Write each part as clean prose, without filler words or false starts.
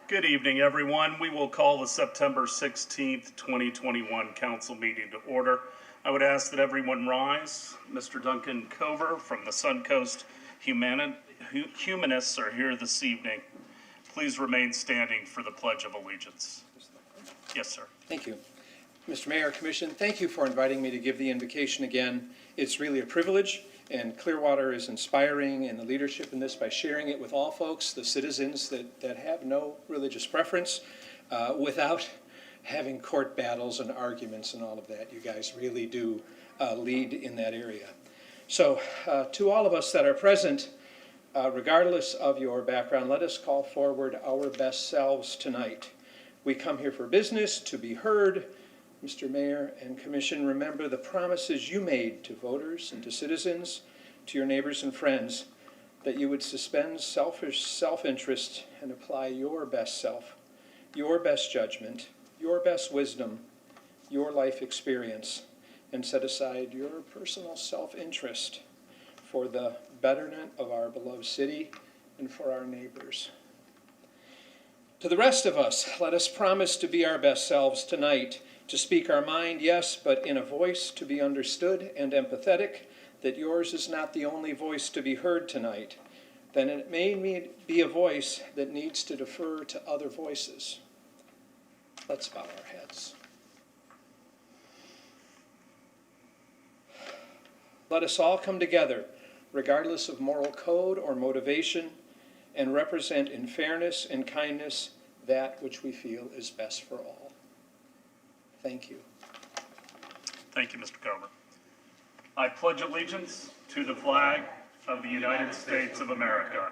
Good evening, everyone. We will call the September 16th, 2021 council meeting to order. I would ask that everyone rise. Mr. Duncan Cover from the Suncoast Humanists are here this evening. Please remain standing for the Pledge of Allegiance. Yes, sir. Thank you. Mr. Mayor, Commission, thank you for inviting me to give the invocation again. It's really a privilege, and Clearwater is inspiring in the leadership in this by sharing it with all folks, the citizens that have no religious preference, without having court battles and arguments and all of that. You guys really do lead in that area. So to all of us that are present, regardless of your background, let us call forward our best selves tonight. We come here for business, to be heard. Mr. Mayor and Commission, remember the promises you made to voters and to citizens, to your neighbors and friends, that you would suspend selfish self-interest and apply your best self, your best judgment, your best wisdom, your life experience, and set aside your personal self-interest for the betterment of our beloved city and for our neighbors. To the rest of us, let us promise to be our best selves tonight, to speak our mind, yes, but in a voice to be understood and empathetic, that yours is not the only voice to be heard tonight, then it may be a voice that needs to defer to other voices. Let's bow our heads. Let us all come together, regardless of moral code or motivation, and represent in fairness and kindness that which we feel is best for all. Thank you. Thank you, Mr. Cover. I pledge allegiance to the flag of the United States of America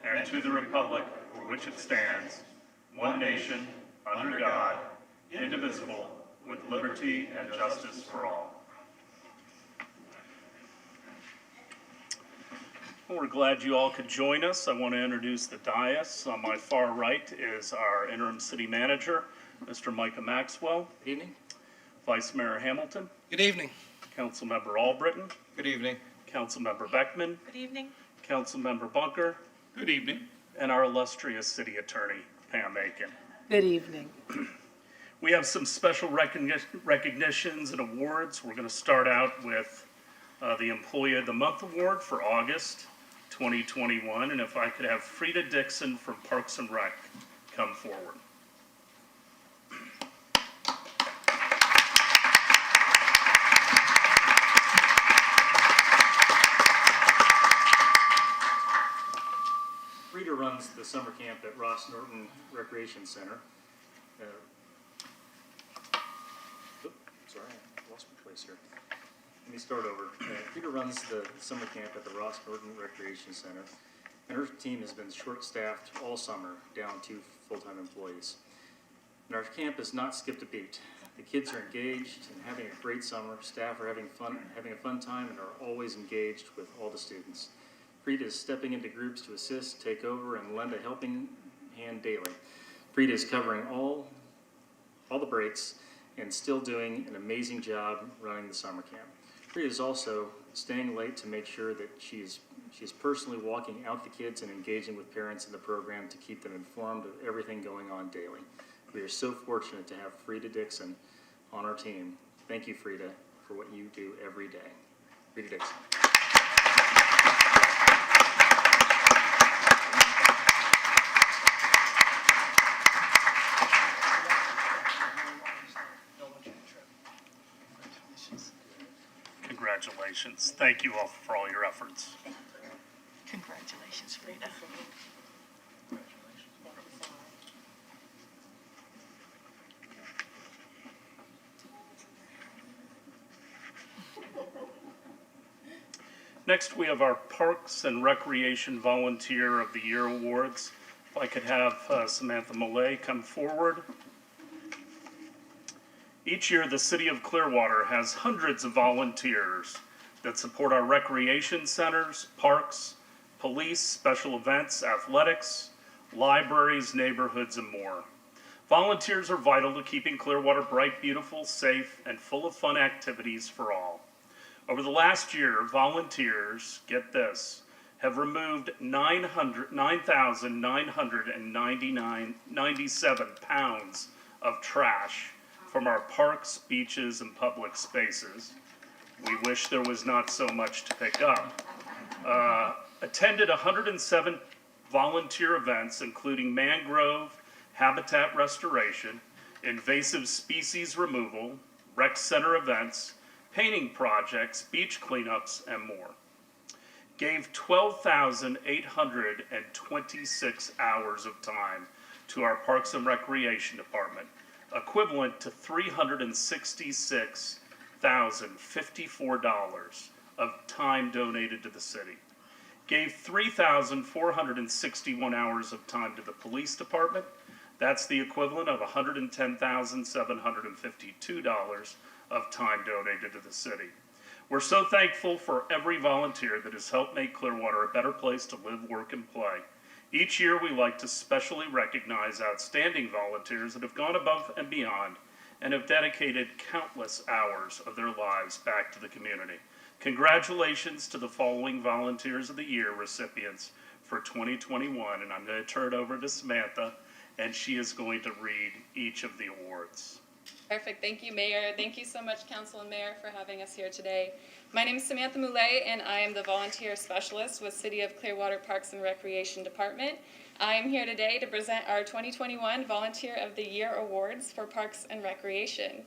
and to the republic for which it stands, one nation, under God, indivisible, with liberty and justice for all. Well, we're glad you all could join us. I want to introduce the dais. On my far right is our interim city manager, Mr. Micah Maxwell. Good evening. Vice Mayor Hamilton. Good evening. Councilmember Albritton. Good evening. Councilmember Beckman. Good evening. Councilmember Bunker. Good evening. And our illustrious city attorney, Pam Aiken. Good evening. We have some special recognitions and awards. We're going to start out with the Employee of the Month Award for August 2021. And if I could have Frida Dixon from Parks and Rec come forward. Frida runs the summer camp at Ross Norton Recreation Center. Sorry, I lost my place here. Let me start over. Frida runs the summer camp at the Ross Norton Recreation Center, and her team has been short-staffed all summer, down 2 full-time employees. And our camp has not skipped a beat. The kids are engaged and having a great summer. Staff are having a fun time, and are always engaged with all the students. Frida is stepping into groups to assist, take over, and lend a helping hand daily. Frida is covering all the breaks and still doing an amazing job running the summer camp. Frida is also staying late to make sure that she's personally walking out the kids and engaging with parents in the program to keep them informed of everything going on daily. We are so fortunate to have Frida Dixon on our team. Thank you, Frida, for what you do every day. Frida Dixon. Congratulations. Thank you all for all your efforts. Congratulations, Frida. Next, we have our Parks and Recreation Volunteer of the Year Awards. If I could have Samantha Millay come forward. Each year, the city of Clearwater has hundreds of volunteers that support our recreation centers, parks, police, special events, athletics, libraries, neighborhoods, and more. Volunteers are vital to keeping Clearwater bright, beautiful, safe, and full of fun activities for all. Over the last year, volunteers, get this, have removed 9,997 pounds of trash from our parks, beaches, and public spaces. We wish there was not so much to pick up. Attended 107 volunteer events, including mangrove habitat restoration, invasive species removal, rec center events, painting projects, beach cleanups, and more. Gave 12,826 hours of time to our Parks and Recreation Department, equivalent to $366,054 of time donated to the city. Gave 3,461 hours of time to the police department. That's the equivalent of $110,752 of time donated to the city. We're so thankful for every volunteer that has helped make Clearwater a better place to live, work, and play. Each year we like to specially recognize outstanding volunteers that have gone above and beyond and have dedicated countless hours of their lives back to the community. Congratulations to the following Volunteers of the Year recipients for 2021, and I'm going to turn it over to Samantha, and she is going to read each of the awards. Perfect. Thank you, Mayor. Thank you so much, Council and Mayor, for having us here today. My name is Samantha Moulet, and I am the Volunteer Specialist with City of Clearwater Parks and Recreation Department. I am here today to present our 2021 Volunteer of the Year Awards for Parks and Recreation.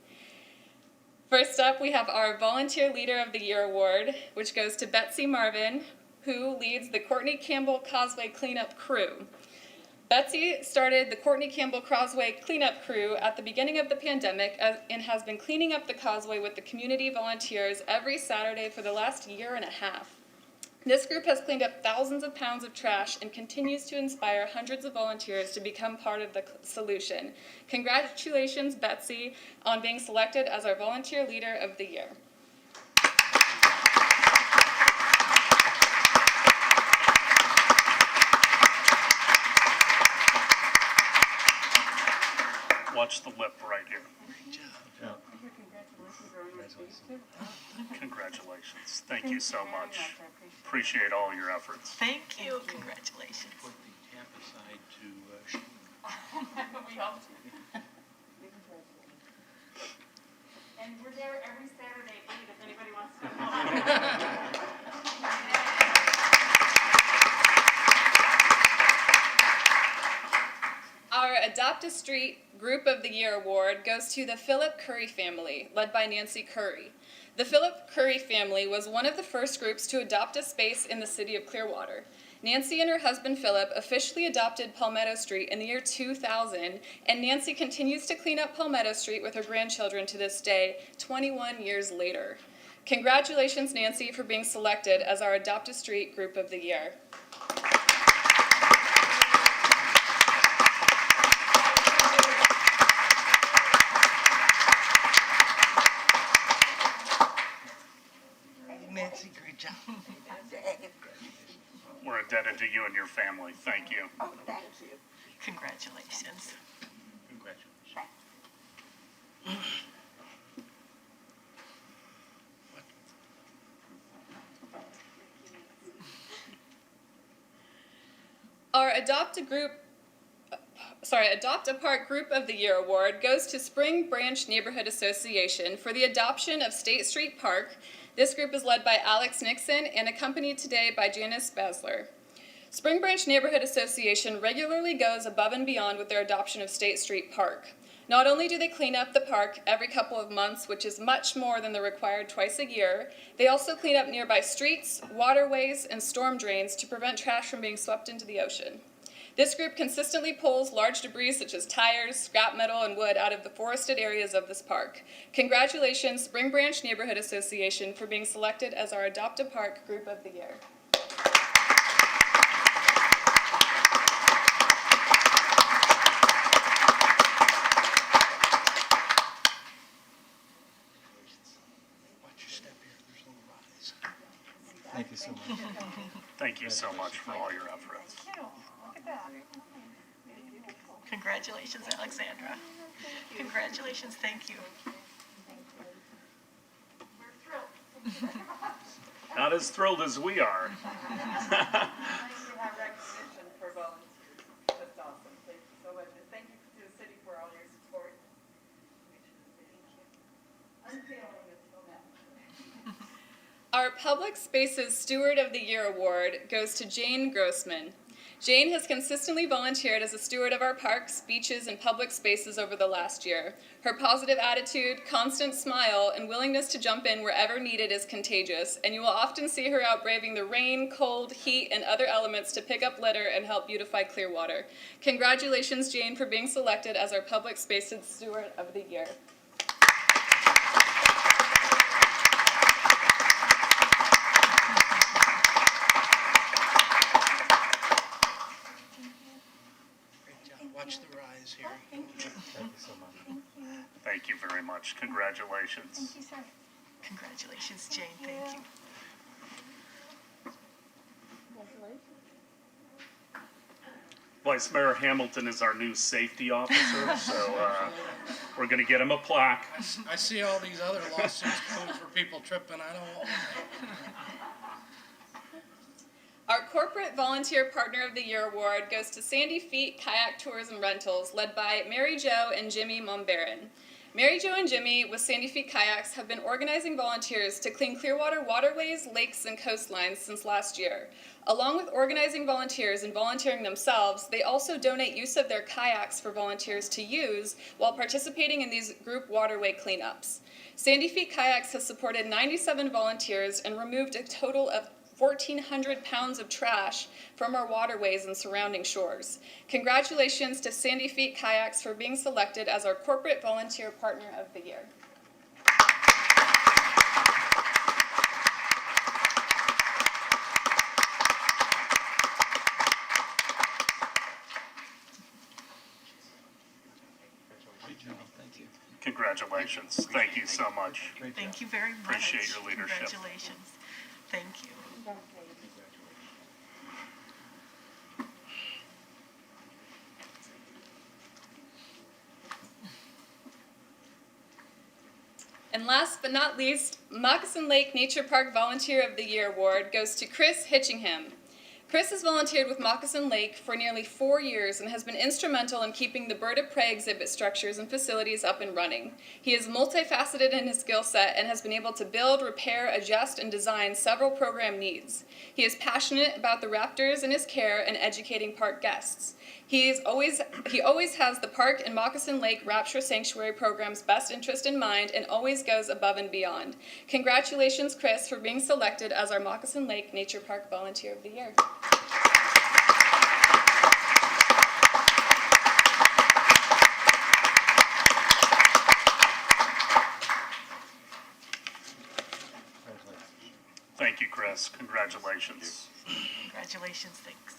First up, we have our Volunteer Leader of the Year Award, which goes to Betsy Marvin, who leads the Courtney Campbell Causeway Cleanup Crew. Betsy started the Courtney Campbell Causeway Cleanup Crew at the beginning of the pandemic and has been cleaning up the causeway with the community volunteers every Saturday for the last year and a half. This group has cleaned up thousands of pounds of trash and continues to inspire hundreds of volunteers to become part of the solution. Congratulations, Betsy, on being selected as our Volunteer Leader of the Year. Watch the lip right here. Yeah. Congratulations. Thank you so much. Appreciate all your efforts. Thank you. Congratulations. Put the tap aside to shoot. We hope to. And we're there every Saturday at 8 if anybody wants to come. Our Adopt a Street Group of the Year Award goes to the Philip Curry family, led by Nancy Curry. The Philip Curry family was one of the first groups to adopt a space in the city of Clearwater. Nancy and her husband Philip officially adopted Palmetto Street in the year 2000, and Nancy continues to clean up Palmetto Street with her grandchildren to this day, 21 years later. Congratulations, Nancy, for being selected as our Adopt a Street Group of the Year. Nancy, great job. We're indebted to you and your family. Thank you. Oh, thank you. Congratulations. Congratulations. Our Adopt a Park Group of the Year Award goes to Spring Branch Neighborhood Association for the adoption of State Street Park. This group is led by Alex Nixon and accompanied today by Janice Basler. Spring Branch Neighborhood Association regularly goes above and beyond with their adoption of State Street Park. Not only do they clean up the park every couple of months, which is much more than the required twice a year, they also clean up nearby streets, waterways, and storm drains to prevent trash from being swept into the ocean. This group consistently pulls large debris such as tires, scrap metal, and wood out of the forested areas of this park. Congratulations, Spring Branch Neighborhood Association, for being selected as our Adopt a Park Group of the Year. Watch your step here. There's a little rise. Thank you so much. Thank you so much for all your efforts. Congratulations, Alexandra. Congratulations. Thank you. We're thrilled. Not as thrilled as we are. Nice to have recognition for volunteers. Just awesome. Thank you so much. And thank you to the city for all your support. Unfailing until now. Our Public Spaces Steward of the Year award goes to Jane Grossman. Jane has consistently volunteered as a steward of our parks, beaches, and public spaces over the last year. Her positive attitude, constant smile, and willingness to jump in wherever needed is contagious, and you will often see her out braving the rain, cold, heat, and other elements to pick up litter and help beautify Clearwater. Congratulations, Jane, for being selected as our Public Spaces Steward of the Year. Great job. Watch the rise here. Thank you so much. Thank you very much. Congratulations. you, sir. Congratulations, Jane. Thank you. Vice Mayor Hamilton is our new safety officer, so we're going to get him a plaque. I see all these other lawsuits coming for people tripping. I don't want one. Our Corporate Volunteer Partner of the Year award goes to Sandy Feet Kayak Tours and Rentals, led by Mary Jo and Jimmy Mombaron. Mary Jo and Jimmy, with Sandy Feet Kayaks, have been organizing volunteers to clean Clearwater waterways, lakes, and coastlines since last year. Along with organizing volunteers and volunteering themselves, they also donate use of their kayaks for volunteers to use while participating in these group waterway cleanups. Sandy Feet Kayaks has supported 97 volunteers and removed a total of 1,400 pounds of trash from our waterways and surrounding shores. Congratulations to Sandy Feet Kayaks for being selected as our Corporate Volunteer Partner of the Year. Congratulations. Thank you so much. Thank you very much. Appreciate your leadership. Congratulations. Thank you. And last but not least, Moccasin Lake Nature Park Volunteer of the Year award goes to Chris Hitchingham. Chris has volunteered with Moccasin Lake for nearly 4 years and has been instrumental in keeping the bird of prey exhibit structures and facilities up and running. He is multifaceted in his skill set and has been able to build, repair, adjust, and design several program needs. He is passionate about the raptors in his care and educating park guests. He always has the park and Moccasin Lake Rapture Sanctuary program's best interest in mind and always goes above and beyond. Congratulations, Chris, for being selected as our Moccasin Lake Nature Park Volunteer of the Year. Thank you, Chris. Congratulations. Congratulations. Thanks.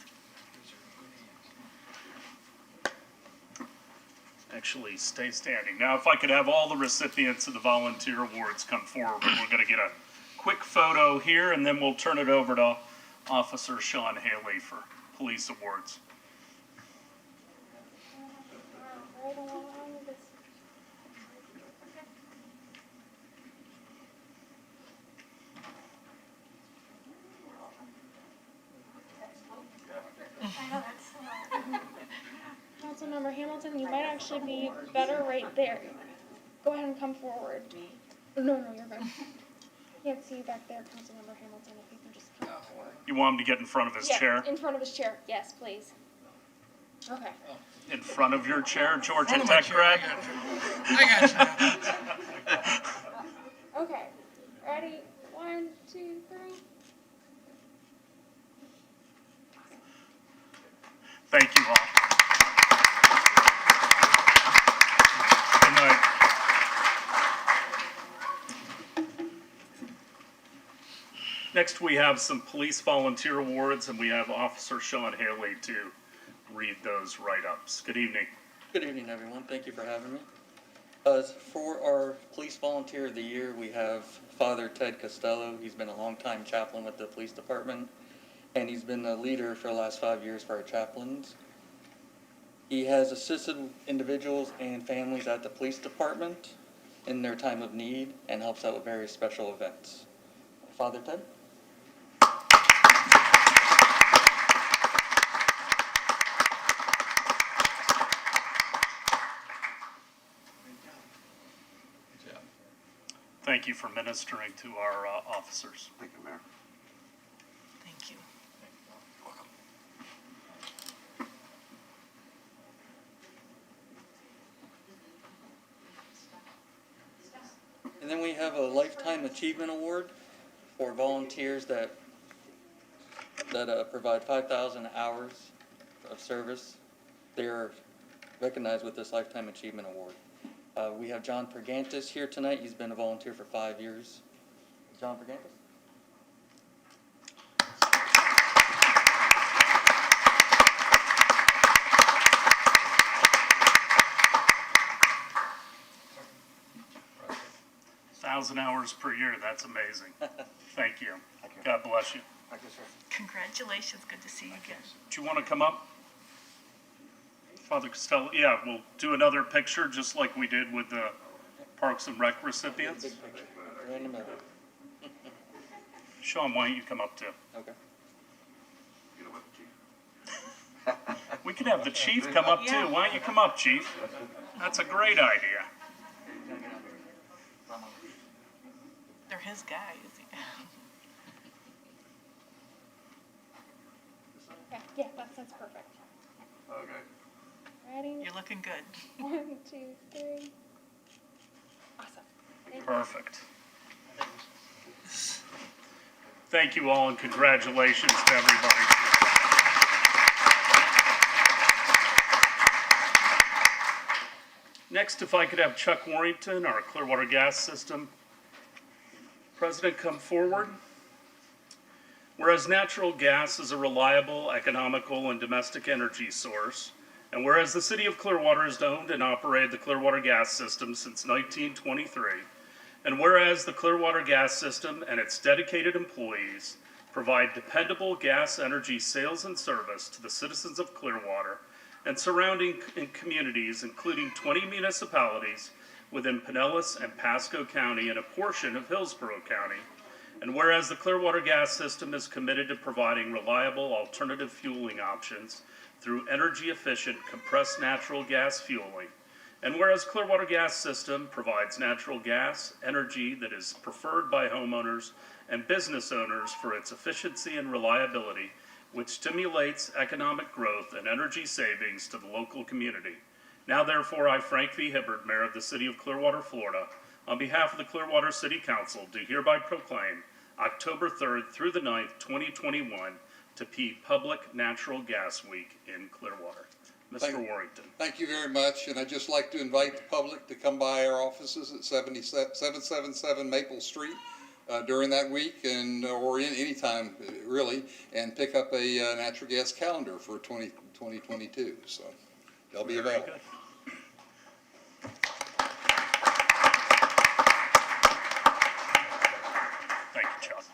Actually, stay standing. Now, if I could have all the recipients of the volunteer awards come forward, we're going to get a quick photo here, and then we'll turn it over to Officer Sean Haley for police awards. Councilmember Hamilton, you might actually be better right there. Go ahead and come forward. No, you're good. Can't see you back there, Councilmember Hamilton, if you can just come forward. You want him to get in front of his chair? In front of his chair, yes, please. Okay. In front of your chair, Georgia Front of my Tech chair, grad? I got you. Okay. Ready? 1, 2, 3. Thank you all. Good night. Next, we have some police volunteer awards, and we have Officer Sean Haley to read those write-ups. Good evening. Good evening, everyone. Thank you for having me. For our Police Volunteer of the Year, we have Father Ted Costello. He's been a longtime chaplain with the police department, and he's been a leader for the last 5 years for our chaplains. He has assisted individuals and families at the police department in their time of need and helps out with various special events. Father Ted? thank you for ministering to our officers. Thank you, Mayor. Thank you. And then we have a Lifetime Achievement Award for volunteers that provide 5,000 hours of service. They are recognized with this Lifetime Achievement Award. We have John Pergantis here tonight. He's been a volunteer for 5 years. John Pergantis? Thousand hours per year, that's amazing. Thank you. God bless you. Thank you, sir. Congratulations, good to see you again. Do you want to come up? Father Costello, yeah, we'll do another picture just like we did with the Parks and Rec recipients. Big picture. Right in the middle. Sean, why don't you come up too? Okay. You know what, Chief? We could have the chief come up too. Why don't you come up, chief? That's a great idea. They're his guys. Yeah, that's perfect. Okay. Ready? You're looking good. 1, 2, 3. Awesome. Thank you. Perfect. Thank you all and congratulations to everybody. Next, if I could have Chuck Warrington, our Clearwater Gas System President, come forward. Whereas natural gas is a reliable, economical, and domestic energy source, and whereas the City of Clearwater has owned and operated the Clearwater Gas System since 1923, and whereas the Clearwater Gas System and its dedicated employees provide dependable gas energy sales and service to the citizens of Clearwater and surrounding communities, including 20 municipalities within Pinellas and Pasco County and a portion of Hillsborough County. And whereas the Clearwater Gas System is committed to providing reliable alternative fueling options through energy-efficient compressed natural gas fueling, and whereas Clearwater Gas System provides natural gas energy that is preferred by homeowners and business owners for its efficiency and reliability, which stimulates economic growth and energy savings to the local community. Now therefore, I, Frank V. Hibbert, Mayor of the City of Clearwater, Florida, on behalf of the Clearwater City Council, do hereby proclaim October 3rd through the 9th, 2021 to be Public Natural Gas Week in Clearwater. Mr. Warrington. Thank you very much, and I'd just like to invite the public to come by our offices at 777 Maple Street during that week, and or any time really, and pick up a natural gas calendar for 2022. So they'll be available. Good. Thank you, Chuck.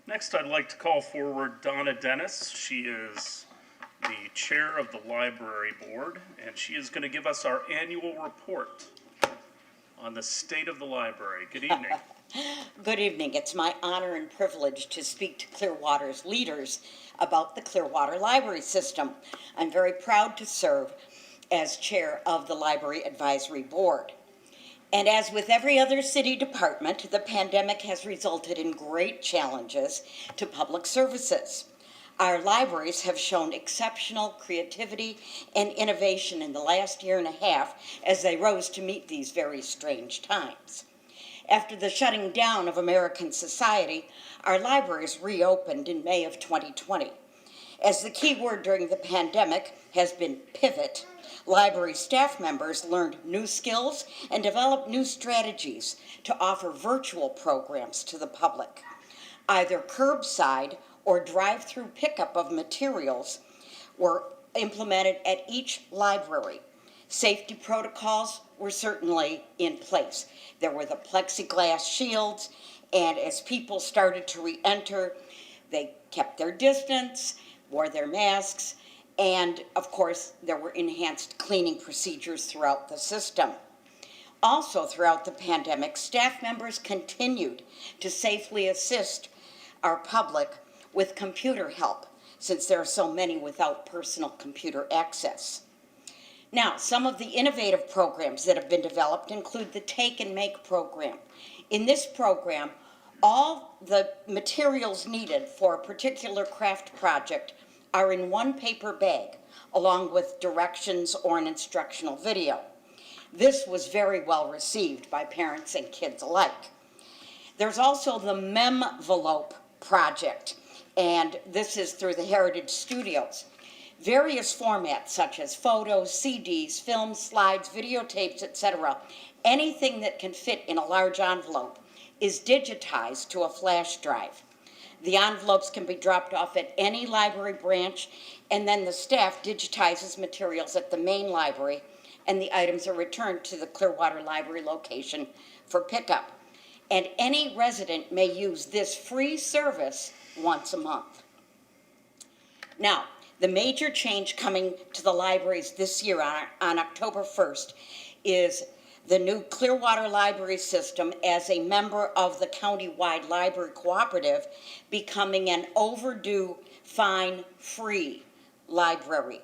Next, I'd like to call forward Donna Dennis. She is the chair of the library board, and she is going to give us our annual report on the state of the library. Good evening. Good evening. It's my honor and privilege to speak to Clearwater's leaders about the Clearwater Library System. I'm very proud to serve as chair of the Library Advisory Board. And as with every other city department, the pandemic has resulted in great challenges to public services. Our libraries have shown exceptional creativity and innovation in the last year and a half as they rose to meet these very strange times. After the shutting down of American society, our libraries reopened in May of 2020. As the key word during the pandemic has been pivot, library staff members learned new skills and developed new strategies to offer virtual programs to the public. Either curbside or drive-through pickup of materials were implemented at each library. Safety protocols were certainly in place. There were the plexiglass shields, and as people started to re-enter, they kept their distance, wore their masks, and of course, there were enhanced cleaning procedures throughout the system. Also, throughout the pandemic, staff members continued to safely assist our public with computer help since there are so many without personal computer access. Now, some of the innovative programs that have been developed include the Take and Make program. In this program, all the materials needed for a particular craft project are in one paper bag, along with directions or an instructional video. This was very well received by parents and kids alike. There's also the Memvelope project, and this is through the Heritage Studios. Various formats such as photos, CDs, films, slides, videotapes, etc., anything that can fit in a large envelope is digitized to a flash drive. The envelopes can be dropped off at any library branch, and then the staff digitizes materials at the main library, and the items are returned to the Clearwater Library location for pickup. And any resident may use this free service once a month. Now, the major change coming to the libraries this year on October 1st is the new Clearwater Library System as a member of the county-wide library cooperative becoming an overdue fine-free library.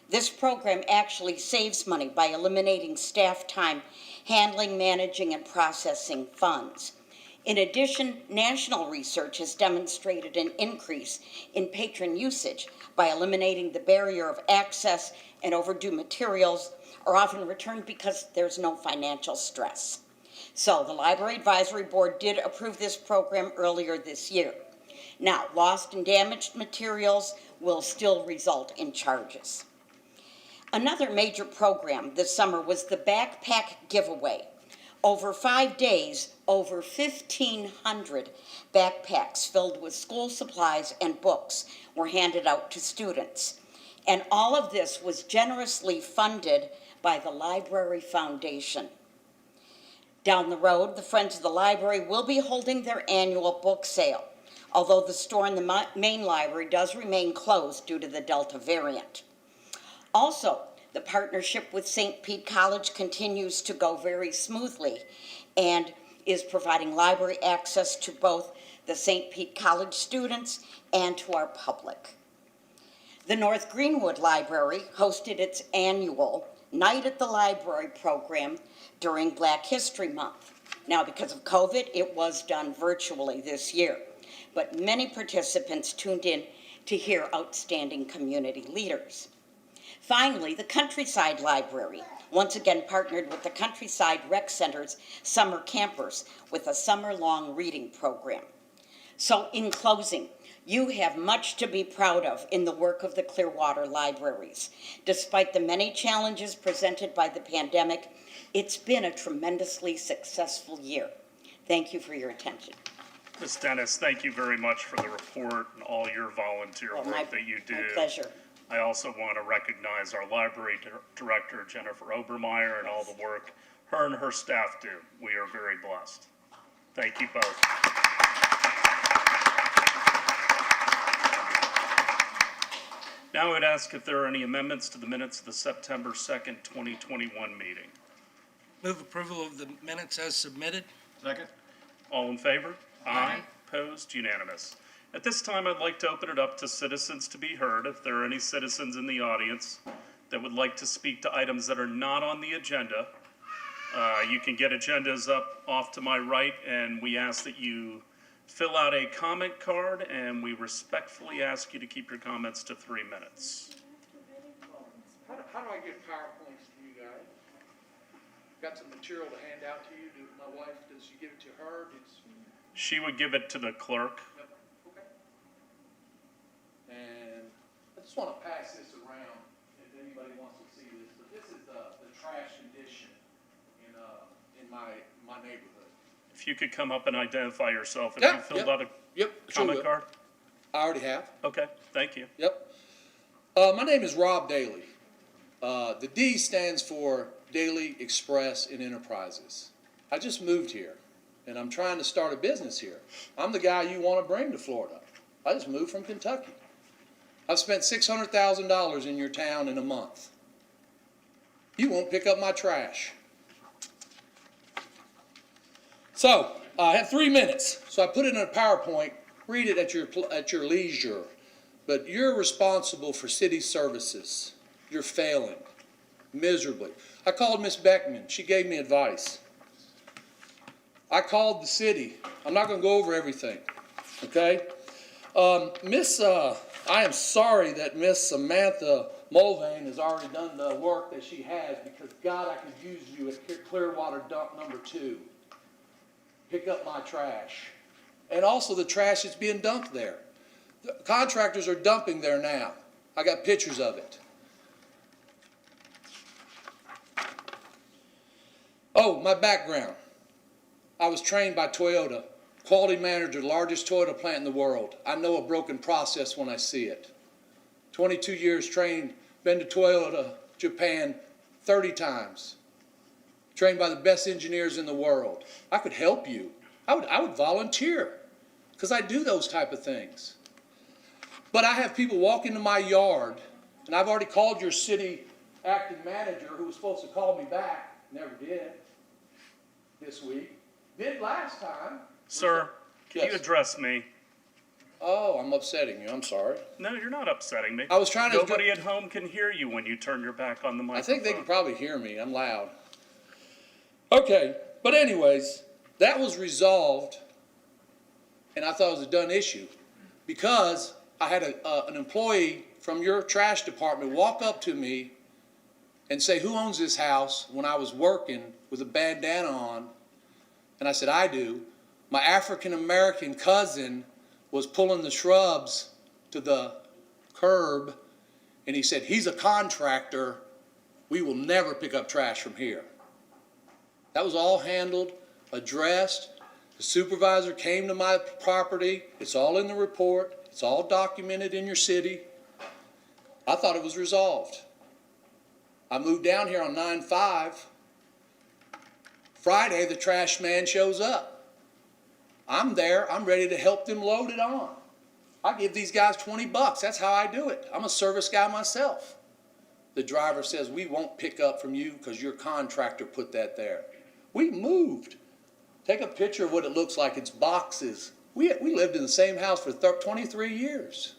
This program actually saves money by eliminating staff time handling, managing, and processing funds. In addition, national research has demonstrated an increase in patron usage by eliminating the barrier of access, and overdue materials are often returned because there's no financial stress. So the Library Advisory Board did approve this program earlier this year. Now, lost and damaged materials will still result in charges. Another major program this summer was the backpack giveaway. Over 5 days, over 1,500 backpacks filled with school supplies and books were handed out to students. And all of this was generously funded by the Library Foundation. Down the road, the Friends of the Library will be holding their annual book sale, although the store in the main library does remain closed due to the Delta variant. Also, the partnership with St. Pete College continues to go very smoothly and is providing library access to both the St. Pete College students and to our public. The North Greenwood Library hosted its annual Night at the Library program during Black History Month. Now, because of COVID, it was done virtually this year, but many participants tuned in to hear outstanding community leaders. Finally, the Countryside Library once again partnered with the Countryside Rec Center's summer campers with a summer-long reading program. So in closing, you have much to be proud of in the work of the Clearwater libraries. Despite the many challenges presented by the pandemic, it's been a tremendously successful year. Thank you for your attention. Ms. Dennis, thank you very much for the report and all your volunteer work that you do. My pleasure. I also want to recognize our library director, Jennifer Obermeyer, and all the work her and her staff do. We are very blessed. Thank you both. Now I would ask if there are any amendments to the minutes of the September 2nd, 2021 meeting. Move approval of the minutes as submitted. Second? All in favor? Aye. Opposed? Unanimous. At this time, I'd like to open it up to citizens to be heard. If there are any citizens in the audience that would like to speak to items that are not on the agenda, you can get agendas up off to my right, and we ask that you fill out a comment card, and we respectfully ask you to keep your comments to 3 minutes. How do I get PowerPoints to you guys? Got some material to hand out to you. My wife, does she give it to her? She would give it to the clerk. Okay. And I just want to pass this around if anybody wants to see this. But this is the trash condition in my neighborhood. If you could come up and identify yourself, and Yeah, you filled out a sure comment will. card? I already have. Okay, thank you. Yep. My name is Rob Daly. The D stands for Daily Express and Enterprises. I just moved here, and I'm trying to start a business here. I'm the guy you want to bring to Florida. I just moved from Kentucky. I've spent $600,000 in your town in a month. You won't pick up my trash. So, I have 3 minutes, so I put it in a PowerPoint. Read it at your leisure. but you're responsible for city services. You're failing miserably. I called Miss Beckman. She gave me advice. I called the city. I'm not going to go over everything, okay? I am sorry that Miss Samantha Mulvane has already done the work that she has, because God, I could use you at Clearwater dump number 2. Pick up my trash. And also the trash that's being dumped there. The contractors are dumping there now. I got pictures of it. Oh, my background. I was trained by Toyota. Quality manager, largest Toyota plant in the world. I know a broken process when I see it. 22 years trained, been to Toyota, Japan 30 times. Trained by the best engineers in the world. I could help you. I would volunteer, because I do those type of things. But I have people walk into my yard, and I've already called your city acting manager, who was supposed to call me back, never did this week. Did last time. Sir, can you Yes. address me? Oh, I'm upsetting you. I'm sorry. No, you're not upsetting me. I was trying to. Nobody at home can hear you when you turn your back on the microphone. I think they can probably hear me. I'm loud. Okay, but anyways, that was resolved, and I thought it was a done issue, because I had an employee from your trash department walk up to me and say, "Who owns this house?" when I was working with a bandana on, and I said, "I do." My African-American cousin was pulling the shrubs to the curb, and he said, "He's a contractor. We will never pick up trash from here." That was all handled, addressed. The supervisor came to my property. It's all in the report. It's all documented in your city. I thought it was resolved. I moved down here on 9/5. Friday, the trash man shows up. I'm there. I'm ready to help them load it on. I give these guys $20. That's how I do it. I'm a service guy myself. The driver says, "We won't pick up from you because your contractor put that there." We moved. Take a picture of what it looks like. It's boxes. We lived in the same house for 23 years.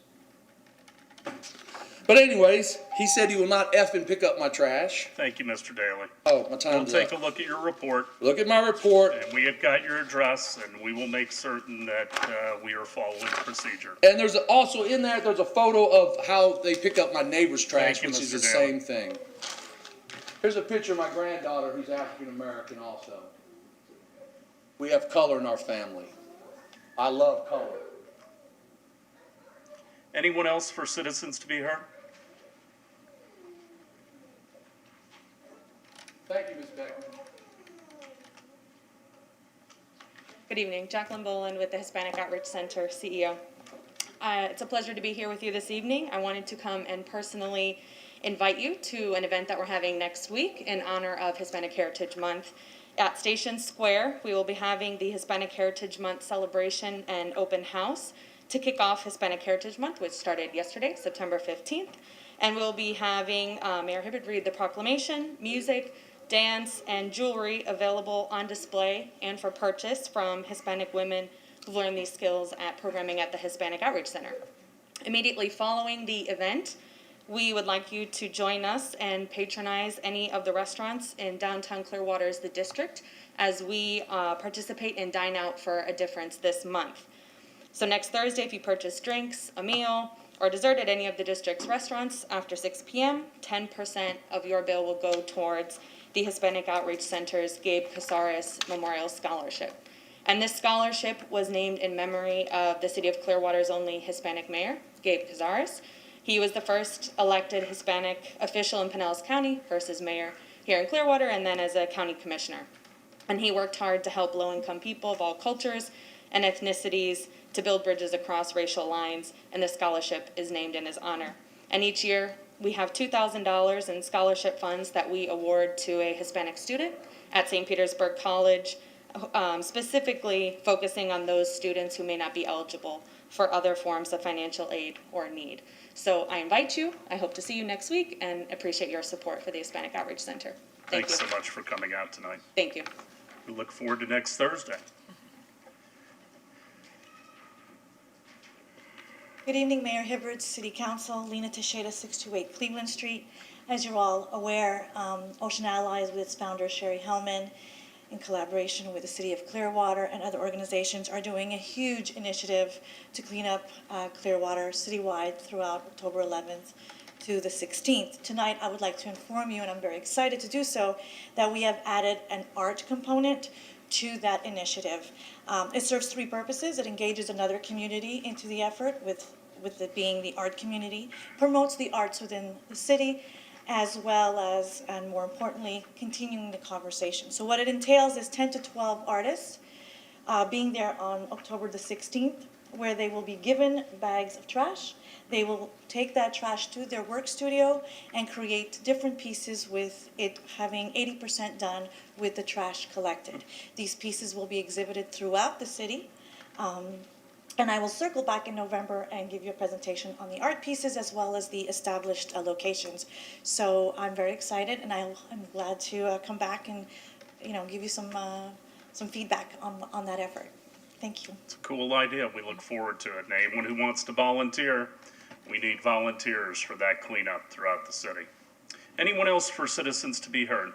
But anyways, he said he will not effing pick up my trash. Thank you, Mr. Daly. Oh, my We'll time's take a up. look at your report, Look at my report. and we have got your address, and we will make certain that we are following procedure. And there's also in there, there's a photo of how they pick up my neighbor's trash, Thank you, which is Mr. the Daly. same thing. Here's a picture of my granddaughter, who's African-American also. We have color in our family. I love color. Anyone else for citizens to be heard? Thank you, Ms. Beckman. Good evening, Jacqueline Boland with the Hispanic Outreach Center, CEO. It's a pleasure to be here with you this evening. I wanted to come and personally invite you to an event that we're having next week in honor of Hispanic Heritage Month. At Station Square, we will be having the Hispanic Heritage Month celebration and open house to kick off Hispanic Heritage Month, which started yesterday, September 15th. And we'll be having Mayor Hibbert read the proclamation, music, dance, and jewelry available on display and for purchase from Hispanic women who've learned these skills at programming at the Hispanic Outreach Center. Immediately following the event, we would like you to join us and patronize any of the restaurants in downtown Clearwater's The District as we participate in Dine Out for a Difference this month. So next Thursday, if you purchase drinks, a meal, or dessert at any of the district's restaurants after 6 p.m., 10% of your bill will go towards the Hispanic Outreach Center's Gabe Casares Memorial Scholarship. And this scholarship was named in memory of the city of Clearwater's only Hispanic mayor, Gabe Casares. He was the first elected Hispanic official in Pinellas County, first as mayor here in Clearwater and then as a county commissioner. And he worked hard to help low-income people of all cultures and ethnicities to build bridges across racial lines, and the scholarship is named in his honor. And each year, we have $2,000 in scholarship funds that we award to a Hispanic student at St. Petersburg College, specifically focusing on those students who may not be eligible for other forms of financial aid or need. So I invite you, I hope to see you next week, and appreciate your support for the Hispanic Outreach Center. Thank you. Thanks so much for coming out tonight. Thank you. We look forward to next Thursday. Good evening, Mayor Hibbert, City Council, Lena Teixeira, 628 Cleveland Street. As you're all aware, Ocean Allies with its founder Sherry Hellman, in collaboration with the City of Clearwater and other organizations, are doing a huge initiative to clean up Clearwater citywide throughout October 11th to the 16th. Tonight, I would like to inform you, and I'm very excited to do so, that we have added an art component to that initiative. It serves three purposes. It engages another community into the effort, with it being the art community, promotes the arts within the city, as well as, and more importantly, continuing the conversation. So what it entails is 10 to 12 artists being there on October the 16th, where they will be given bags of trash. They will take that trash to their work studio and create different pieces, with it having 80% done with the trash collected. These pieces will be exhibited throughout the city. And I will circle back in November and give you a presentation on the art pieces as well as the established locations. So I'm very excited, and I'm glad to come back and, give you some feedback on that effort. Thank you. It's a cool idea. We look forward to it. And anyone who wants to volunteer, we need volunteers for that cleanup throughout the city. Anyone else for citizens to be heard?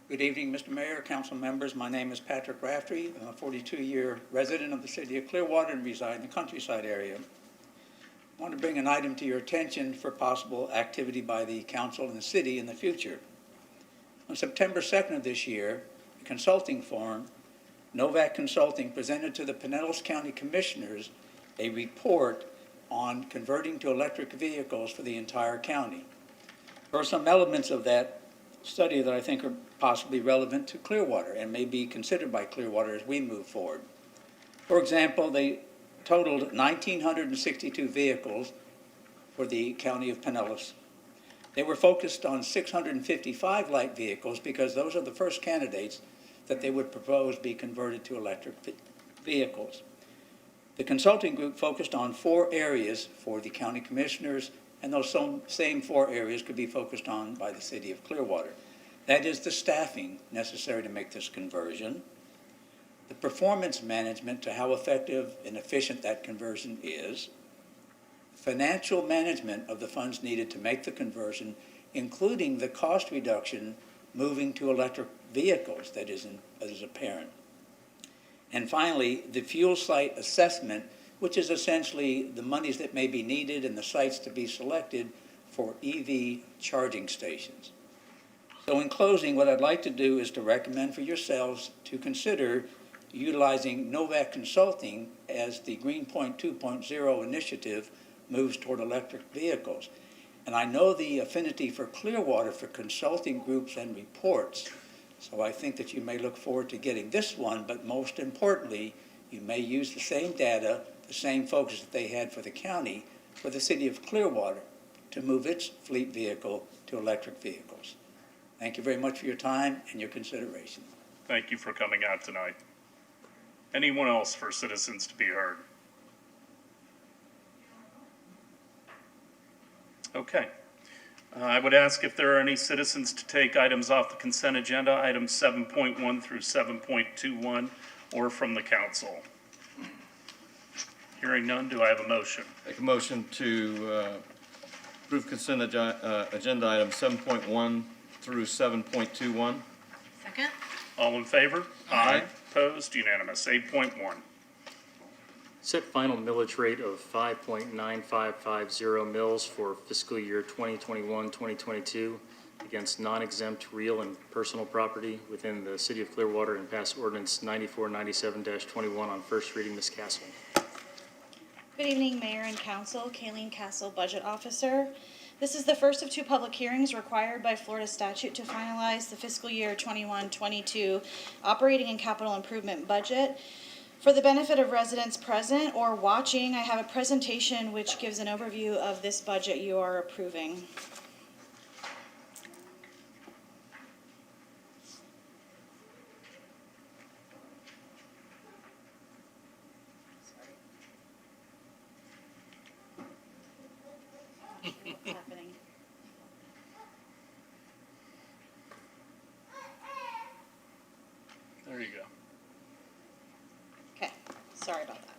Good evening, Mr. Mayor, council members. My name is Patrick Raftery. I'm a 42-year resident of the city of Clearwater and reside in the countryside area. I want to bring an item to your attention for possible activity by the council and the city in the future. On September 2nd of this year, a consulting firm, Novak Consulting, presented to the Pinellas County Commissioners a report on converting to electric vehicles for the entire county. There are some elements of that study that I think are possibly relevant to Clearwater and may be considered by Clearwater as we move forward. For example, they totaled 1,962 vehicles for the county of Pinellas. They were focused on 655 light vehicles because those are the first candidates that they would propose be converted to electric vehicles. The consulting group focused on 4 areas for the county commissioners, and those same 4 areas could be focused on by the city of Clearwater. That is the staffing necessary to make this conversion, the performance management to how effective and efficient that conversion is, financial management of the funds needed to make the conversion, including the cost reduction moving to electric vehicles that is apparent. And finally, the fuel site assessment, which is essentially the monies that may be needed and the sites to be selected for EV charging stations. So in closing, what I'd like to do is to recommend for yourselves to consider utilizing Novak Consulting as the Greenpoint 2.0 initiative moves toward electric vehicles. And I know the affinity for Clearwater for consulting groups and reports, so I think that you may look forward to getting this one, but most importantly, you may use the same data, the same focus that they had for the county, for the city of Clearwater to move its fleet vehicle to electric vehicles. Thank you very much for your time and your consideration. Thank you for coming out tonight. Anyone else for citizens to be heard? Okay. I would ask if there are any citizens to take items off the consent agenda, items 7.1 through 7.21, or from the council. Hearing none, do I have a motion? Make a motion to approve consent agenda items 7.1 through 7.21. Second? All in favor? Aye. Opposed? Unanimous. 8.1. Set final millage rate of 5.9550 mils for fiscal year 2021-2022 against non-exempt real and personal property within the city of Clearwater, and pass ordinance 9497-21 on first reading. Ms. Castle. Good evening, Mayor and Council. Kayleen Castle, Budget Officer. This is the first of 2 public hearings required by Florida statute to finalize the fiscal year 21-22 operating and capital improvement budget. For the benefit of residents present or watching, I have a presentation which gives an overview of this budget you are approving. What's happening? There you go. Sorry about that.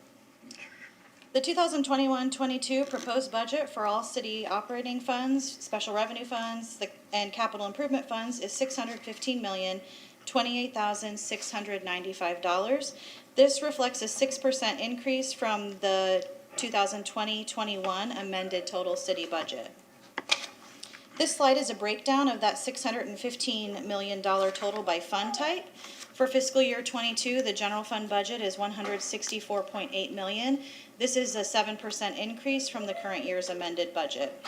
The 2021-22 proposed budget for all city operating funds, special revenue funds, and capital improvement funds is $615,028,695. This reflects a 6% increase from the 2020-21 amended total city budget. This slide is a breakdown of that $615 million total by fund type. For fiscal year 22, the general fund budget is $164.8 million. This is a 7% increase from the current year's amended budget.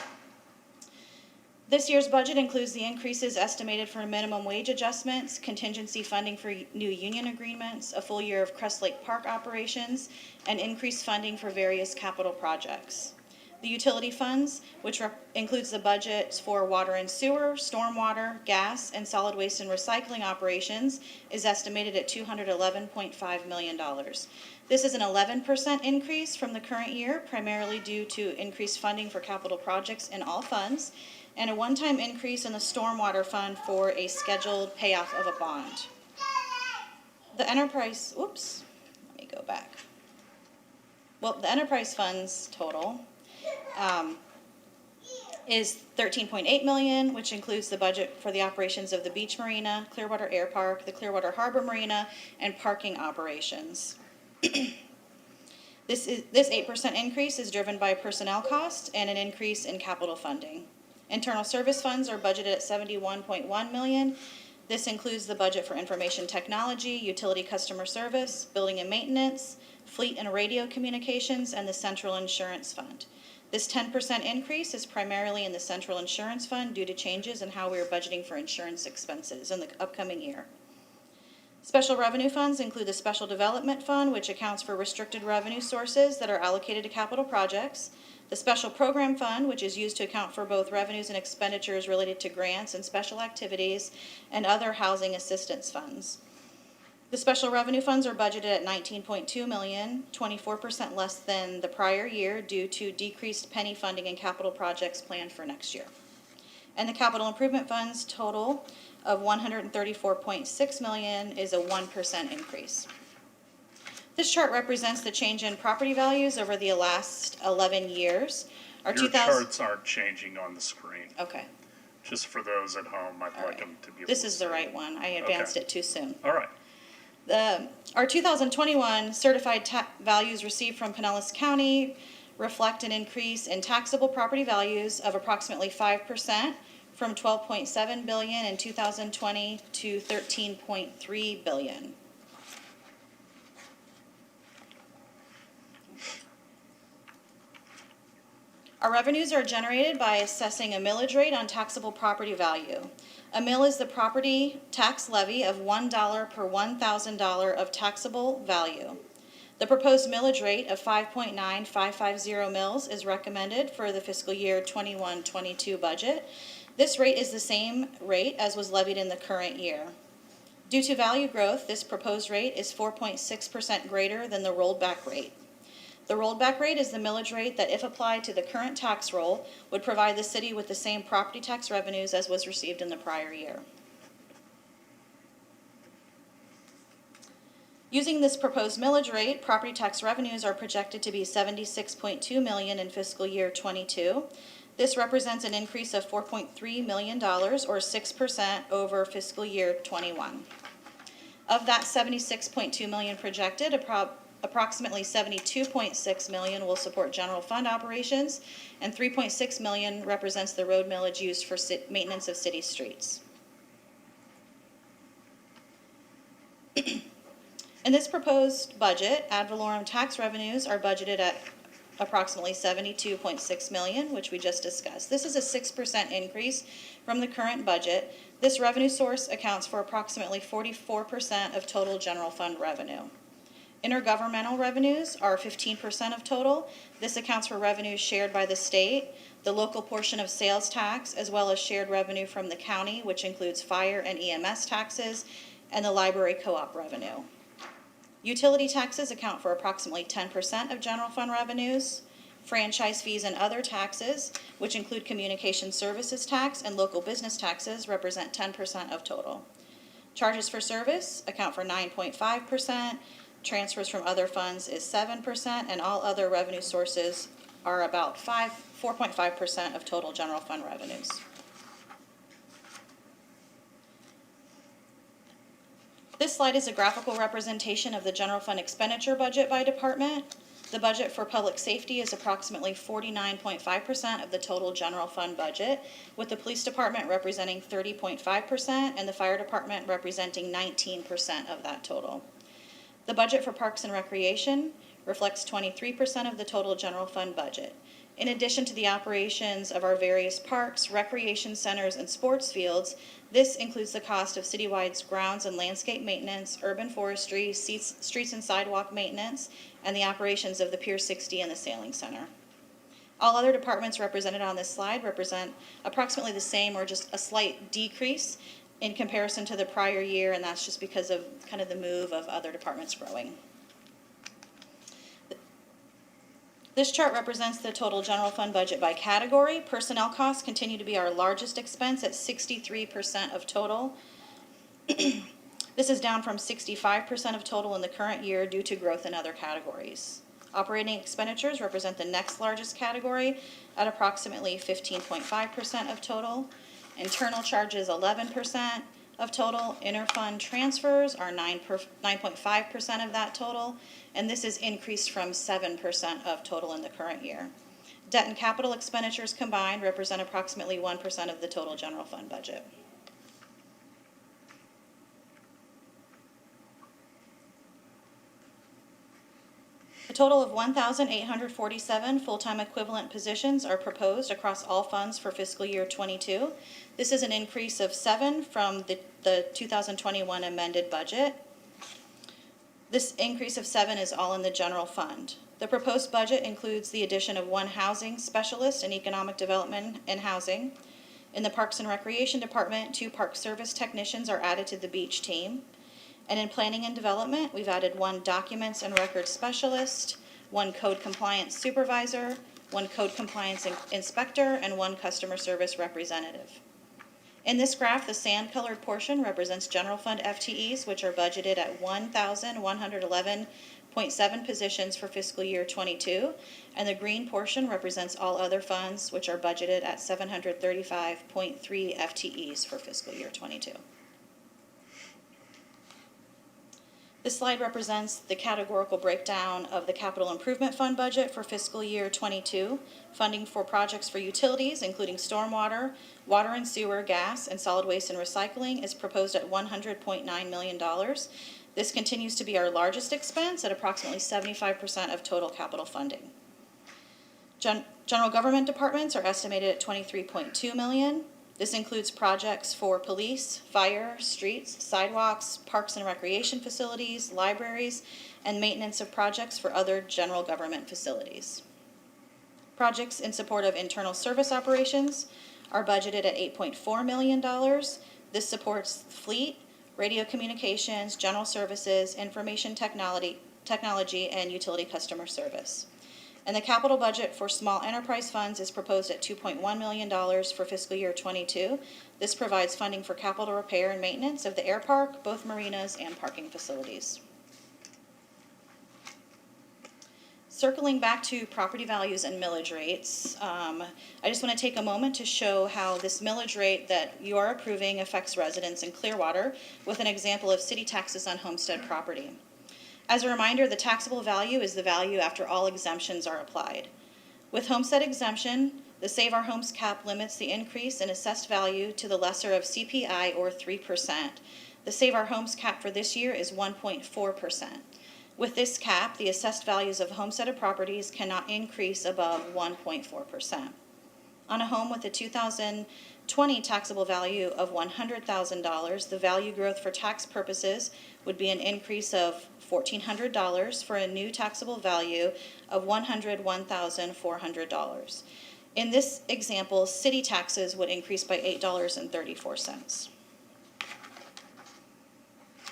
This year's budget includes the increases estimated for minimum wage adjustments, contingency funding for new union agreements, a full year of Crest Lake Park operations, and increased funding for various capital projects. The utility funds, which includes the budgets for water and sewer, stormwater, gas, and solid waste and recycling operations, is estimated at $211.5 million. This is an 11% increase from the current year, primarily due to increased funding for capital projects in all funds, and a one-time increase in the stormwater fund for a scheduled payoff of a bond. The enterprise, let me go back. Well, the enterprise funds total is $13.8 million, which includes the budget for the operations of the Beach Marina, Clearwater Air Park, the Clearwater Harbor Marina, and parking operations. This 8% increase is driven by personnel costs and an increase in capital funding. Internal service funds are budgeted at $71.1 million. This includes the budget for information technology, utility customer service, building and maintenance, fleet and radio communications, and the central insurance fund. This 10% increase is primarily in the central insurance fund due to changes in how we are budgeting for insurance expenses in the upcoming year. Special revenue funds include the Special Development Fund, which accounts for restricted revenue sources that are allocated to capital projects, the Special Program Fund, which is used to account for both revenues and expenditures related to grants and special activities, and other housing assistance funds. The special revenue funds are budgeted at $19.2 million, 24% less than the prior year due to decreased penny funding and capital projects planned for next year. And the capital improvement funds total of $134.6 million is a 1% increase. This chart represents the change in property values over the last 11 years. Your charts aren't changing on the screen. Okay. Just for those at home, I'd like them to be. This is the right one. I advanced it too soon. All right. Our 2021 certified values received from Pinellas County reflect an increase in taxable property values of approximately 5% from $12.7 billion in 2020 to $13.3 billion. Our revenues are generated by assessing a millage rate on taxable property value. A mill is the property tax levy of $1 per $1,000 of taxable value. The proposed millage rate of 5.9550 mils is recommended for the fiscal year 21-22 budget. This rate is the same rate as was levied in the current year. Due to value growth, this proposed rate is 4.6% greater than the rolled back rate. The rolled back rate is the millage rate that, if applied to the current tax roll, would provide the city with the same property tax revenues as was received in the prior year. Using this proposed millage rate, property tax revenues are projected to be $76.2 million in fiscal year 22. This represents an increase of $4.3 million or 6% over fiscal year 21. Of that $76.2 million projected, approximately $72.6 million will support general fund operations, and $3.6 million represents the road millage used for maintenance of city streets. In this proposed budget, ad valorem tax revenues are budgeted at approximately $72.6 million, which we just discussed. This is a 6% increase from the current budget. This revenue source accounts for approximately 44% of total general fund revenue. Intergovernmental revenues are 15% of total. This accounts for revenues shared by the state, the local portion of sales tax, as well as shared revenue from the county, which includes fire and EMS taxes, and the library co-op revenue. Utility taxes account for approximately 10% of general fund revenues. Franchise fees and other taxes, which include communication services tax and local business taxes, represent 10% of total. Charges for service account for 9.5%. transfers from other funds is 7%, and all other revenue sources are about 4.5% of total general fund revenues. This slide is a graphical representation of the general fund expenditure budget by department. The budget for public safety is approximately 49.5% of the total general fund budget, with the police department representing 30.5% and the fire department representing 19% of that total. The budget for parks and recreation reflects 23% of the total general fund budget. In addition to the operations of our various parks, recreation centers, and sports fields, this includes the cost of citywide grounds and landscape maintenance, urban forestry, streets and sidewalk maintenance, and the operations of the Pier 60 and the Sailing Center. All other departments represented on this slide represent approximately the same or just a slight decrease in comparison to the prior year, and that's just because of kind of the move of other departments growing. This chart represents the total general fund budget by category. Personnel costs continue to be our largest expense at 63% of total. This is down from 65% of total in the current year due to growth in other categories. Operating expenditures represent the next largest category at approximately 15.5% of total. Internal charges 11% of total. Interfund transfers are 9.5% of that total, and this is increased from 7% of total in the current year. Debt and capital expenditures combined represent approximately 1% of the total general fund budget. A total of 1,847 full-time equivalent positions are proposed across all funds for fiscal year 22. This is an increase of 7 from the 2021 amended budget. This increase of 7 is all in the general fund. The proposed budget includes the addition of 1 housing specialist in economic development and housing. In the Parks and Recreation Department, 2 park service technicians are added to the beach team. And in planning and development, we've added 1 documents and records specialist, 1 code compliance supervisor, 1 code compliance inspector, and 1 customer service representative. In this graph, the sand-colored portion represents general fund FTEs, which are budgeted at 1,111.7 positions for fiscal year 22, and the green portion represents all other funds, which are budgeted at 735.3 FTEs for fiscal year 22. This slide represents the categorical breakdown of the capital improvement fund budget for fiscal year 22. Funding for projects for utilities, including stormwater, water and sewer, gas, and solid waste and recycling, is proposed at $100.9 million. This continues to be our largest expense at approximately 75% of total capital funding. General government departments are estimated at $23.2 million. This includes projects for police, fire, streets, sidewalks, parks and recreation facilities, libraries, and maintenance of projects for other general government facilities. Projects in support of internal service operations are budgeted at $8.4 million. This supports fleet, radio communications, general services, information technology, and utility customer service. And the capital budget for small enterprise funds is proposed at $2.1 million for fiscal year 22. This provides funding for capital repair and maintenance of the air park, both marinas, and parking facilities. Circling back to property values and millage rates, I just want to take a moment to show how this millage rate that you are approving affects residents in Clearwater with an example of city taxes on homestead property. As a reminder, the taxable value is the value after all exemptions are applied. With homestead exemption, the Save Our Homes cap limits the increase in assessed value to the lesser of CPI or 3%. The Save Our Homes cap for this year is 1.4%. With this cap, the assessed values of homesteaded properties cannot increase above 1.4%. On a home with a 2020 taxable value of $100,000, the value growth for tax purposes would be an increase of $1,400 for a new taxable value of $101,400. In this example, city taxes would increase by $8.34.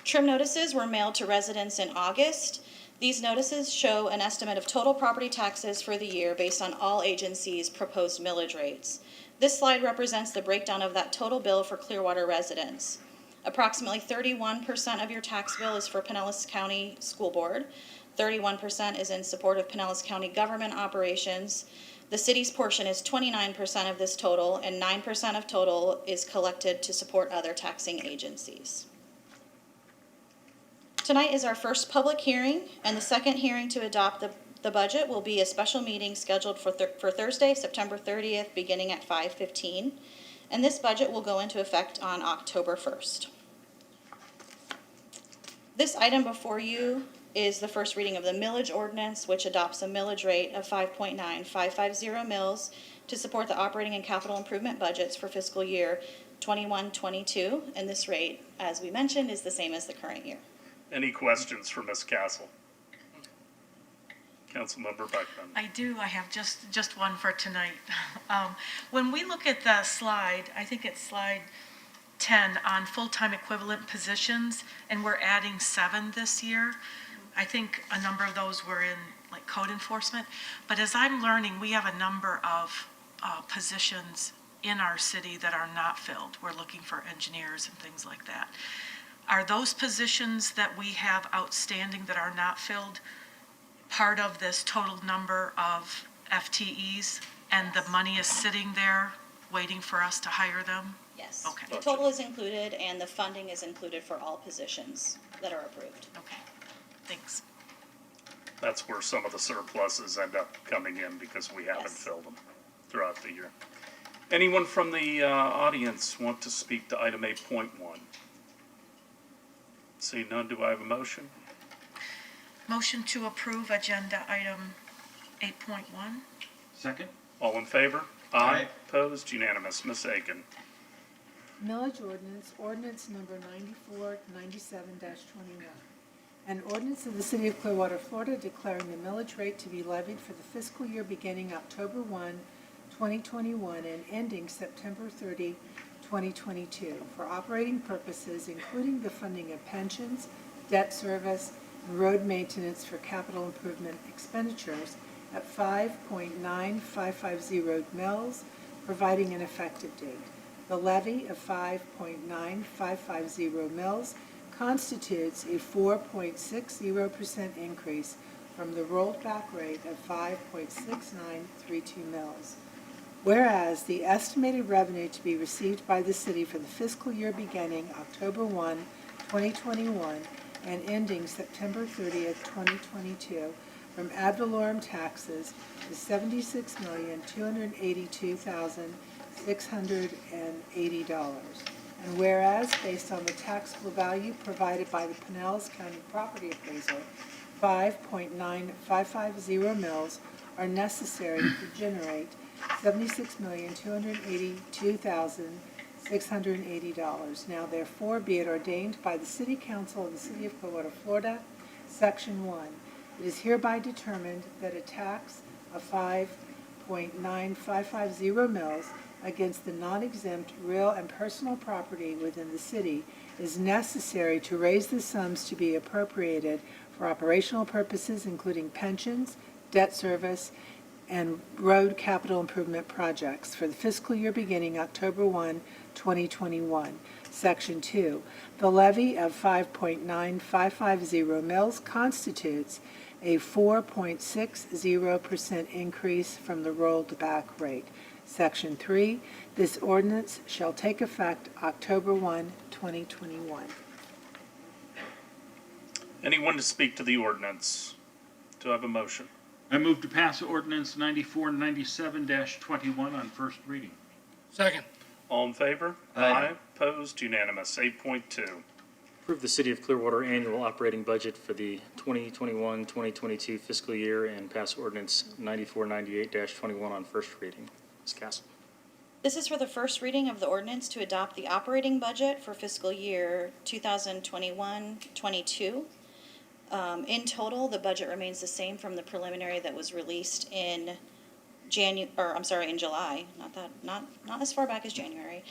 Trim notices were mailed to residents in August. These notices show an estimate of total property taxes for the year based on all agencies' proposed millage rates. This slide represents the breakdown of that total bill for Clearwater residents. Approximately 31% of your tax bill is for Pinellas County School Board. 31% is in support of Pinellas County government operations. The city's portion is 29% of this total, and 9% of total is collected to support other taxing agencies. Tonight is our first public hearing, and the second hearing to adopt the budget will be a special meeting scheduled for Thursday, September 30th, beginning at 5:15. And this budget will go into effect on October 1st. This item before you is the first reading of the millage ordinance, which adopts a millage rate of 5.9550 mils to support the operating and capital improvement budgets for fiscal year 21-22. And this rate, as we mentioned, is the same as the current year. Any questions for Ms. Castle? Councilmember Beckman. I do, I have just one for tonight. When we look at the slide, I think it's slide 10 on full-time equivalent positions, and we're adding 7 this year. I think a number of those were in like code enforcement, but as I'm learning, we have a number of positions in our city that are not filled. We're looking for engineers and things like that. Are those positions that we have outstanding that are not filled part of this total number of FTEs, and the money is sitting there waiting for us to hire them? Yes. Okay. The total is included, and the funding is included for all positions that are approved. Okay, thanks. That's where some of the surpluses end up coming in because we haven't Yes. filled them throughout the year. Anyone from the audience want to speak to item 8.1? See none, do I have a motion? Motion to approve agenda item 8.1. Second? All in favor? Aye. Opposed? Unanimous. Ms. Aiken. Millage ordinance, ordinance number 9497-21. An ordinance of the City of Clearwater, Florida, declaring the millage rate to be levied for the fiscal year beginning October 1, 2021, and ending September 30, 2022, for operating purposes, including the funding of pensions, debt service, and road maintenance for capital improvement expenditures at 5.9550 mils, providing an effective date. The levy of 5.9550 mils constitutes a 4.60% increase from the rolled back rate of 5.6932 mils. Whereas the estimated revenue to be received by the city for the fiscal year beginning October 1, 2021, and ending September 30th, 2022, from ad valorem taxes is $76,282,680. And whereas, based on the taxable value provided by the Pinellas County Property Appraiser, 5.9550 mils are necessary to generate $76,282,680. Now therefore be it ordained by the City Council of the City of Clearwater, Florida, Section 1. It is hereby determined that a tax of 5.9550 mils against the non-exempt real and personal property within the city is necessary to raise the sums to be appropriated for operational purposes, including pensions, debt service, and road capital improvement projects for the fiscal year beginning October 1, 2021. Section 2. The levy of 5.9550 mils constitutes a 4.60% increase from the rolled back rate. Section 3. This ordinance shall take effect October 1, 2021. Anyone to speak to the ordinance? Do I have a motion? I move to pass ordinance 9497-21 on first reading. Second. All in favor? Aye. Opposed? Unanimous. 8.2. Approve the City of Clearwater annual operating budget for the 2021-2022 fiscal year and pass ordinance 9498-21 on first reading. Ms. Castle. This is for the first reading of the ordinance to adopt the operating budget for fiscal year 2021-22. In total, the budget remains the same from the preliminary that was released in July, not as far back as January.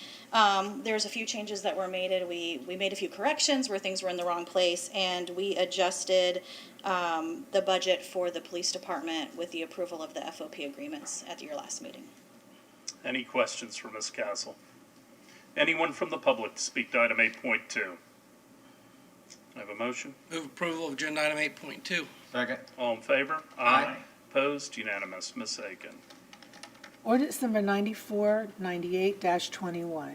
There's a few changes that were made. We made a few corrections where things were in the wrong place, and we adjusted the budget for the police department with the approval of the FOP agreements at your last meeting. Any questions for Ms. Castle? Anyone from the public to speak to item 8.2? I have a motion. Move approval of agenda item 8.2. Second. All in favor? Aye. Opposed? Unanimous. Ms. Aiken. Ordinance number 9498-21.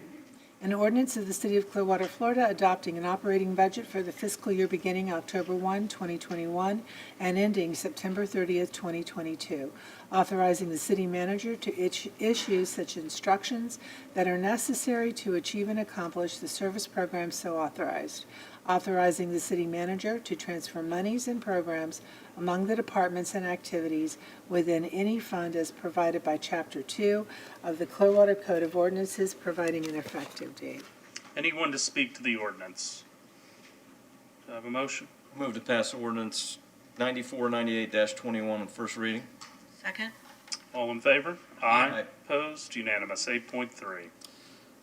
An ordinance of the City of Clearwater, Florida, adopting an operating budget for the fiscal year beginning October 1, 2021, and ending September 30th, 2022, authorizing the city manager to issue such instructions that are necessary to achieve and accomplish the service program so authorized, authorizing the city manager to transfer monies and programs among the departments and activities within any fund as provided by Chapter 2 of the Clearwater Code of Ordinances, providing an effective date. Anyone to speak to the ordinance? Do I have a motion? Move to pass ordinance 9498-21 on first reading. Second? All in favor? Aye. Opposed? Unanimous. 8.3.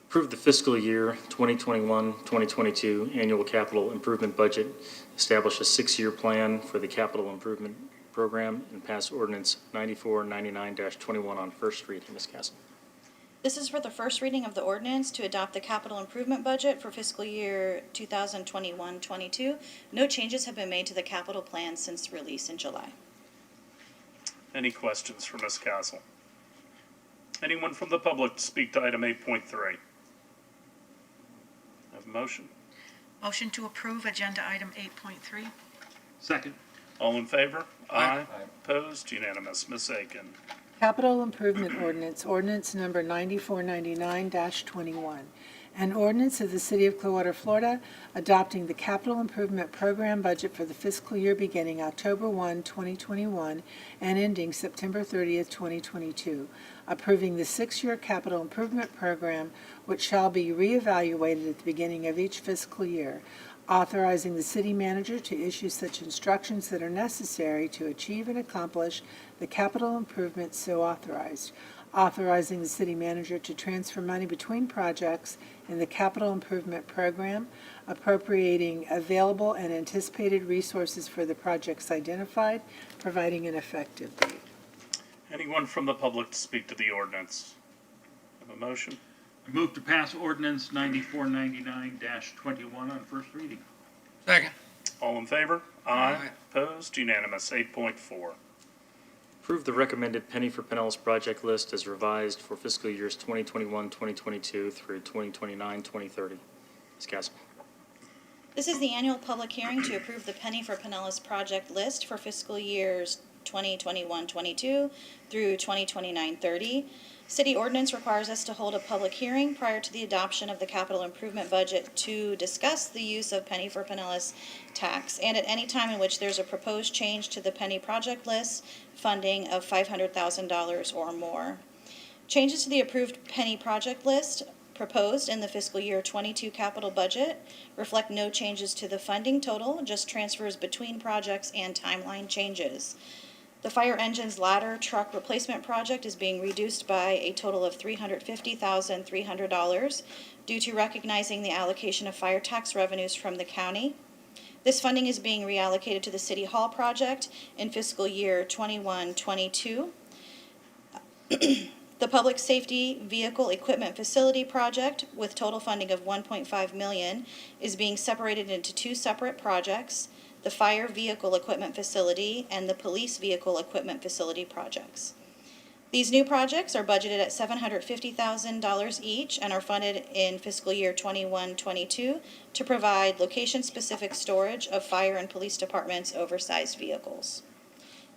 Approve the fiscal year 2021-2022 annual capital improvement budget, establish a 6-year plan for the capital improvement program, and pass ordinance 9499-21 on first reading. Ms. Castle. This is for the first reading of the ordinance to adopt the capital improvement budget for fiscal year 2021-22. No changes have been made to the capital plan since release in July. Any questions for Ms. Castle? Anyone from the public to speak to item 8.3? Have a motion? Motion to approve agenda item 8.3. Second. All in favor? Aye. Opposed? Unanimous. Ms. Aiken. Capital Improvement Ordinance, ordinance number 9499-21. An ordinance of the City of Clearwater, Florida, adopting the capital improvement program budget for the fiscal year beginning October 1, 2021, and ending September 30th, 2022, approving the 6-year capital improvement program, which shall be reevaluated at the beginning of each fiscal year, authorizing the city manager to issue such instructions that are necessary to achieve and accomplish the capital improvements so authorized, authorizing the city manager to transfer money between projects in the capital improvement program, appropriating available and anticipated resources for the projects identified, providing an effective date. Anyone from the public to speak to the ordinance? Have a motion? I move to pass ordinance 9499-21 on first reading. Second. All in favor? Aye. Opposed? Unanimous. 8.4. Approve the recommended penny for Pinellas project list as revised for fiscal years 2021-2022 through 2029-2030. Ms. Castle. This is the annual public hearing to approve the Penny for Pinellas project list for fiscal years 2021-22 through 2029-30. City ordinance requires us to hold a public hearing prior to the adoption of the capital improvement budget to discuss the use of Penny for Pinellas tax, and at any time in which there's a proposed change to the Penny project list funding of $500,000 or more. Changes to the approved Penny project list proposed in the fiscal year 22 capital budget reflect no changes to the funding total, just transfers between projects and timeline changes. The fire engine's ladder truck replacement project is being reduced by a total of $350,300 due to recognizing the allocation of fire tax revenues from the county. This funding is being reallocated to the City Hall project in fiscal year 21-22. The Public Safety Vehicle Equipment Facility project, with total funding of $1.5 million, is being separated into 2 separate projects: the Fire Vehicle Equipment Facility and the Police Vehicle Equipment Facility projects. These new projects are budgeted at $750,000 each and are funded in fiscal year 21-22 to provide location-specific storage of fire and police departments' oversized vehicles.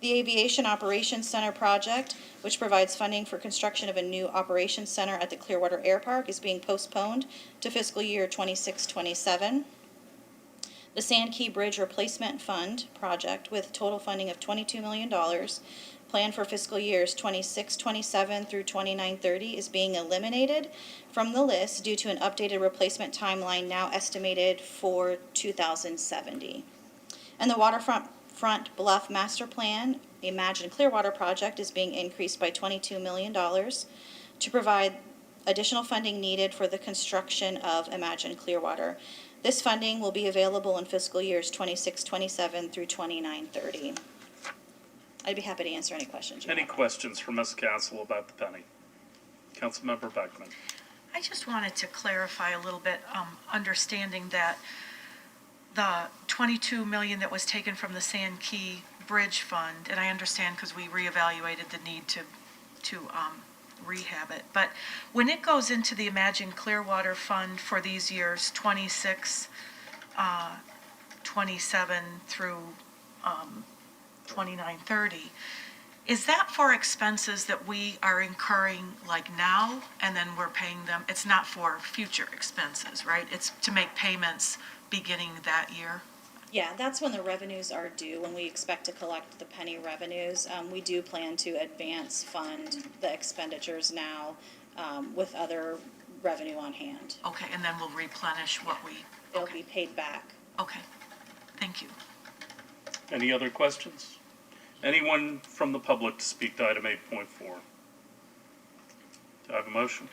The Aviation Operations Center project, which provides funding for construction of a new operations center at the Clearwater Air Park, is being postponed to fiscal year 26-27. The Sand Key Bridge Replacement Fund project, with total funding of $22 million, planned for fiscal years 26-27 through 29-30, is being eliminated from the list due to an updated replacement timeline now estimated for 2070. And the Waterfront Bluff Master Plan, the Imagine Clearwater project, is being increased by $22 million to provide additional funding needed for the construction of Imagine Clearwater. This funding will be available in fiscal years 26-27 through 29-30. I'd be happy to answer any questions you Any have. questions for Ms. Castle about the penny? Councilmember Beckman. I just wanted to clarify a little bit, understanding that the 22 million that was taken from the Sand Key Bridge Fund, and I understand because we reevaluated the need to rehab it, but when it goes into the Imagine Clearwater Fund for these years 26, 27 through 29, 30, is that for expenses that we are incurring like now and then we're paying them? It's not for future expenses, right? It's to make payments beginning that year? Yeah, that's when the revenues are due, when we expect to collect the penny revenues. We do plan to advance fund the expenditures now with other revenue on hand. Okay, and then we'll replenish what we, It'll be paid back. okay, thank you. Any other questions? Anyone from the public to speak to item 8.4? Do I have a motion?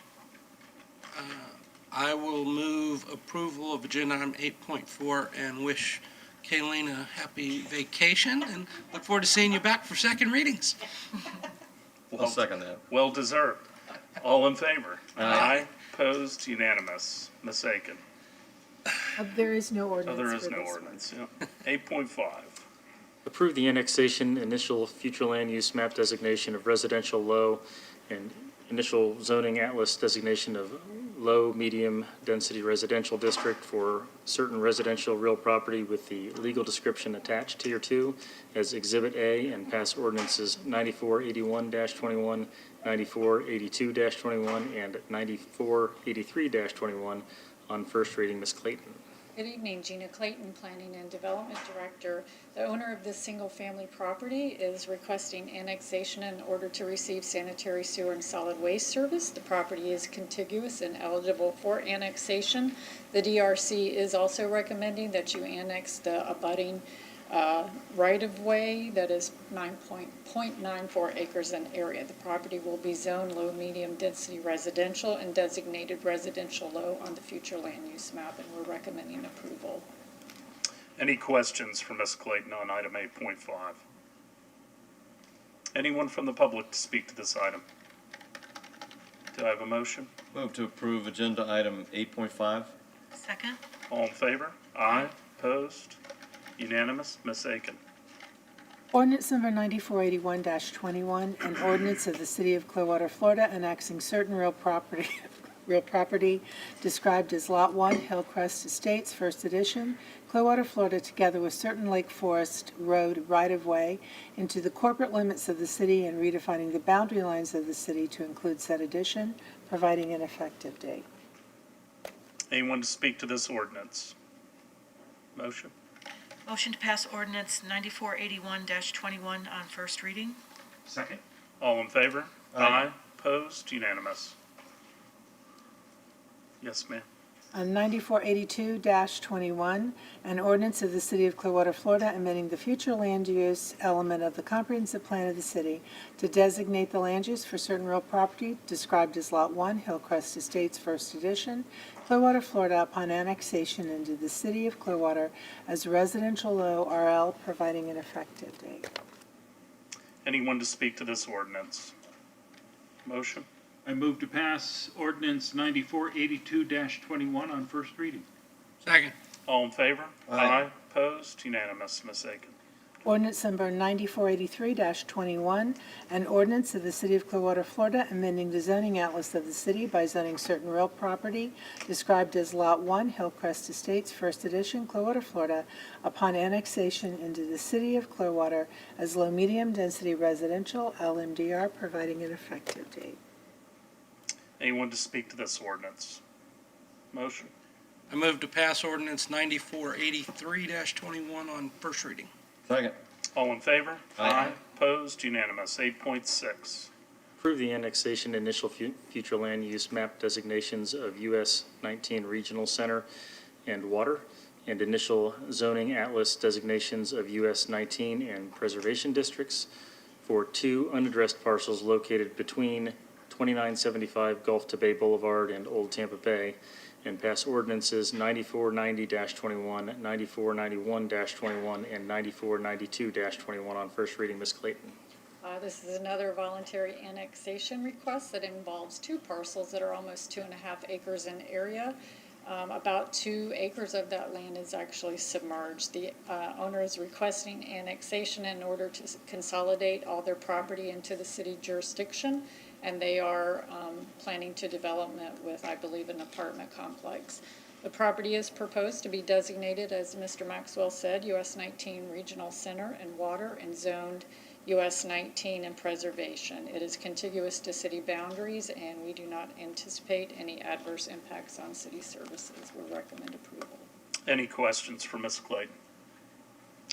I will move approval of agenda item 8.4 and wish Kayleen a happy vacation and look forward to seeing you back for second readings. I'll second that. Well deserved. All in favor? Aye. Opposed? Unanimous. Ms. Aiken? There is no Oh, ordinance there is for no this one. ordinance. Yeah. 8.5. Approve the annexation, initial future land use map designation of residential low and initial zoning atlas designation of low, medium density residential district for certain residential real property with the legal description attached, Tier 2, as Exhibit A, and pass ordinances 9481-21, 9482-21, and 9483-21 on first reading. Ms. Clayton. Good evening, Gina Clayton, Planning and Development Director. The owner of this single-family property is requesting annexation in order to receive sanitary sewer and solid waste service. The property is contiguous and eligible for annexation. The DRC is also recommending that you annex the abutting right-of-way that is 9.94 acres in area. The property will be zoned low, medium density residential and designated residential low on the future land use map, and we're recommending approval. Any questions for Ms. Clayton on item 8.5? Anyone from the public to speak to this item? Do I have a motion? Move to approve agenda item 8.5. Second? All in favor? Aye. Opposed? Unanimous. Ms. Aiken? Ordinance number 9481-21, an ordinance of the City of Clearwater, Florida, annexing certain real property described as Lot 1, Hillcrest Estates, First Edition, Clearwater, Florida, together with certain Lake Forest Road right-of-way into the corporate limits of the city and redefining the boundary lines of the city to include said addition, providing an effective date. Anyone to speak to this ordinance? Motion? Motion to pass ordinance 9481-21 on first reading. Second? All in favor? Aye. Opposed? Unanimous. Yes, ma'am. On 9482-21, an ordinance of the City of Clearwater, Florida, amending the future land use element of the comprehensive plan of the city to designate the land use for certain real property described as Lot 1, Hillcrest Estates, First Edition, Clearwater, Florida, upon annexation into the City of Clearwater as residential low RL, providing an effective date. Anyone to speak to this ordinance? Motion? I move to pass ordinance 9482-21 on first reading. Second. All in favor? Aye. Opposed? Unanimous. Ms. Aiken? Ordinance number 9483-21, an ordinance of the City of Clearwater, Florida, amending the zoning atlas of the city by zoning certain real property described as Lot 1, Hillcrest Estates, First Edition, Clearwater, Florida, upon annexation into the City of Clearwater as low-medium density residential, LMDR, providing an effective date. Anyone to speak to this ordinance? Motion? I move to pass ordinance 9483-21 on first reading. Second. All in favor? Aye. Opposed? Unanimous. 8.6. Approve the annexation initial future land use map designations of US 19 Regional Center and Water, and initial zoning atlas designations of US 19 and Preservation Districts for two unaddressed parcels located between 2975 Gulf to Bay Boulevard and Old Tampa Bay, and pass ordinances 9490-21, 9491-21, and 9492-21 on first reading. Ms. Clayton. This is another voluntary annexation request that involves two parcels that are almost 2.5 acres in area. About 2 acres of that land is actually submerged. The owner is requesting annexation in order to consolidate all their property into the city jurisdiction, and they are planning to development with, I believe, an apartment complex. The property is proposed to be designated, as Mr. Maxwell said, US 19 Regional Center and Water, and zoned US 19 and Preservation. It is contiguous to city boundaries, and we do not anticipate any adverse impacts on city services. We recommend approval. Any questions for Ms. Clayton?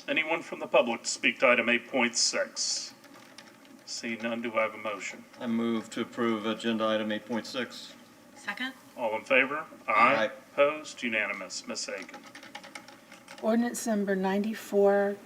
Anyone from the public to speak to item 8.6? See none, do I have a motion? I move to approve agenda item 8.6. Second? All in favor? Aye. Opposed? Unanimous. Ms. Aiken. Ordinance number 9490-21.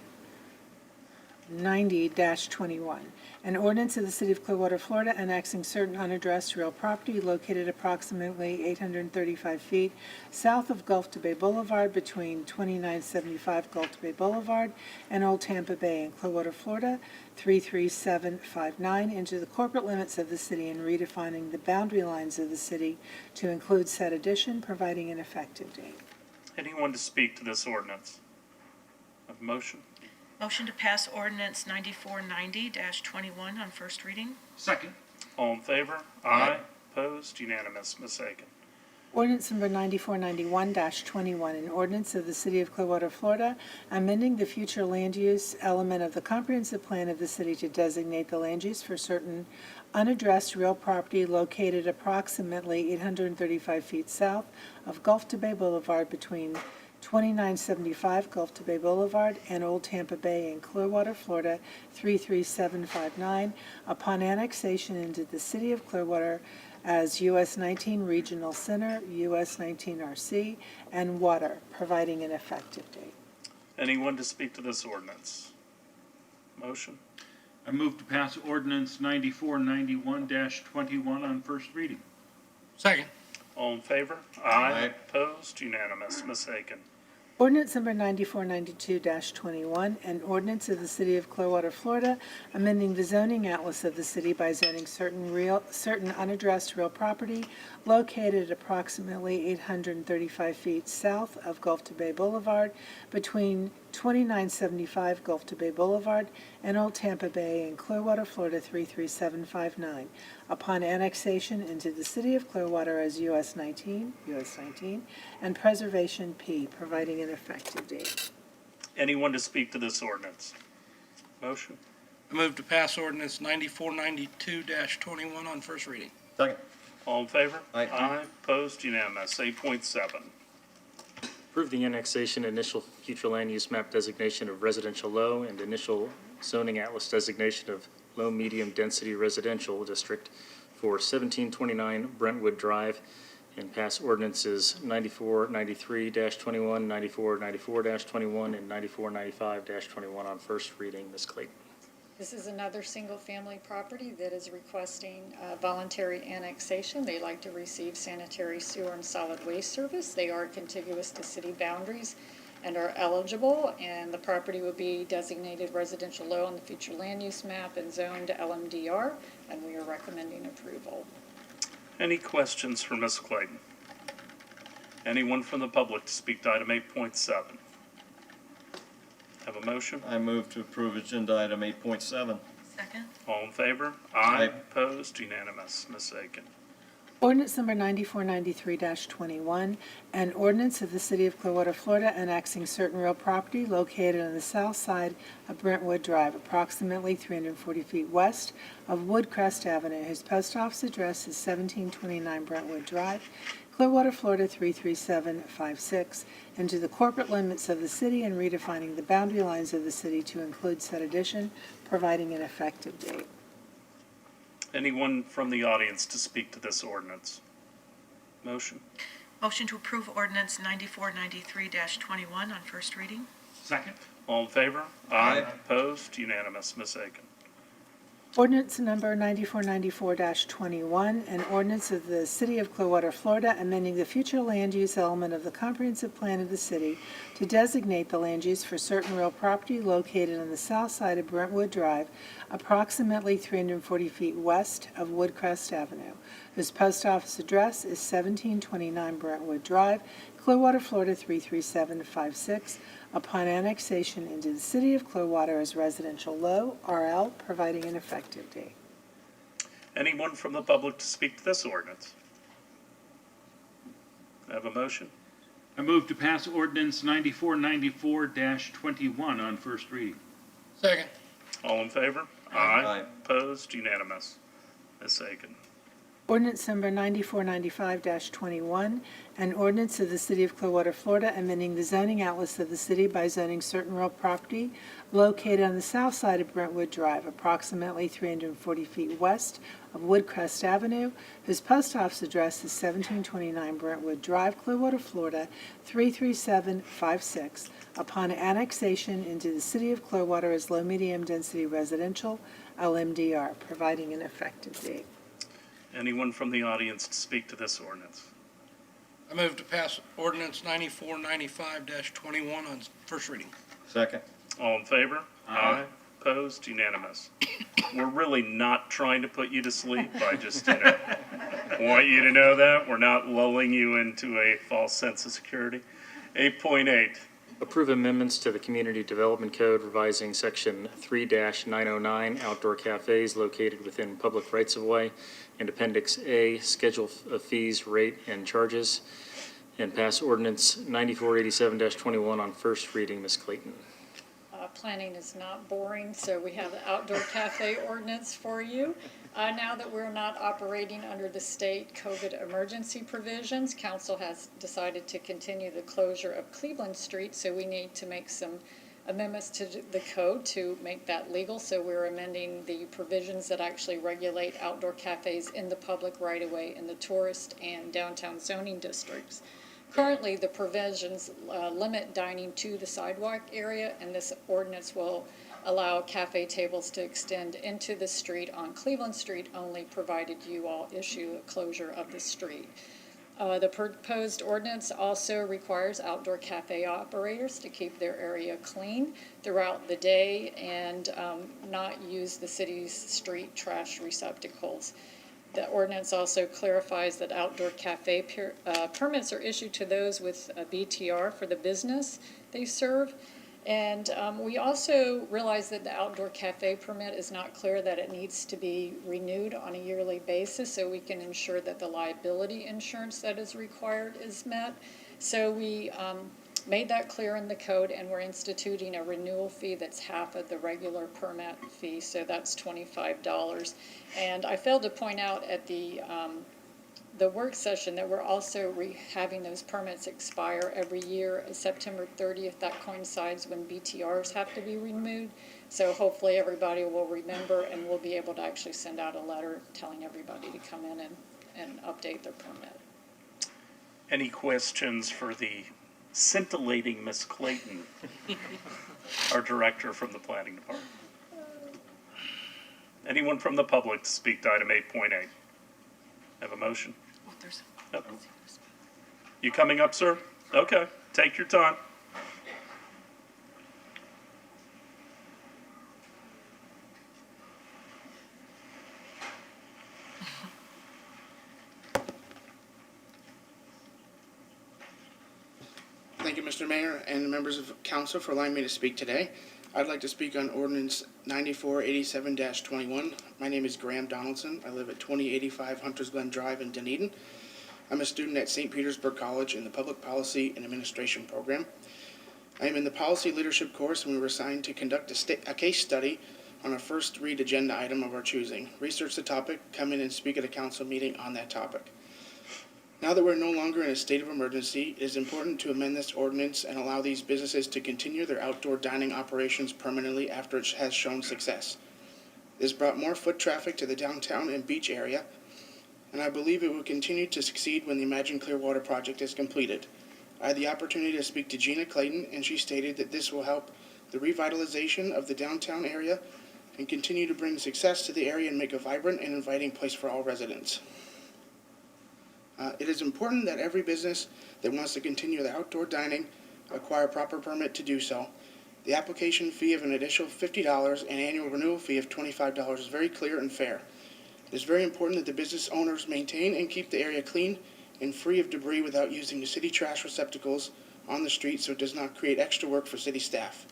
An ordinance of the City of Clearwater, Florida, annexing certain unaddressed real property located approximately 835 feet south of Gulf to Bay Boulevard between 2975 Gulf to Bay Boulevard and Old Tampa Bay in Clearwater, Florida, 33759, into the corporate limits of the city and redefining the boundary lines of the city to include said addition, providing an effective date. Anyone to speak to this ordinance? Have a motion? Motion to pass ordinance 9490-21 on first reading. Second. All in favor? Aye. Opposed? Unanimous. Ms. Aiken. Ordinance number 9491-21, an ordinance of the City of Clearwater, Florida, amending the future land use element of the comprehensive plan of the city to designate the land use for certain unaddressed real property located approximately 835 feet south of Gulf to Bay Boulevard between 2975 Gulf to Bay Boulevard and Old Tampa Bay in Clearwater, Florida, 33759, upon annexation into the City of Clearwater as US 19 Regional Center, US 19 RC, and Water, providing an effective date. Anyone to speak to this ordinance? Motion? I move to pass ordinance 9491-21 on first reading. Second. All in favor? Aye. Opposed? Unanimous. Ms. Aiken. Ordinance number 9492-21, an ordinance of the City of Clearwater, Florida, amending the zoning atlas of the city by zoning certain unaddressed real property located approximately 835 feet south of Gulf to Bay Boulevard between 2975 Gulf to Bay Boulevard and Old Tampa Bay in Clearwater, Florida, 33759, upon annexation into the City of Clearwater as US 19, and Preservation P, providing an effective date. Anyone to speak to this ordinance? Motion? I move to pass ordinance 9492-21 on first reading. Second. All in favor? Aye. Opposed? Unanimous. 8.7. Approve the annexation initial future land use map designation of residential low and initial zoning atlas designation of low medium density residential district for 1729 Brentwood Drive, and pass ordinances 9493-21, 9494-21, and 9495-21 on first reading. Ms. Clayton. This is another single-family property that is requesting voluntary annexation. They like to receive sanitary sewer and solid waste service. They are contiguous to city boundaries and are eligible, and the property will be designated residential low on the future land use map and zoned LMDR, and we are recommending approval. Any questions for Ms. Clayton? Anyone from the public to speak to item 8.7? Have a motion? I move to approve agenda item 8.7. Second? All in favor? Aye. Opposed? Unanimous. Ms. Aiken. Ordinance number 9493-21, an ordinance of the City of Clearwater, Florida, annexing certain real property located on the south side of Brentwood Drive, approximately 340 feet west of Woodcrest Avenue, whose post office address is 1729 Brentwood Drive, Clearwater, Florida, 33756, into the corporate limits of the city and redefining the boundary lines of the city to include said addition, providing an effective date. Anyone from the audience to speak to this ordinance? Motion? Motion to approve ordinance 9493-21 on first reading. Second. All in favor? Aye. Opposed? Unanimous. Ms. Aiken. Ordinance number 9494-21, an ordinance of the City of Clearwater, Florida, amending the future land use element of the comprehensive plan of the city to designate the land use for certain real property located on the south side of Brentwood Drive, approximately 340 feet west of Woodcrest Avenue, whose post office address is 1729 Brentwood Drive, Clearwater, Florida 33756, upon annexation into the City of Clearwater as residential low, RL, providing an effective date. Anyone from the public to speak to this ordinance? I have a motion. I move to pass ordinance 9494-21 on first reading. Second. All in favor? Aye. Opposed? Unanimous. Ms. Aiken. Ordinance number 9495-21, an ordinance of the City of Clearwater, Florida, amending the zoning atlas of the city by zoning certain real property located on the south side of Brentwood Drive, approximately 340 feet west of Woodcrest Avenue, whose post office address is 1729 Brentwood Drive, Clearwater, Florida 33756, upon annexation into the City of Clearwater as low-medium density residential, LMDR, providing an effective date. Anyone from the audience to speak to this ordinance? I move to pass ordinance 9495-21 on first reading. Second. All in favor? Aye. Opposed? Unanimous. We're really not trying to put you to sleep. I just, want you to know that. We're not lulling you into a false sense of security. 8.8. Approve amendments to the Community Development Code revising Section 3-909 outdoor cafes located within public rights-of-way, and Appendix A, Schedule of Fees, Rate, and Charges, and pass ordinance 9487-21 on first reading. Ms. Clayton. Planning is not boring, so we have the outdoor cafe ordinance for you. Now that we're not operating under the state COVID emergency provisions, council has decided to continue the closure of Cleveland Street, so we need to make some amendments to the code to make that legal. So we're amending the provisions that actually regulate outdoor cafes in the public right-of-way in the tourist and downtown zoning districts. Currently, the provisions limit dining to the sidewalk area, and this ordinance will allow cafe tables to extend into the street on Cleveland Street only, provided you all issue a closure of the street. The proposed ordinance also requires outdoor cafe operators to keep their area clean throughout the day and not use the city's street trash receptacles. The ordinance also clarifies that outdoor cafe permits are issued to those with a BTR for the business they serve. And we also realize that the outdoor cafe permit is not clear that it needs to be renewed on a yearly basis, so we can ensure that the liability insurance that is required is met. So we made that clear in the code, and we're instituting a renewal fee that's half of the regular permit fee, so that's $25. And I failed to point out at the work session that we're also having those permits expire every year. September 30th, that coincides when BTRs have to be renewed. So hopefully everybody will remember, and we'll be able to actually send out a letter telling everybody to come in and update their permit. Any questions for the scintillating Miss Clayton, our director from the planning department? Anyone from the public to speak to item 8.8? Have a motion? Yep. You coming up, sir? Okay, take your time. Thank you, Mr. Mayor and members of council, for allowing me to speak today. I'd like to speak on ordinance 9487-21. My name is Graham Donaldson. I live at 2085 Hunters Glen Drive in Dunedin. I'm a student at St. Petersburg College in the Public Policy and Administration program. I am in the Policy Leadership course, and we were assigned to conduct a case study on a first read agenda item of our choosing. Research the topic, come in and speak at a council meeting on that topic. Now that we're no longer in a state of emergency, it is important to amend this ordinance and allow these businesses to continue their outdoor dining operations permanently after it has shown success. It has brought more foot traffic to the downtown and beach area, and I believe it will continue to succeed when the Imagine Clearwater project is completed. I had the opportunity to speak to Gina Clayton, and she stated that this will help the revitalization of the downtown area, and continue to bring success to the area and make a vibrant and inviting place for all residents. It is important that every business that wants to continue the outdoor dining acquire a proper permit to do so. The application fee of an additional $50 and annual renewal fee of $25 is very clear and fair. It is very important that the business owners maintain and keep the area clean and free of debris without using the city trash receptacles on the street so it does not create extra work for city staff.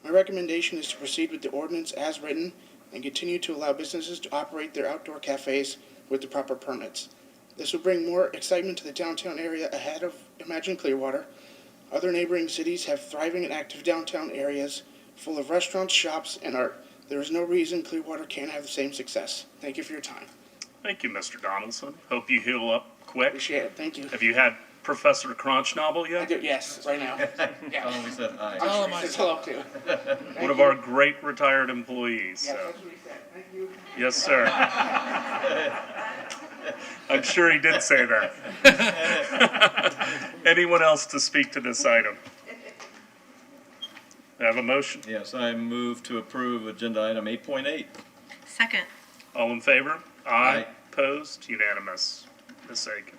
My recommendation is to proceed with the ordinance as written and continue to allow businesses to operate their outdoor cafes with the proper permits. This will bring more excitement to the downtown area ahead of Imagine Clearwater. Other neighboring cities have thriving and active downtown areas full of restaurants, shops, and art. There is no reason Clearwater can't have the same success. Thank you for your time. Thank you, Mr. Donaldson. Hope you heal up quick. Appreciate it. Thank you. Have you had Professor Crunchnoble yet? I do, yes, right now. Yeah. Oh, we said hi. I'm sure he says hello too. One of our great retired employees. Yes, So. that's what he said. Thank you. Yes, sir. I'm sure he did say that. Anyone else to speak to this item? I have a motion. Yes, I move to approve agenda item 8.8. Second. All in favor? Aye. Opposed? Unanimous. Ms. Aiken.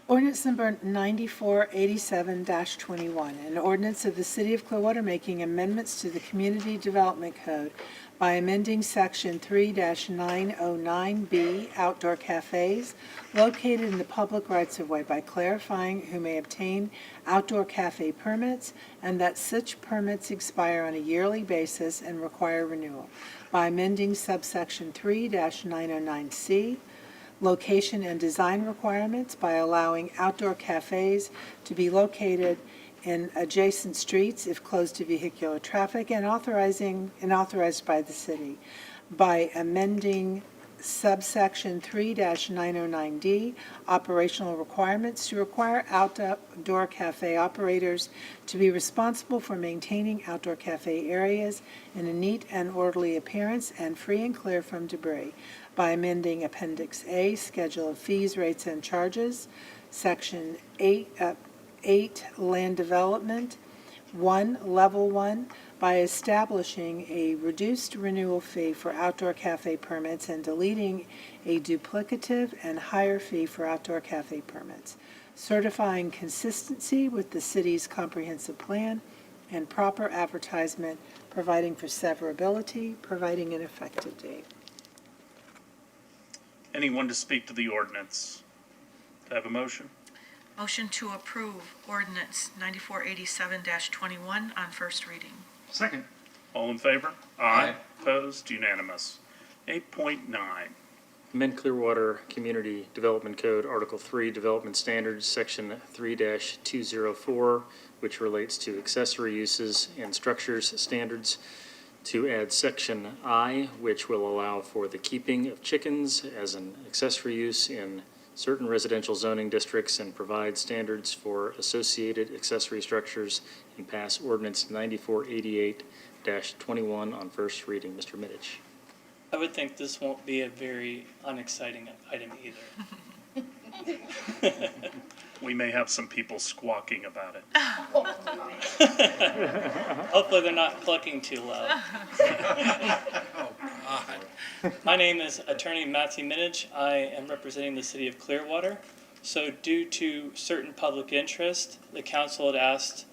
Ordinance number 9487-21, an ordinance of the City of Clearwater making amendments to the Community Development Code by amending Section 3-909B outdoor cafes located in the public rights-of-way by clarifying who may obtain outdoor cafe permits and that such permits expire on a yearly basis and require renewal, by amending subsection 3-909C location and design requirements by allowing outdoor cafes to be located in adjacent streets if closed to vehicular traffic and authorized by the city, by amending subsection 3-909D operational requirements to require outdoor cafe operators to be responsible for maintaining outdoor cafe areas in a neat and orderly appearance and free and clear from debris, by amending Appendix A, Schedule of Fees, Rates, and Charges, Section 8, Land Development, 1, Level 1, by establishing a reduced renewal fee for outdoor cafe permits and deleting a duplicative and higher fee for outdoor cafe permits, certifying consistency with the city's comprehensive plan and proper advertisement, providing for severability, providing an effective date. Anyone to speak to the ordinance? Do I have a motion? Motion to approve ordinance 9487-21 on first reading. Second. All in favor? Aye. Opposed? Unanimous. 8.9. Amend Clearwater Community Development Code, Article 3, Development Standards, Section 3-204, which relates to accessory uses and structures standards, to add Section I, which will allow for the keeping of chickens as an accessory use in certain residential zoning districts and provide standards for associated accessory structures, and pass ordinance 9488-21 on first reading. Mr. Middich. I would think this won't be a very unexciting item either. We may have some people squawking about it. Hopefully they're not clucking too loud. My name is Attorney Matthew Minnich. I am representing the City of Clearwater. So due to certain public interest, the council had asked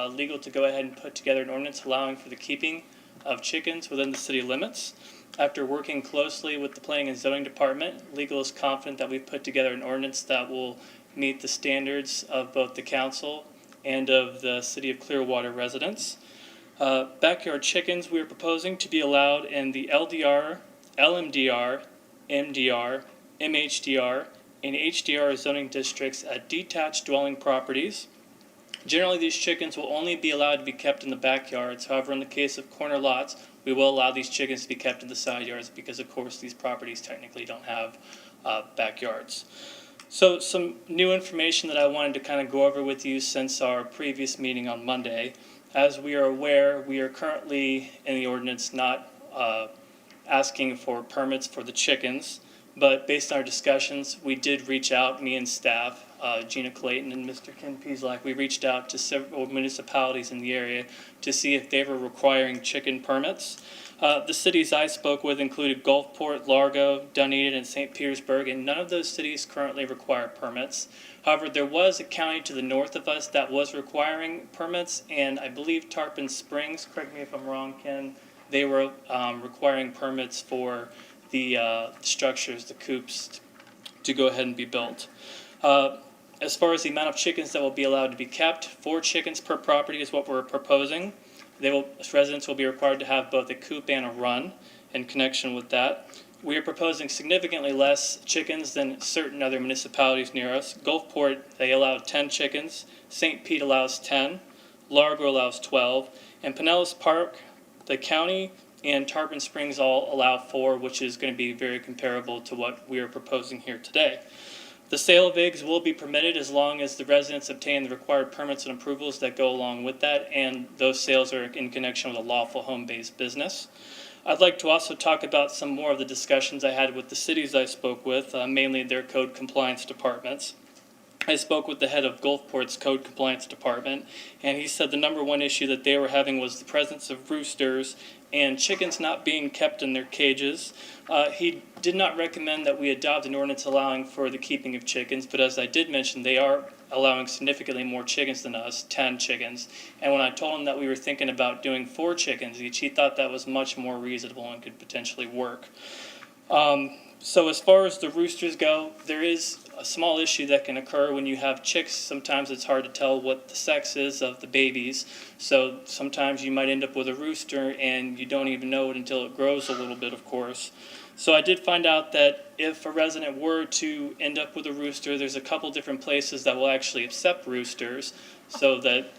legal to go ahead and put together an ordinance allowing for the keeping of chickens within the city limits. After working closely with the Planning and Zoning Department, legal is confident that we've put together an ordinance that will meet the standards of both the council and of the City of Clearwater residents. Backyard chickens we are proposing to be allowed in the LDR, LMDR, MDR, MHDR, and HDR zoning districts at detached dwelling properties. Generally, these chickens will only be allowed to be kept in the backyards. However, in the case of corner lots, we will allow these chickens to be kept in the side yards because, of course, these properties technically don't have backyards. So some new information that I wanted to kind of go over with you since our previous meeting on Monday. As we are aware, we are currently in the ordinance not asking for permits for the chickens, but based on our discussions, we did reach out, me and staff, Gina Clayton and Mr. Ken Pieslak, we reached out to several municipalities in the area to see if they were requiring chicken permits. The cities I spoke with included Gulfport, Largo, Dunedin, and St. Petersburg, and none of those cities currently require permits. However, there was a county to the north of us that was requiring permits, and I believe Tarpon Springs, correct me if I'm wrong, Ken, they were requiring permits for the structures, the coops, to go ahead and be built. As far as the amount of chickens that will be allowed to be kept, 4 chickens per property is what we're proposing. Residents will be required to have both a coop and a run in connection with that. We are proposing significantly less chickens than certain other municipalities near us. Gulfport, they allow 10 chickens. St. Pete allows 10. Largo allows 12. And Pinellas Park, the county, and Tarpon Springs all allow 4, which is going to be very comparable to what we are proposing here today. The sale of eggs will be permitted as long as the residents obtain the required permits and approvals that go along with that, and those sales are in connection with a lawful home-based business. I'd like to also talk about some more of the discussions I had with the cities I spoke with, mainly their code compliance departments. I spoke with the head of Gulfport's code compliance department, and he said the number one issue that they were having was the presence of roosters and chickens not being kept in their cages. He did not recommend that we adopt an ordinance allowing for the keeping of chickens, but as I did mention, they are allowing significantly more chickens than us, 10 chickens. And when I told him that we were thinking about doing 4 chickens each, he thought that was much more reasonable and could potentially work. So as far as the roosters go, there is a small issue that can occur when you have chicks. Sometimes it's hard to tell what the sex is of the babies. So sometimes you might end up with a rooster and you don't even know it until it grows a little bit, of course. So I did find out that if a resident were to end up with a rooster, there's a couple different places that will actually accept roosters so that,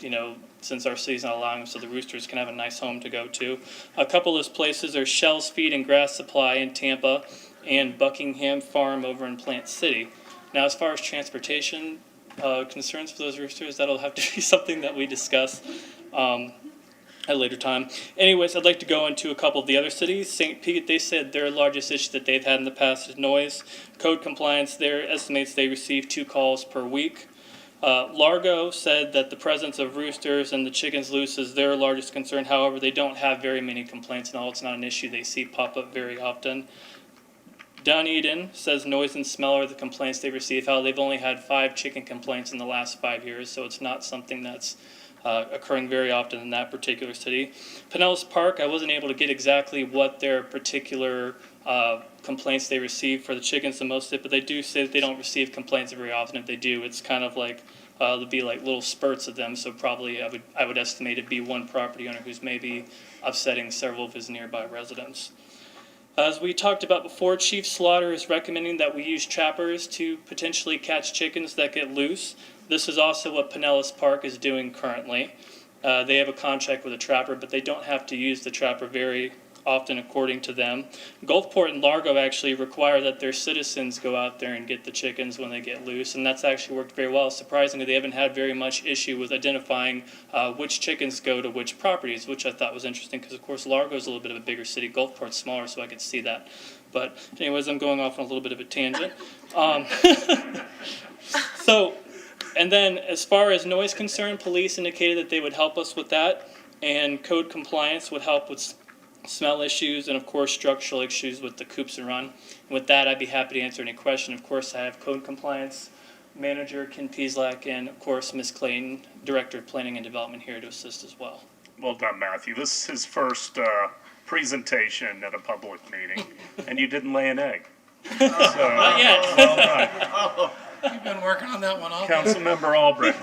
since our city's not allowing them, so the roosters can have a nice home to go to. A couple of those places are Shell's Feed and Grass Supply in Tampa and Buckingham Farm over in Plant City. Now, as far as transportation concerns for those roosters, that'll have to be something that we discuss at a later time. Anyways, I'd like to go into a couple of the other cities. St. Pete, they said their largest issue that they've had in the past is noise. Code compliance there estimates they receive 2 calls per week. Largo said that the presence of roosters and the chickens loose is their largest concern. However, they don't have very many complaints and all. It's not an issue they see pop up very often. Dunedin says noise and smell are the complaints they receive. How they've only had 5 chicken complaints in the last 5 years, so it's not something that's occurring very often in that particular city. Pinellas Park, I wasn't able to get exactly what their particular complaints they receive for the chickens the most, but they do say that they don't receive complaints very often. If they do, it's kind of like there'll be like little spurts of them. So probably I would estimate it'd be one property owner who's maybe upsetting several of his nearby residents. As we talked about before, Chief Slaughter is recommending that we use trappers to potentially catch chickens that get loose. This is also what Pinellas Park is doing currently. They have a contract with a trapper, but they don't have to use the trapper very often according to them. Gulfport and Largo actually require that their citizens go out there and get the chickens when they get loose, and that's actually worked very well. Surprisingly, they haven't had very much issue with identifying which chickens go to which properties, which I thought was interesting because, of course, Largo is a little bit of a bigger city. Gulfport's smaller, so I could see that. But anyways, I'm going off on a little bit of a tangent. And then as far as noise concern, police indicated that they would help us with that, and code compliance would help with smell issues, and of course structural issues with the coops and run. And with that, I'd be happy to answer any question. Of course, I have code compliance manager Ken Pieslak and of course Ms. Clayton, Director of Planning and Development, here to assist as well. Well done, Matthew. This is his first presentation at a public meeting, and you didn't lay an egg. So, not yet. Well done. You've been working on that one all Councilmember Albrecht.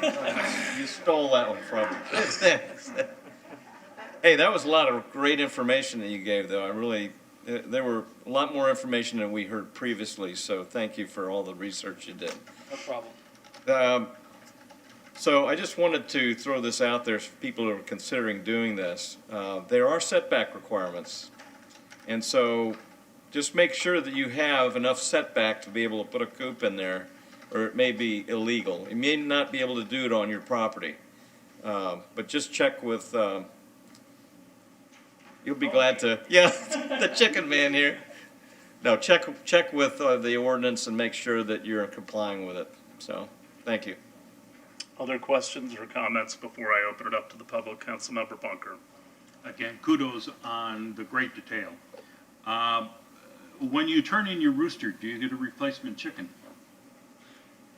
You stole that one from me. Hey, that was a lot of great information that you gave, though. There were a lot more information than we heard previously, so thank you for all the research you did. No problem. So I just wanted to throw this out there for people who are considering doing this. There are setback requirements, and so just make sure that you have enough setback to be able to put a coop in there, or it may be illegal. You may not be able to do it on your property, but just check with... You'll be glad to, the chicken man here. No, check with the ordinance and make sure that you're complying with it. So, thank you. Other questions or comments before I open it up to the public? Councilmember Bunker. again, kudos on the great detail. When you turn in your rooster, do you get a replacement chicken?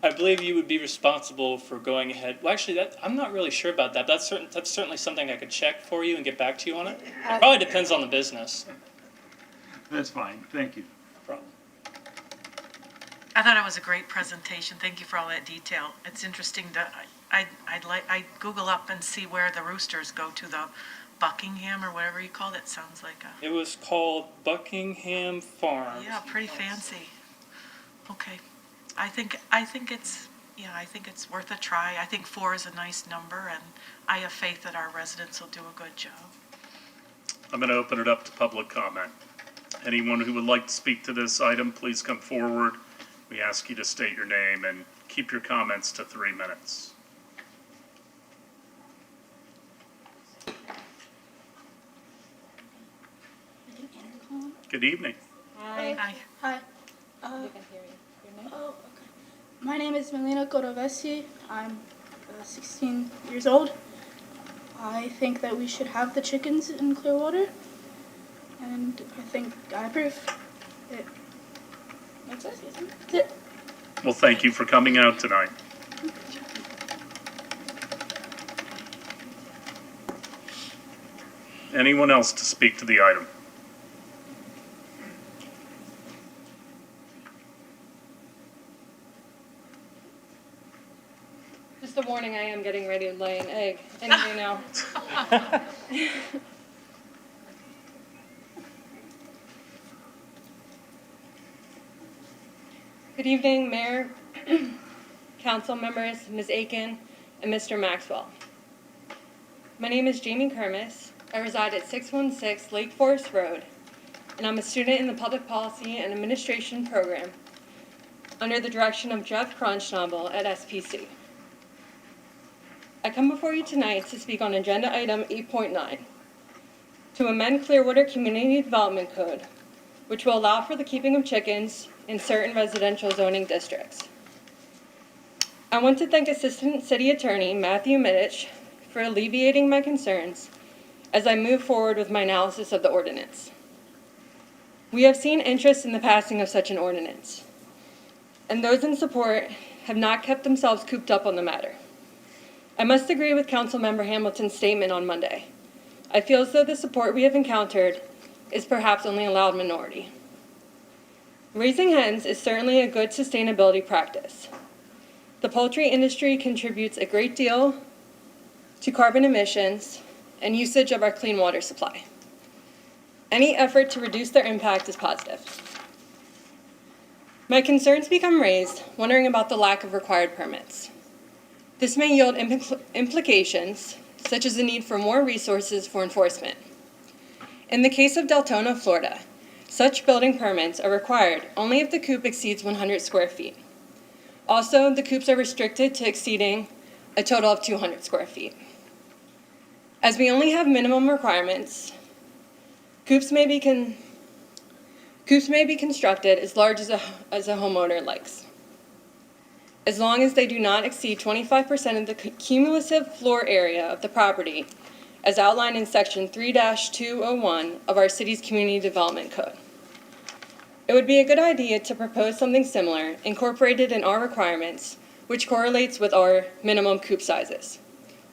I believe you would be responsible for going ahead. Well, actually, I'm not really sure about that. That's certainly something I could check for you and get back to you on it. It probably depends on the business. That's fine. Thank you. No problem. I thought it was a great presentation. Thank you for all that detail. It's interesting to, I'd Google up and see where the roosters go to, the Buckingham or whatever you called it. Sounds like a, It was called Buckingham Farms. yeah, pretty fancy. Okay. I think it's, yeah, I think it's worth a try. I think 4 is a nice number, and I have faith that our residents will do a good job. I'm going to open it up to public comment. Anyone who would like to speak to this item, please come forward. We ask you to state your name and keep your comments to 3 minutes. Good evening. Hi. Hi. Hi. We can hear you. Your name? Oh, okay. My name is Melina Gorovesi. I'm 16 years old. I think that we should have the chickens in Clearwater, and I think I approve it. That's it. That's it. Well, thank you for coming out tonight. Anyone else to speak to the item? Just a warning, I am getting ready to lay an egg any day now. Good evening, Mayor, Council members, Ms. Aiken, and Mr. Maxwell. My name is Jamie Kermis. I reside at 616 Lake Forest Road, and I'm a student in the Public Policy and Administration program under the direction of Jeff Cronschnabel at SPC. I come before you tonight to speak on Agenda Item 8.9, to amend Clearwater Community Development Code, which will allow for the keeping of chickens in certain residential zoning districts. I want to thank Assistant City Attorney Matthew Middich for alleviating my concerns as I move forward with my analysis of the ordinance. We have seen interest in the passing of such an ordinance, and those in support have not kept themselves cooped up on the matter. I must agree with Councilmember Hamilton's statement on Monday. I feel as though the support we have encountered is perhaps only a loud minority. Raising hens is certainly a good sustainability practice. The poultry industry contributes a great deal to carbon emissions and usage of our clean water supply. Any effort to reduce their impact is positive. My concerns become raised wondering about the lack of required permits. This may yield implications, such as the need for more resources for enforcement. In the case of Deltona, Florida, such building permits are required only if the coop exceeds 100 square feet. Also, the coops are restricted to exceeding a total of 200 square feet. As we only have minimum requirements, coops may be constructed as large as a homeowner likes, as long as they do not exceed 25% of the cumulative floor area of the property as outlined in Section 3-201 of our city's Community Development Code. It would be a good idea to propose something similar incorporated in our requirements, which correlates with our minimum coop sizes,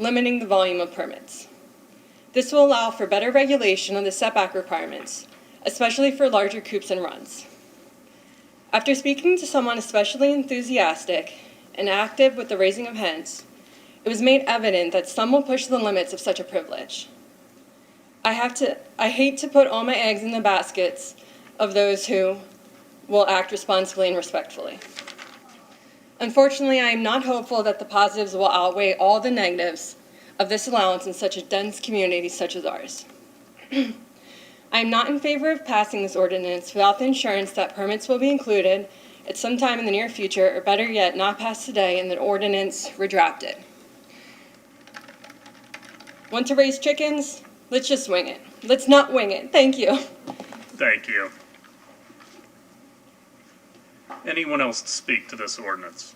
limiting the volume of permits. This will allow for better regulation of the setback requirements, especially for larger coops and runs. After speaking to someone especially enthusiastic and active with the raising of hens, it was made evident that some will push the limits of such a privilege. I hate to put all my eggs in the baskets of those who will act responsibly and respectfully. Unfortunately, I am not hopeful that the positives will outweigh all the negatives of this allowance in such a dense community such as ours. I am not in favor of passing this ordinance without the assurance that permits will be included at some time in the near future, or better yet, not passed today and the ordinance redrafted. Want to raise chickens? Let's just wing it. Let's not wing it. Thank you. Thank you. Anyone else to speak to this ordinance?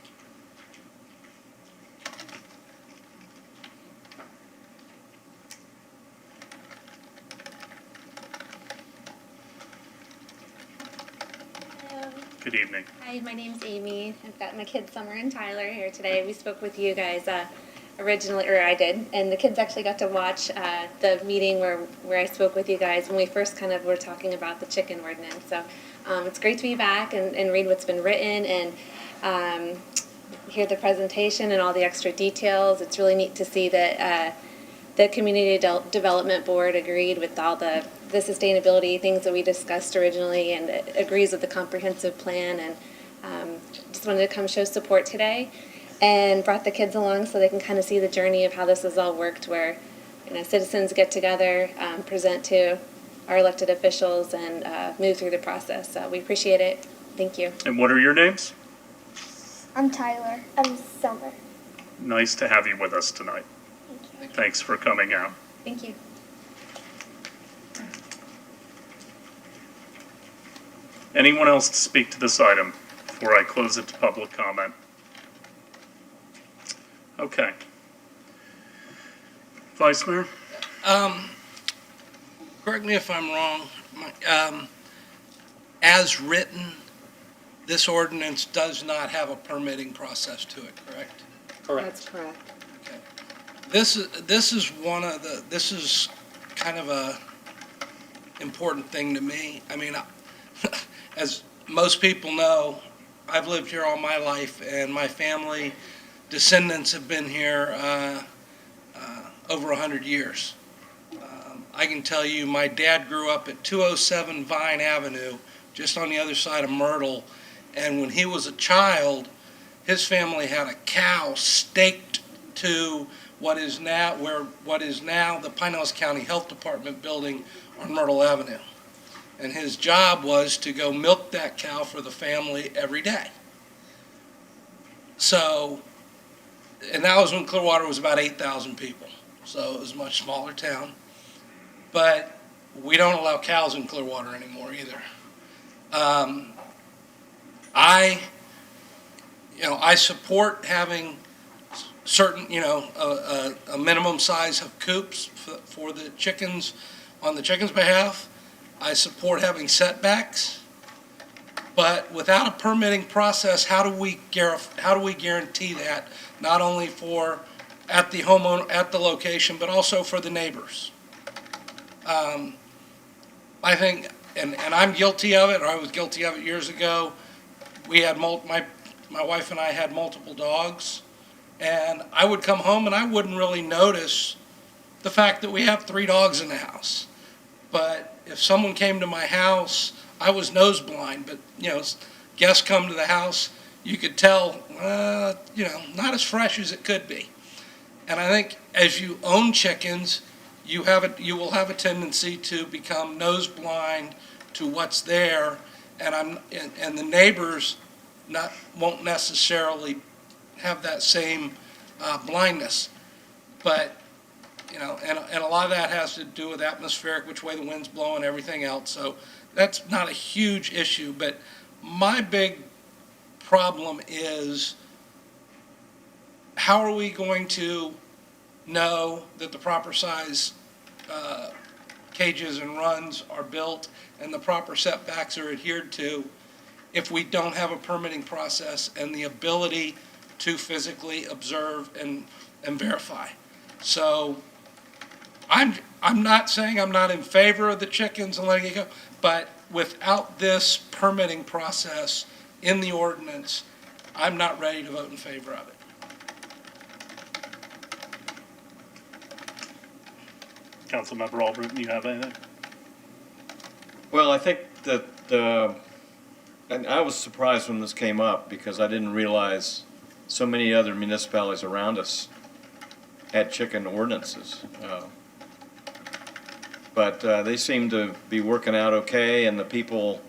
Good evening. Hi, my name's Amy. I've got my kids Summer and Tyler here today. We spoke with you guys originally, or I did, and the kids actually got to watch the meeting where I spoke with you guys when we first kind of were talking about the chicken ordinance. So it's great to be back and read what's been written and hear the presentation and all the extra details. It's really neat to see that the Community Development Board agreed with all the sustainability things that we discussed originally and agrees with the comprehensive plan, and just wanted to come show support today and brought the kids along so they can kind of see the journey of how this has all worked, where citizens get together, present to our elected officials, and move through the process. So we appreciate it. Thank you. And what are your names? I'm Tyler. I'm Summer. Nice to have you with us tonight. Thanks for coming out. Thank you. Anyone else to speak to this item before I close it to public comment? Okay. Vice Mayor? Correct me if I'm wrong. As written, this ordinance does not have a permitting process to it, correct? That's correct. This is kind of a important thing to me. I mean, as most people know, I've lived here all my life, and my family descendants have been here over 100 years. I can tell you, my dad grew up at 207 Vine Avenue, just on the other side of Myrtle, and when he was a child, his family had a cow staked to what is now the Pinellas County Health Department building on Myrtle Avenue. And his job was to go milk that cow for the family every day. So, and that was when Clearwater was about 8,000 people. So it was a much smaller town. But we don't allow cows in Clearwater anymore either. I support having certain, a minimum size of coops for the chickens, on the chickens' behalf. I support having setbacks, but without a permitting process, how do we guarantee that, not only for at the homeowner, at the location, but also for the neighbors? I think, and I'm guilty of it, or I was guilty of it years ago. We had my wife and I had multiple dogs, and I would come home and I wouldn't really notice the fact that we have 3 dogs in the house. But if someone came to my house, I was nose blind, but guests come to the house, you could tell, not as fresh as it could be. And I think as you own chickens, you will have a tendency to become nose blind to what's there, and the neighbors won't necessarily have that same blindness. But and a lot of that has to do with atmospheric, which way the wind's blowing, everything else. So that's not a huge issue. But my big problem is, how are we going to know that the proper size cages and runs are built and the proper setbacks are adhered to if we don't have a permitting process and the ability to physically observe and verify? So I'm not saying I'm not in favor of the chickens and letting it go, but without this permitting process in the ordinance, I'm not ready to vote in favor of it. Councilmember Albritton, you have anything? Well, I think that, and I was surprised when this came up because I didn't realize so many other municipalities around us had chicken ordinances. But they seem to be working out okay, and the people,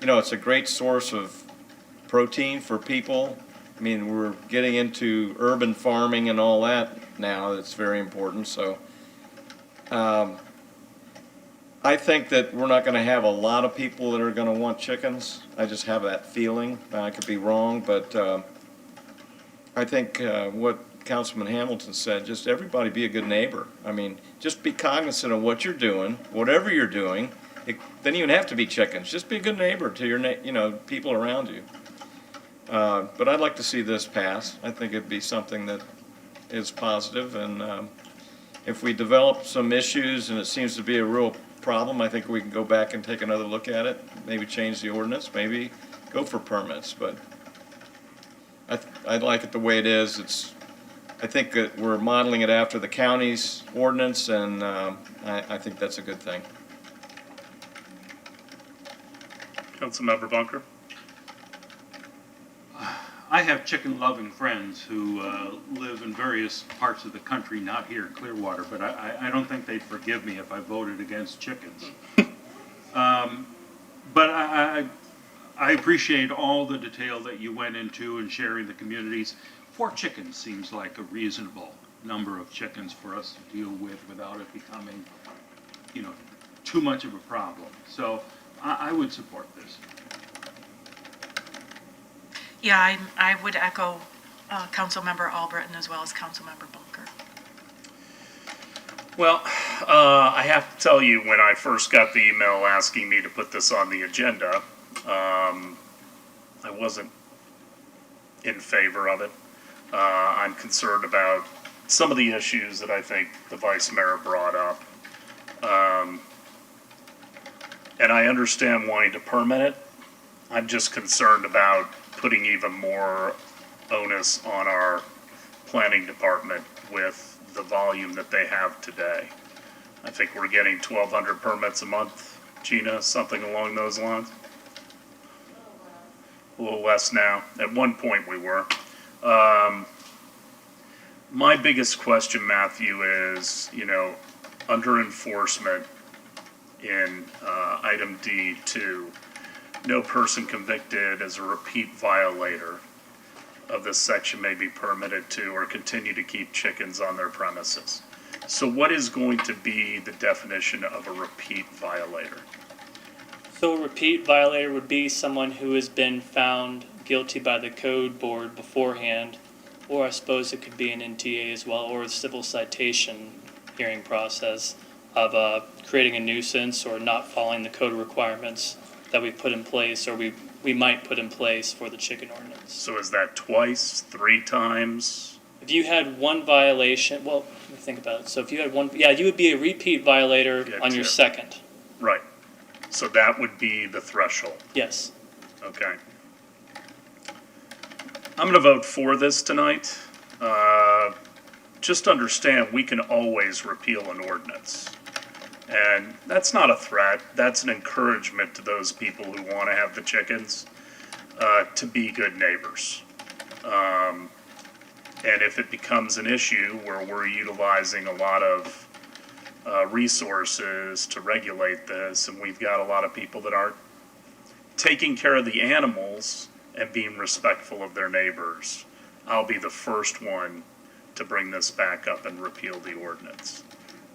it's a great source of protein for people. I mean, we're getting into urban farming and all that now. That's very important. So I think that we're not going to have a lot of people that are going to want chickens. I just have that feeling. I could be wrong, but I think what Councilman Hamilton said, just everybody be a good neighbor. I mean, just be cognizant of what you're doing, whatever you're doing, they don't even have to be chickens. Just be a good neighbor to your, people around you. But I'd like to see this pass. I think it'd be something that is positive, and if we develop some issues and it seems to be a real problem, I think we can go back and take another look at it, maybe change the ordinance, maybe go for permits, but I like it the way it is. I think that we're modeling it after the county's ordinance, and I think that's a good thing. Councilmember Bunker? I have chicken-loving friends who live in various parts of the country, not here in Clearwater, but I don't think they'd forgive me if I voted against chickens. But I appreciate all the detail that you went into in sharing the communities. 4 chickens seems like a reasonable number of chickens for us to deal with without it becoming, too much of a problem. So I would support this. Yeah, I would echo Councilmember Albritton as well as Councilmember Bunker. Well, I have to tell you, when I first got the email asking me to put this on the agenda, I wasn't in favor of it. I'm concerned about some of the issues that I think the Vice Mayor brought up. And I understand wanting to permit it. I'm just concerned about putting even more onus on our planning department with the volume that they have today. I think we're getting 1,200 permits a month, Gina, something along those lines. A little less now. At one point we were. My biggest question, Matthew, is, under enforcement in item D2, no person convicted as a repeat violator of this section may be permitted to or continue to keep chickens on their premises. So what is going to be the definition of a repeat violator? So a repeat violator would be someone who has been found guilty by the code board beforehand, or I suppose it could be an NTA as well, or a civil citation hearing process of creating a nuisance or not following the code requirements that we put in place, or we might put in place for the chicken ordinance. So is that twice, 3 times? If you had one violation, well, let me think about it. So if you had one, yeah, you would be a repeat violator on your second. Right. So that would be the threshold. Yes. Okay. I'm going to vote for this tonight. Just understand, we can always repeal an ordinance. And that's not a threat. That's an encouragement to those people who want to have the chickens to be good neighbors. And if it becomes an issue where we're utilizing a lot of resources to regulate this, and we've got a lot of people that aren't taking care of the animals and being respectful of their neighbors, I'll be the first one to bring this back up and repeal the ordinance.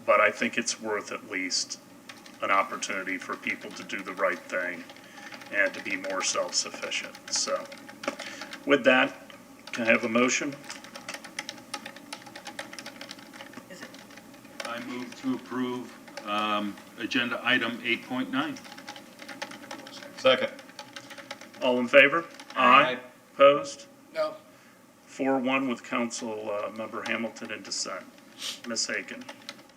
But I think it's worth at least an opportunity for people to do the right thing and to be more self-sufficient. So with that, can I have a motion? I move to approve agenda item 8.9. Second. All in favor? Aye. Opposed? No. 4-1 with Councilmember Hamilton in dissent. Ms. Haken.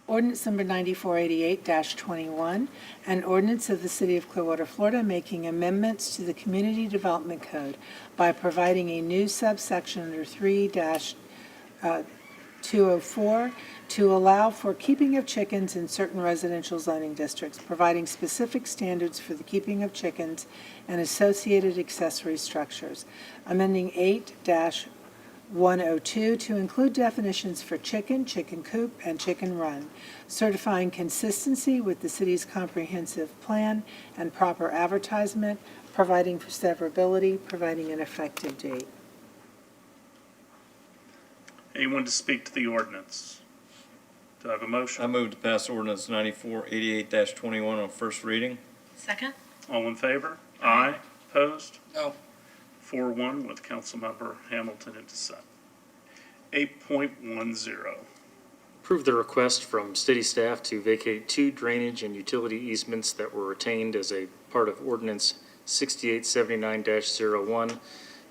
Ordinance number 9488-21, an ordinance of the City of Clearwater, Florida, making amendments to the Community Development Code by providing a new subsection under 3-204 to allow for keeping of chickens in certain residential zoning districts, providing specific standards for the keeping of chickens and associated accessory structures, amending 8-102 to include definitions for chicken, chicken coop, and chicken run, certifying consistency with the city's comprehensive plan and proper advertisement, providing for severability, providing an effective date. Anyone to speak to the ordinance? Do I have a motion? I move to pass ordinance 9488-21 on first reading. Second? All in favor? Aye. Opposed? No. 4-1 with Councilmember Hamilton in dissent. 8.10. Approve the request from city staff to vacate 2 drainage and utility easements that were retained as a part of Ordinance 6879-01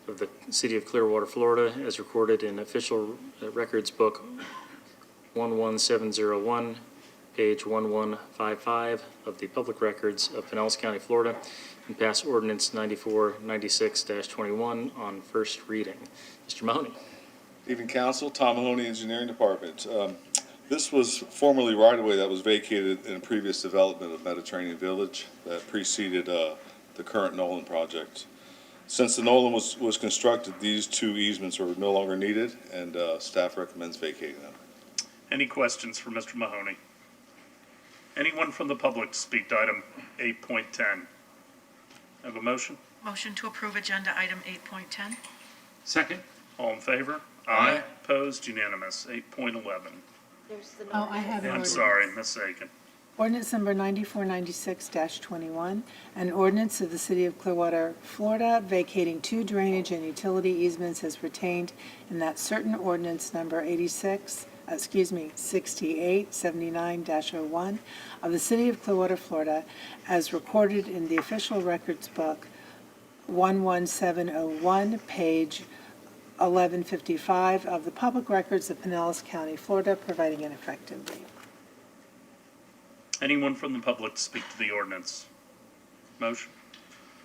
of the City of Clearwater, Florida, as recorded in Official Records Book 11701, page 1155 of the Public Records of Pinellas County, Florida, and pass Ordinance 9496-21 on first reading. Mr. Mahoney. Evening, Council. Tom Mahoney, Engineering Department. This was formerly right-of-way that was vacated in a previous development of Mediterranean Village that preceded the current Nolan project. Since the Nolan was constructed, these 2 easements are no longer needed, and staff recommends vacating them. Any questions for Mr. Mahoney? Anyone from the public to speak to item 8.10? Have a motion? Motion to approve agenda item 8.10. Second. All in favor? Aye. Opposed? Unanimous. 8.11. Oh, I have an I'm ordinance. sorry, Ms. Aiken. Ordinance number 9496-21, an ordinance of the City of Clearwater, Florida, vacating 2 drainage and utility easements as retained in that certain ordinance number 6879-01 of the City of Clearwater, Florida, as recorded in the Official Records Book 11701, page 1155 of the Public Records of Pinellas County, Florida, providing an effective date. Anyone from the public to speak to the ordinance? Motion?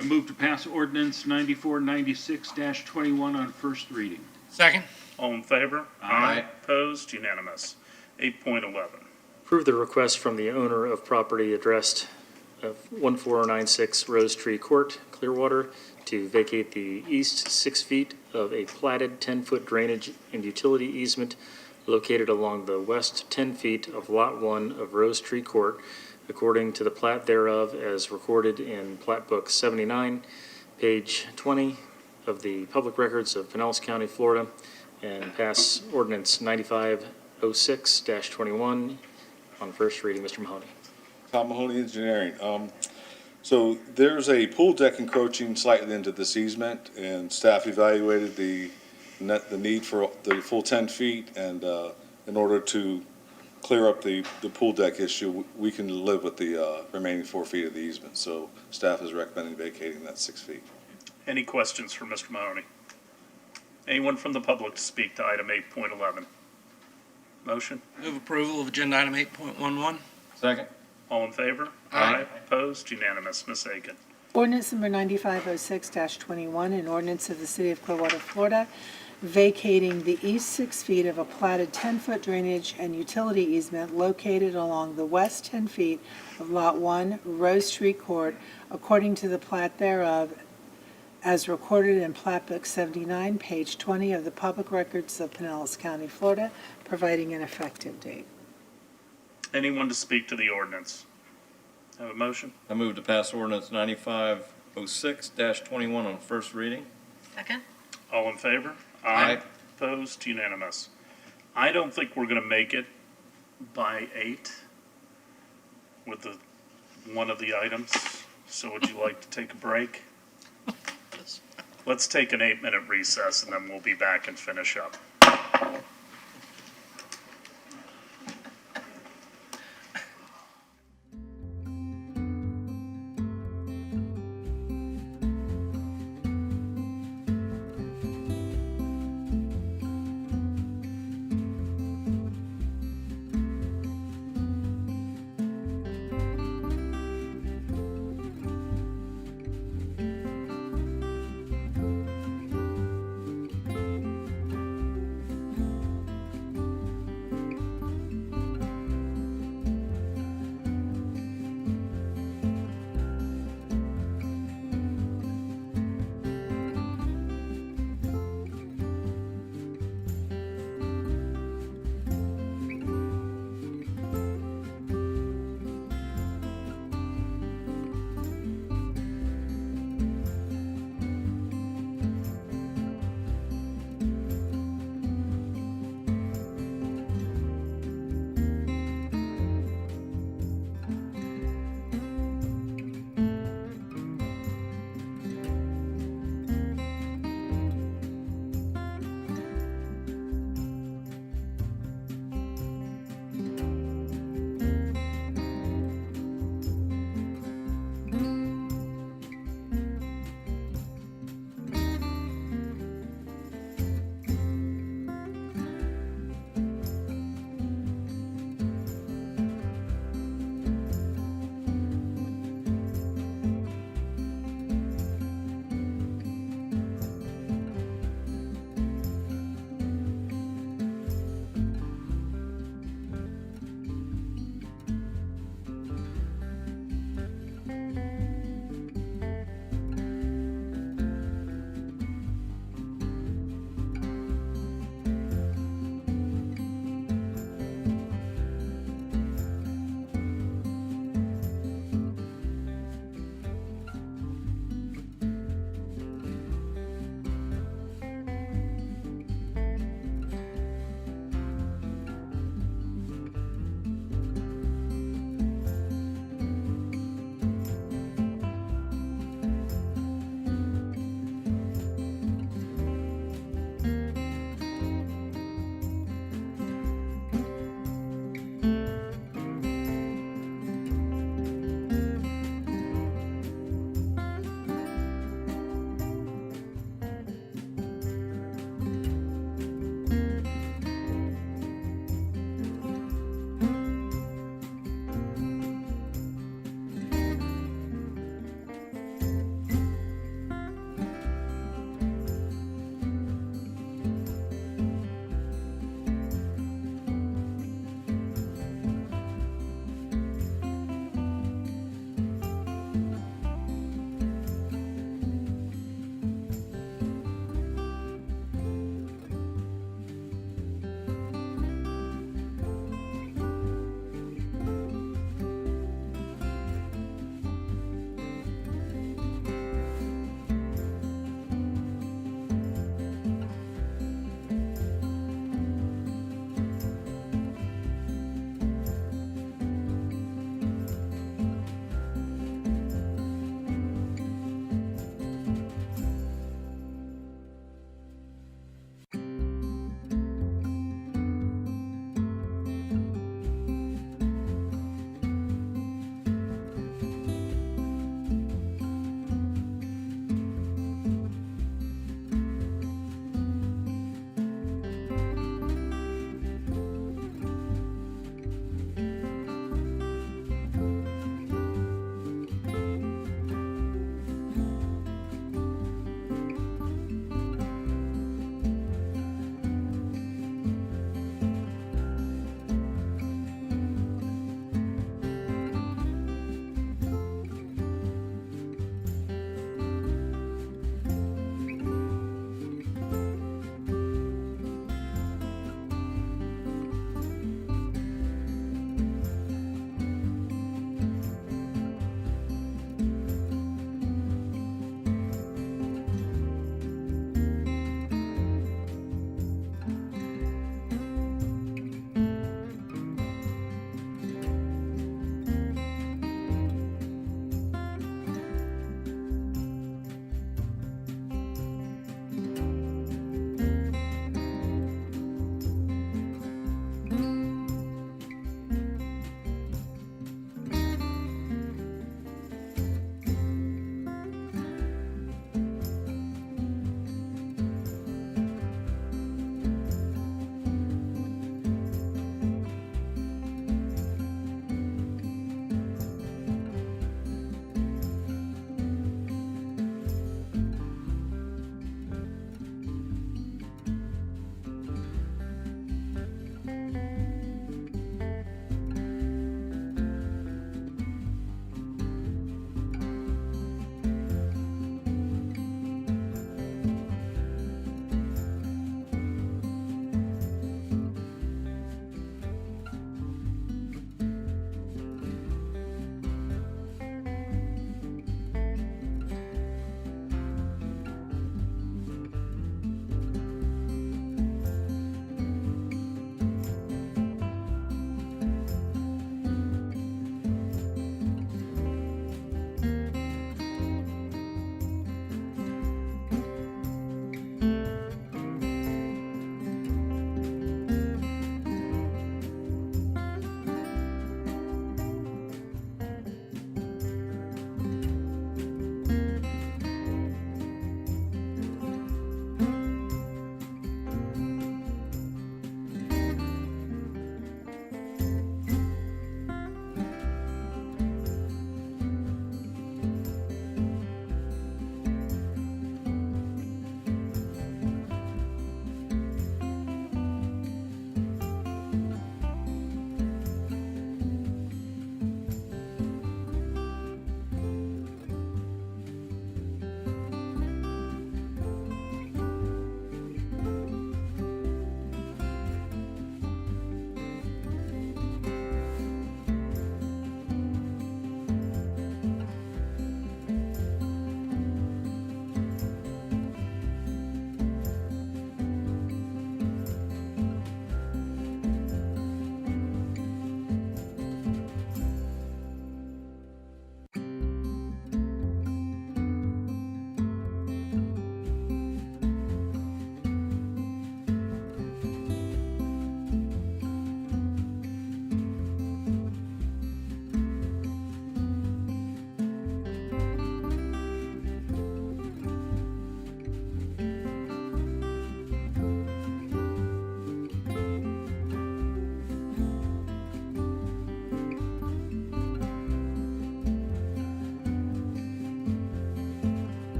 I move to pass Ordinance 9496-21 on first reading. Second. All in favor? Aye. Opposed? Unanimous. 8.11. Approve the request from the owner of property addressed 14096 Rose Tree Court, Clearwater, to vacate the east 6 feet of a platted 10-foot drainage and utility easement located along the west 10 feet of Lot 1 of Rose Tree Court, according to the plat thereof as recorded in Plat Book 79, page 20 of the Public Records of Pinellas County, Florida, and pass Ordinance 9506-21 on first reading. Mr. Mahoney. Tom Mahoney, Engineering. So there's a pool deck encroaching slightly into this easement, and staff evaluated the need for the full 10 feet, and in order to clear up the pool deck issue, we can live with the remaining 4 feet of the easement. So staff is recommending vacating that 6 feet. Any questions for Mr. Mahoney? Anyone from the public to speak to item 8.11? Motion? Move approval of agenda item 8.11. Second. All in favor? Aye. Opposed? Unanimous. Ms. Aiken. Ordinance number 9506-21, an ordinance of the City of Clearwater, Florida, vacating the east 6 feet of a platted 10-foot drainage and utility easement located along the west 10 feet of Lot 1, Rose Tree Court, according to the plat thereof, as recorded in Plat Book 79, page 20 of the Public Records of Pinellas County, Florida, providing an effective date. Anyone to speak to the ordinance? Have a motion? I move to pass Ordinance 9506-21 on first reading. Second. All in favor? Aye. Opposed? Unanimous. I don't think we're going to make it by 8 with one of the items. So would you like to take a break? Let's take an 8-minute recess, and then we'll be back and finish up.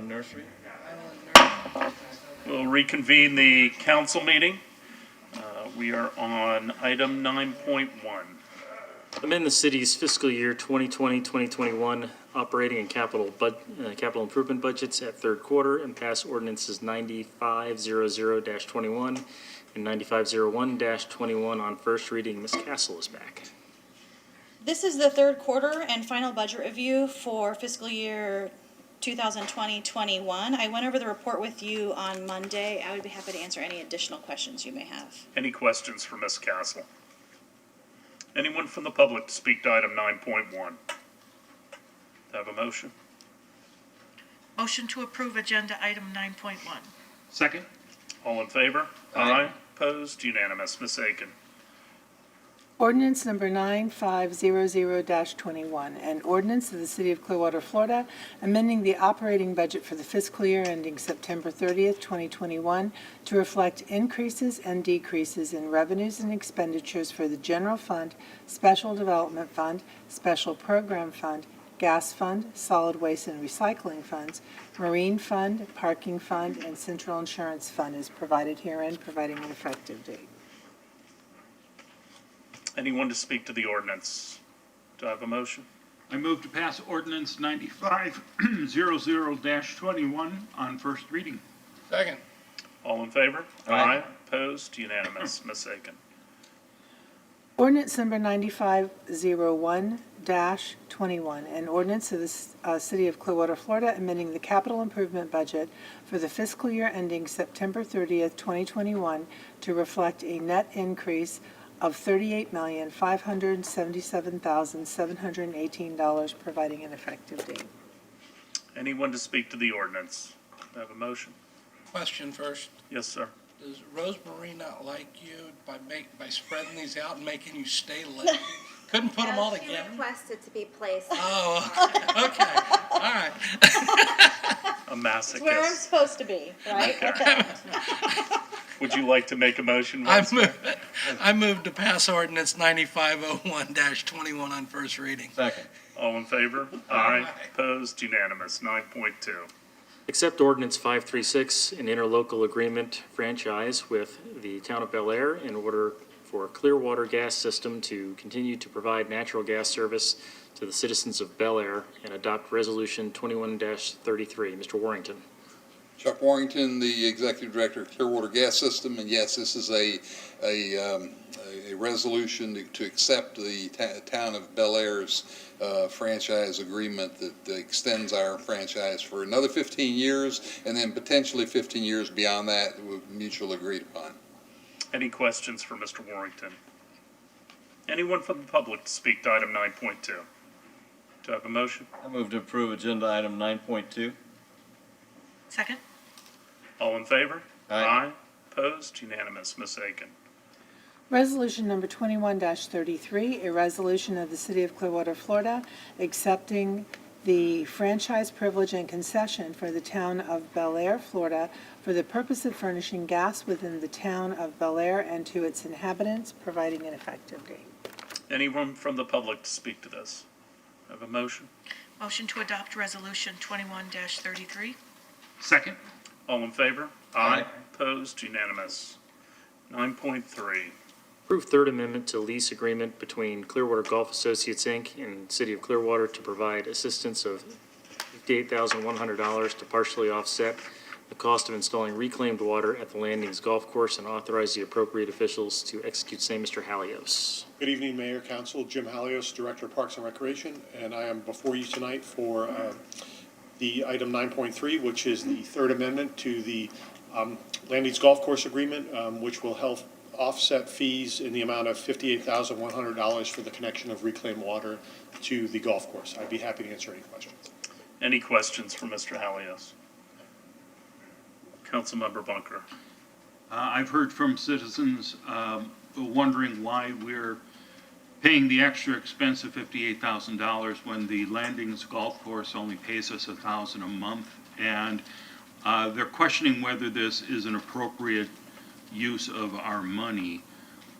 Nursery. We'll reconvene the council meeting. We are on item 9.1. Amend the city's fiscal year 2020-2021 operating and capital improvement budgets at third quarter and pass ordinances 9500-21 and 9501-21 on first reading. Ms. Castle is back. This is the third quarter and final budget review for fiscal year 2020-21. I went over the report with you on Monday. I would be happy to answer any additional questions you may have. Any questions for Ms. Castle? Anyone from the public to speak to item 9.1? Have a motion? Motion to approve agenda item 9.1. Second? All in favor? Aye. Opposed? Unanimous. Ms. Aiken. Ordinance number 9500-21, an ordinance of the City of Clearwater, Florida, amending the operating budget for the fiscal year ending September 30th, 2021, to reflect increases and decreases in revenues and expenditures for the General Fund, Special Development Fund, Special Program Fund, Gas Fund, Solid Waste and Recycling Funds, Marine Fund, Parking Fund, and Central Insurance Fund is provided herein, providing an effective date. Anyone to speak to the ordinance? Do I have a motion? I move to pass ordinance 9500-21 on first reading. Second. All in favor? Aye. Opposed? Unanimous. Ms. Aiken. Ordinance number 9501-21, an ordinance of the City of Clearwater, Florida, amending the capital improvement budget for the fiscal year ending September 30th, 2021, to reflect a net increase of $38,577,718, providing an effective date. Anyone to speak to the ordinance? Do I have a motion? Question first. Yes, sir. Does Rosemary not like you by spreading these out and making you stay late? Couldn't put them all together? She requested to be placed. Oh, okay. All right. A masochist. It's where I'm supposed to be, right? Okay. Would you like to make a motion? I move to pass ordinance 9501-21 on first reading. Second. All in favor? Aye. Opposed? Unanimous. 9.2. Accept ordinance 536, an interlocal agreement franchise with the town of Bel Air in order for Clearwater Gas System to continue to provide natural gas service to the citizens of Bel Air and adopt resolution 21-33. Mr. Warrington. Chuck Warrington, the Executive Director of Clearwater Gas System, and yes, this is a resolution to accept the town of Bel Air's franchise agreement that extends our franchise for another 15 years, and then potentially 15 years beyond that, mutually agreed upon. Any questions for Mr. Warrington? Anyone from the public to speak to item 9.2? Do I have a motion? I move to approve agenda item 9.2. Second. All in favor? Aye. Opposed? Unanimous. Ms. Aiken. Resolution number 21-33, a resolution of the City of Clearwater, Florida, accepting the franchise privilege and concession for the town of Bel Air, Florida, for the purpose of furnishing gas within the town of Bel Air and to its inhabitants, providing an effective date. Anyone from the public to speak to this? Have a motion? Motion to adopt resolution 21-33. Second? All in favor? Aye. Opposed? Unanimous. 9.3. Approve third amendment to lease agreement between Clearwater Golf Associates, Inc. and City of Clearwater to provide assistance of $58,100 to partially offset the cost of installing reclaimed water at the Landings Golf Course and authorize the appropriate officials to execute same. Mr. Halios. Good evening, Mayor, Council. Jim Halios, Director of Parks and Recreation, and I am before you tonight for the item 9.3, which is the third amendment to the Landings Golf Course Agreement, which will help offset fees in the amount of $58,100 for the connection of reclaimed water to the golf course. I'd be happy to answer any questions. Any questions for Mr. Halios? Councilmember Bunker. I've heard from citizens wondering why we're paying the extra expense of $58,000 when the Landings Golf Course only pays us $1,000 a month, and they're questioning whether this is an appropriate use of our money.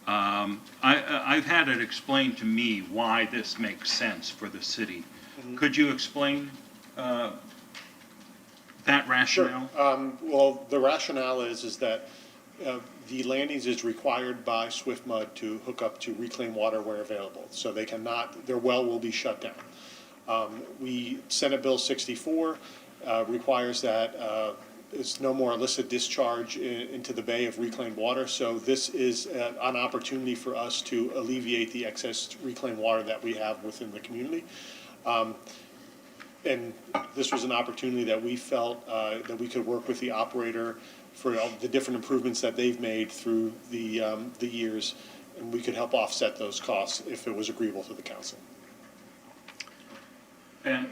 I've had it explained to me why this makes sense for the city. Could you explain that that rationale? Well, the rationale is that the landings is required by Swift Mud to hook up to reclaimed water where available. So they cannot, their well will be shut down. Senate Bill 64 requires that it's no more illicit discharge into the bay of reclaimed water. So this is an opportunity for us to alleviate the excess reclaimed water that we have within the community. And this was an opportunity that we felt that we could work with the operator for all the different improvements that they've made through the years, and we could help offset those costs if it was agreeable to the council. And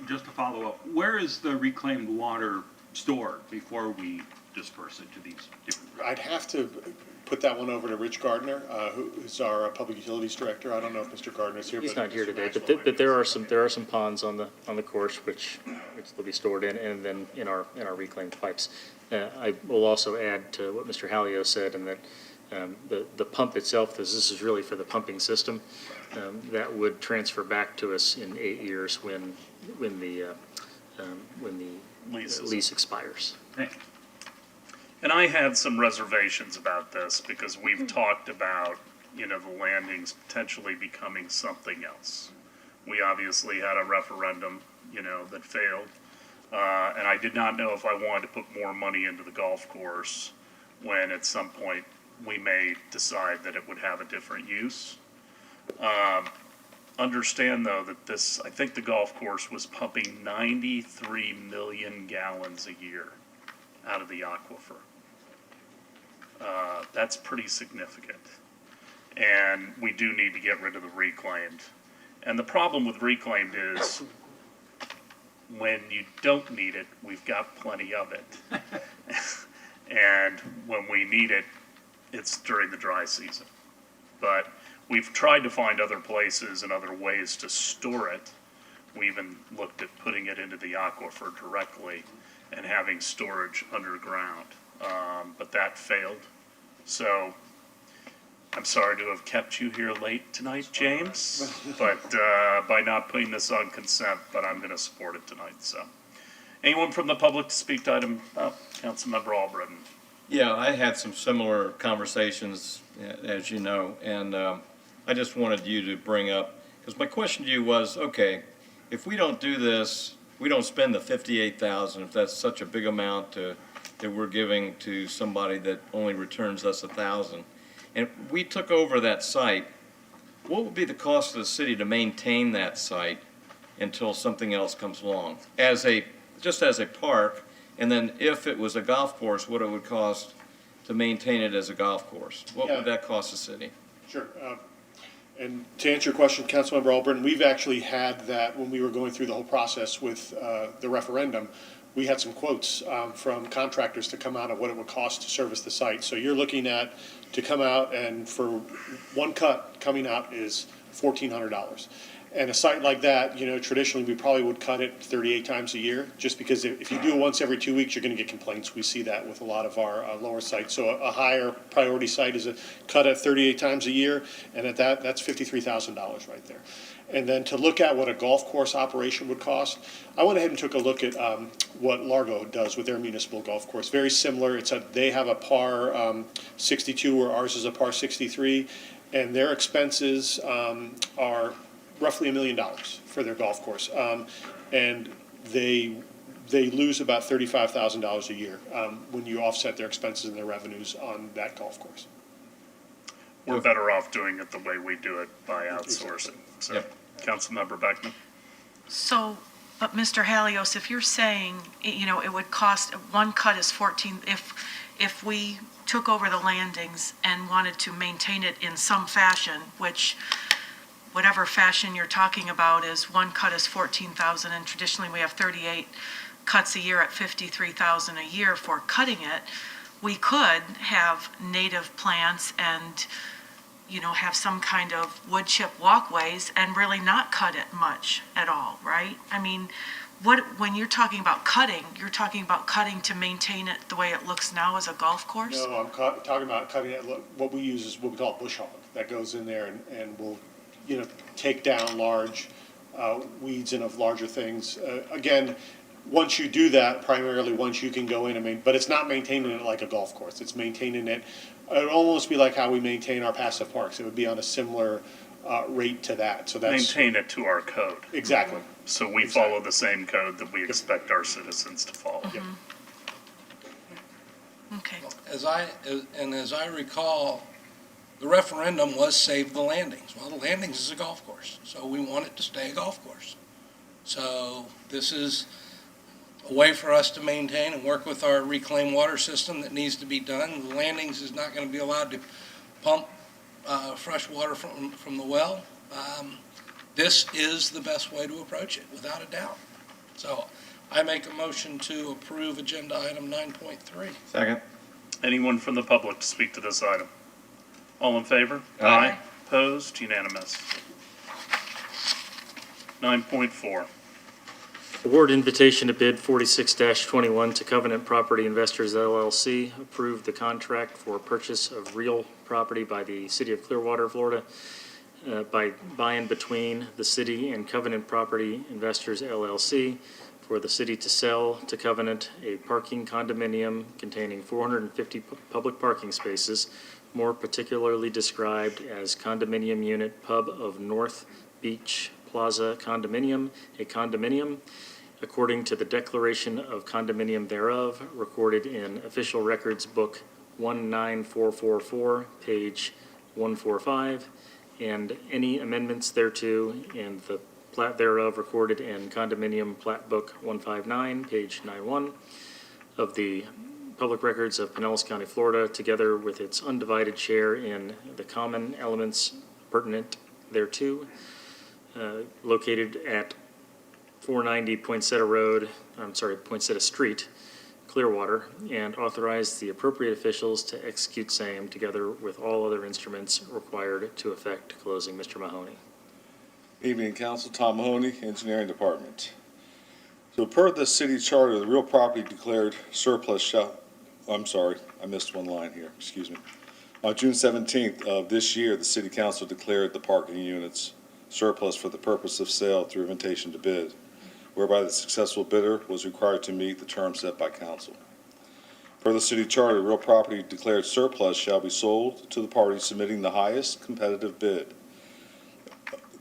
just to follow up, where is the reclaimed water stored before we disperse it to these different? I'd have to put that one over to Rich Gardner, who is our public utilities director. I don't know if Mr. Gardner's here. He's but not here Mr. today, Maxwell but there are some ponds on the course which they'll be stored in, and then in our reclaimed pipes. I will also add to what Mr. Hallio said, and that the pump itself, this is really for the pumping system, that would transfer back to us in 8 years when the lease expires. Thank you. And I had some reservations about this because we've talked about, the landings potentially becoming something else. We obviously had a referendum, that failed. And I did not know if I wanted to put more money into the golf course when at some point we may decide that it would have a different use. Understand though that I think the golf course was pumping 93 million gallons a year out of the aquifer. That's pretty significant. And we do need to get rid of the reclaimed. And the problem with reclaimed is when you don't need it, we've got plenty of it. And when we need it, it's during the dry season. But we've tried to find other places and other ways to store it. We even looked at putting it into the aquifer directly and having storage underground. But that failed. So I'm sorry to have kept you here late tonight, James, but by not putting this on consent, but I'm going to support it tonight. So anyone from the public to speak to item, Councilmember Albritton. Yeah, I had some similar conversations, as you know, and I just wanted you to bring up, because my question to you was, okay, if we don't do this, we don't spend the $58,000, if that's such a big amount that we're giving to somebody that only returns us $1,000, and we took over that site, what would be the cost of the city to maintain that site until something else comes along? Just as a park, and then if it was a golf course, what it would cost to maintain it as a golf course? What would that cost the city? Sure. And to answer your question, Councilmember Albritton, we've actually had that when we were going through the whole process with the referendum. We had some quotes from contractors to come out of what it would cost to service the site. So you're looking at to come out, and for one cut coming out is $1,400. And a site like that, traditionally we probably would cut it 38 times a year, just because if you do it once every 2 weeks, you're going to get complaints. We see that with a lot of our lower sites. So a higher priority site is a cut at 38 times a year, and at that's $53,000 right there. And then to look at what a golf course operation would cost, I went ahead and took a look at what Largo does with their municipal golf course. Very similar. They have a par 62 where ours is a par 63, and their expenses are roughly $1 million for their golf course, and they lose about $35,000 a year when you offset their expenses and their revenues on that golf course. We're better off doing it the way we do it by outsourcing. So, yep. Councilmember Beckman. So, but Mr. Halios, if you're saying, it would cost, one cut is 14, if we took over the landings and wanted to maintain it in some fashion, which whatever fashion you're talking about is one cut is 14,000, and traditionally we have 38 cuts a year at 53,000 a year for cutting it, we could have native plants and have some kind of wood chip walkways and really not cut it much at all, right? I mean, when you're talking about cutting, you're talking about cutting to maintain it the way it looks now as a golf course? No, I'm talking about cutting it. What we use is what we call bush hog that goes in there and will take down large weeds and of larger things. Again, once you do that, primarily once you can go in and but it's not maintaining it like a golf course. It's maintaining it, it would almost be like how we maintain our passive parks. It would be on a similar rate to that. So that's Maintain it to our code. exactly. So we follow the same code that we expect our citizens to follow. Yep. Okay. As I recall, the referendum was save the landings. Well, the landings is a golf course, so we want it to stay a golf course. So this is a way for us to maintain and work with our reclaimed water system that needs to be done. The landings is not going to be allowed to pump fresh water from the well. This is the best way to approach it, without a doubt. So I make a motion to approve agenda item 9.3. Second. Anyone from the public to speak to this item? All in favor? Aye. Opposed? Unanimous. 9.4. Award invitation to bid 46-21 to Covenant Property Investors LLC. Approve the contract for purchase of real property by the City of Clearwater, Florida, by and between the city and Covenant Property Investors LLC for the city to sell to Covenant a parking condominium containing 450 public parking spaces, more particularly described as Condominium Unit Pub of North Beach Plaza Condominium, a condominium, according to the declaration of condominium thereof, recorded in Official Records Book 19444, page 145, and any amendments thereto, and the plat thereof recorded in Condominium Plat Book 159, page 91, of the Public Records of Pinellas County, Florida, together with its undivided share in the common elements pertinent thereto, located at 490 Poinsettia Street, Clearwater, and authorize the appropriate officials to execute same together with all other instruments required to effect closing. Mr. Mahoney. Evening, Council. Tom Mahoney, Engineering Department. So per the city charter, the real property declared surplus shall, I'm sorry, I missed one line here, excuse me. On June 17th of this year, the City Council declared the parking units surplus for the purpose of sale through invitation to bid, whereby the successful bidder was required to meet the terms set by council. Per the city charter, real property declared surplus shall be sold to the party submitting the highest competitive bid,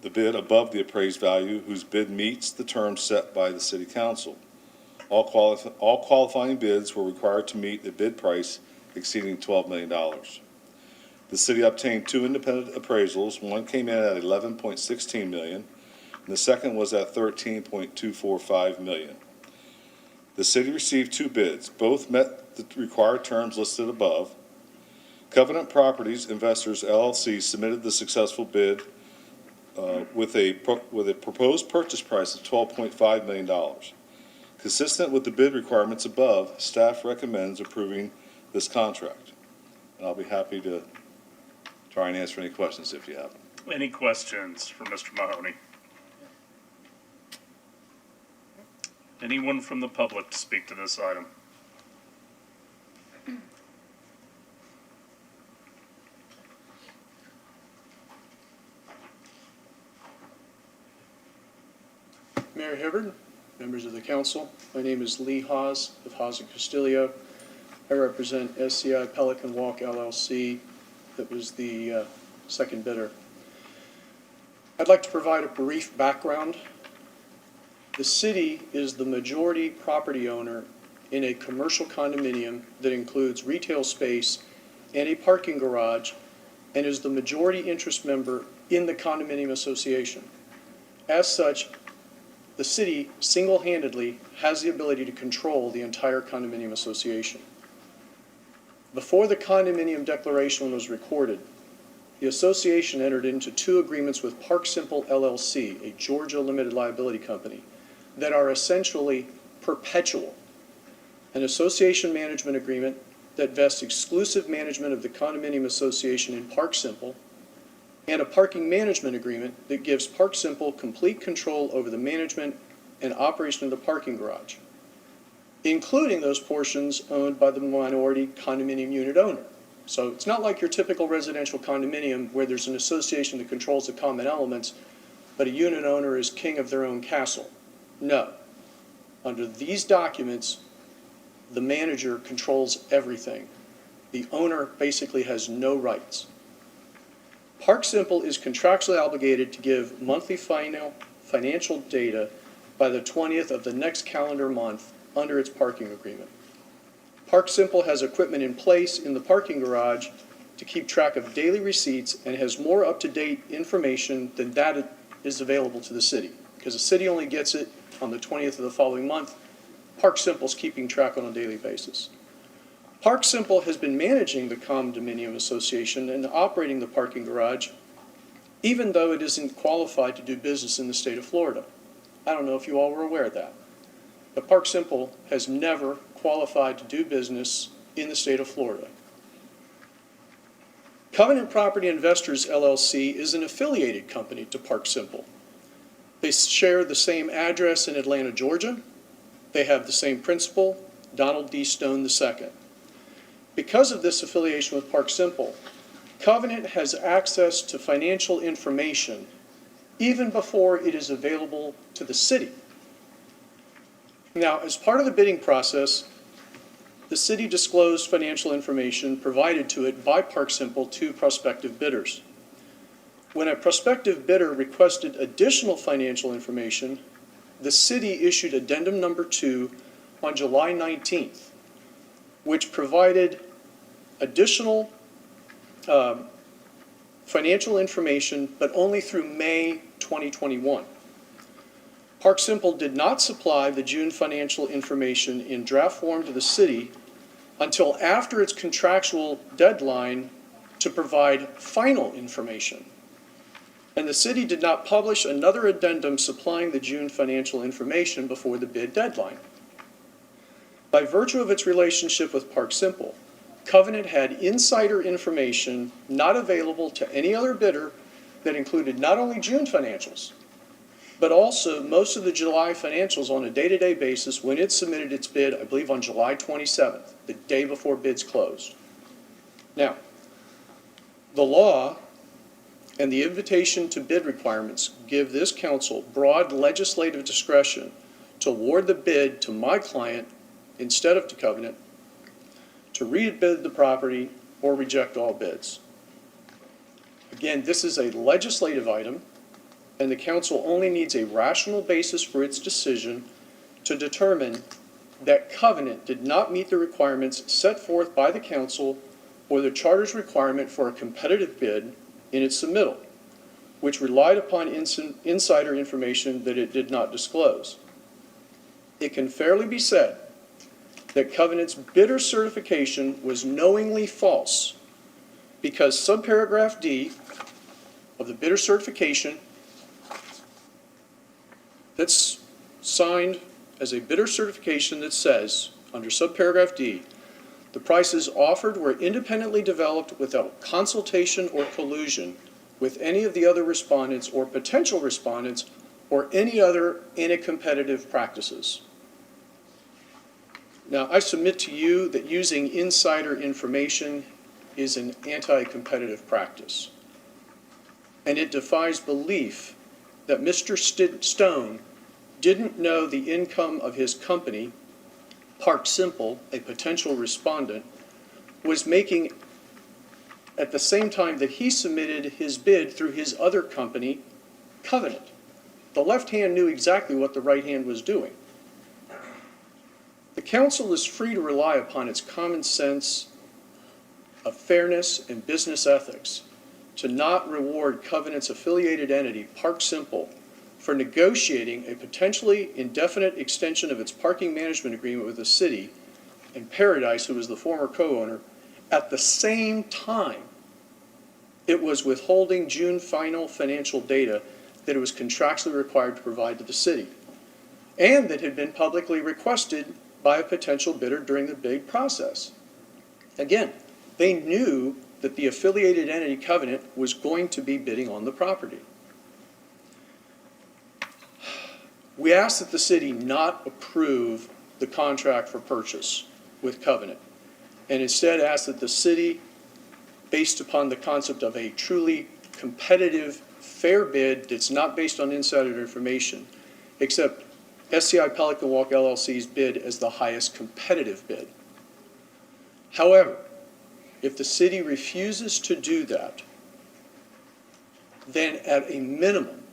the bid above the appraised value whose bid meets the terms set by the city council. All qualifying bids were required to meet a bid price exceeding $12 million. The city obtained two independent appraisals. One came in at $11.16 million, and the second was at $13.245 million. The city received two bids. Both met the required terms listed above. Covenant Properties Investors LLC submitted the successful bid with a proposed purchase price of $12.5 million. Consistent with the bid requirements above, staff recommends approving this contract. And I'll be happy to try and answer any questions if you have them. Any questions for Mr. Mahoney? Anyone from the public to speak to this item? Mayor Hibbard, members of the council, my name is Lee Hawes of Hawes and Castillo. I represent SCI Pelican Walk LLC, that was the second bidder. I'd like to provide a brief background. The city is the majority property owner in a commercial condominium that includes retail space and a parking garage, and is the majority interest member in the condominium association. As such, the city single-handedly has the ability to control the entire condominium association. Before the condominium declaration was recorded, the association entered into two agreements with Park Simple LLC, a Georgia limited liability company, that are essentially perpetual. An association management agreement that vests exclusive management of the condominium association in Park Simple, and a parking management agreement that gives Park Simple complete control over the management and operation of the parking garage, including those portions owned by the minority condominium unit owner. So it's not like your typical residential condominium where there's an association that controls the common elements, but a unit owner is king of their own castle. No. Under these documents, the manager controls everything. The owner basically has no rights. Park Simple is contractually obligated to give monthly financial data by the 20th of the next calendar month under its parking agreement. Park Simple has equipment in place in the parking garage to keep track of daily receipts and has more up-to-date information than that is available to the city, because the city only gets it on the 20th of the following month. Park Simple's keeping track on a daily basis. Park Simple has been managing the condominium association and operating the parking garage, even though it isn't qualified to do business in the state of Florida. I don't know if you all were aware of that, but Park Simple has never qualified to do business in the state of Florida. Covenant Property Investors LLC is an affiliated company to Park Simple. They share the same address in Atlanta, Georgia. They have the same principal, Donald D. Stone II. Because of this affiliation with Park Simple, Covenant has access to financial information even before it is available to the city. Now, as part of the bidding process, the city disclosed financial information provided to it by Park Simple to prospective bidders. When a prospective bidder requested additional financial information, the city issued addendum number 2 on July 19th, which provided additional financial information, but only through May 2021. Park Simple did not supply the June financial information in draft form to the city until after its contractual deadline to provide final information. And the city did not publish another addendum supplying the June financial information before the bid deadline. By virtue of its relationship with Park Simple, Covenant had insider information not available to any other bidder that included not only June financials, but also most of the July financials on a day-to-day basis when it submitted its bid, I believe on July 27th, the day before bids closed. Now, the law and the invitation to bid requirements give this council broad legislative discretion to award the bid to my client instead of to Covenant, to rebid the property or reject all bids. Again, this is a legislative item, and the council only needs a rational basis for its decision to determine that Covenant did not meet the requirements set forth by the council or the charter's requirement for a competitive bid in its submittal, which relied upon insider information that it did not disclose. It can fairly be said that Covenant's bidder certification was knowingly false because subparagraph D of the bidder certification that's signed as a bidder certification that says, under subparagraph D, the prices offered were independently developed without consultation or collusion with any of the other respondents or potential respondents or any other anti-competitive practices. Now, I submit to you that using insider information is an anti-competitive practice. And it defies belief that Mr. Stone didn't know the income of his company, Park Simple, a potential respondent, was making at the same time that he submitted his bid through his other company, Covenant. The left hand knew exactly what the right hand was doing. The council is free to rely upon its common sense of fairness and business ethics to not reward Covenant's affiliated entity, Park Simple, for negotiating a potentially indefinite extension of its parking management agreement with the city and Paradise, who was the former co-owner, at the same time it was withholding June final financial data that it was contractually required to provide to the city, and that had been publicly requested by a potential bidder during the bid process. Again, they knew that the affiliated entity Covenant was going to be bidding on the property. We asked that the city not approve the contract for purchase with Covenant, and instead asked that the city, based upon the concept of a truly competitive, fair bid that's not based on insider information, accept SCI Pelican Walk LLC's bid as the highest competitive bid. However, if the city refuses to do that, then at a minimum,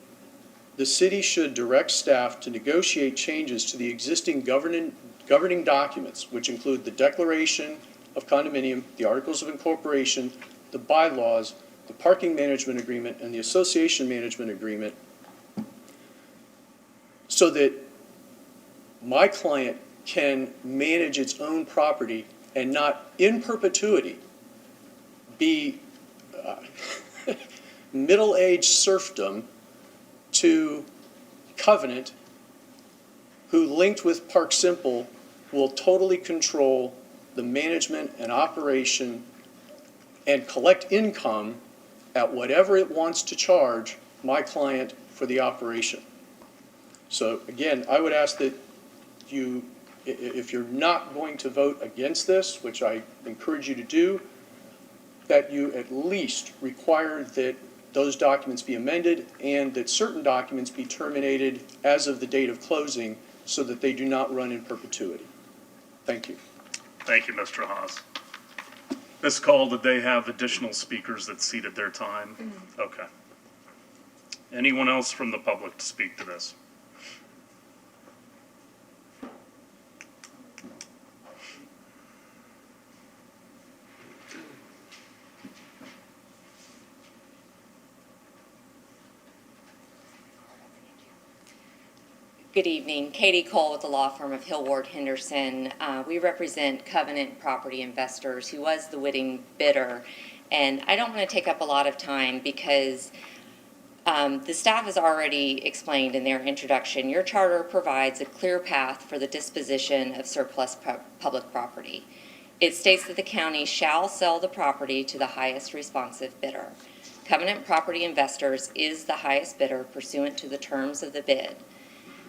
the city should direct staff to negotiate changes to the existing governing documents, which include the Declaration of Condominium, the Articles of Incorporation, the bylaws, the Parking Management Agreement, and the Association Management Agreement, so that my client can manage its own property and not in perpetuity be middle-aged serfdom to Covenant, who, linked with Park Simple, will totally control the management and operation and collect income at whatever it wants to charge my client for the operation. So again, I would ask that you, if you're not going to vote against this, which I encourage you to do, that you at least require that those documents be amended and that certain documents be terminated as of the date of closing so that they do not run in perpetuity. Thank you. Thank you, Mr. Haas. This call, did they have additional speakers that ceded their time? Okay. Anyone else from the public to speak to this? Good evening. Katie Cole with the law firm of Hill Ward Henderson. We represent Covenant Property Investors, who was the winning bidder. And I don't want to take up a lot of time because the staff has already explained in their introduction, your charter provides a clear path for the disposition of surplus public property. It states that the county shall sell the property to the highest responsive bidder. Covenant Property Investors is the highest bidder pursuant to the terms of the bid.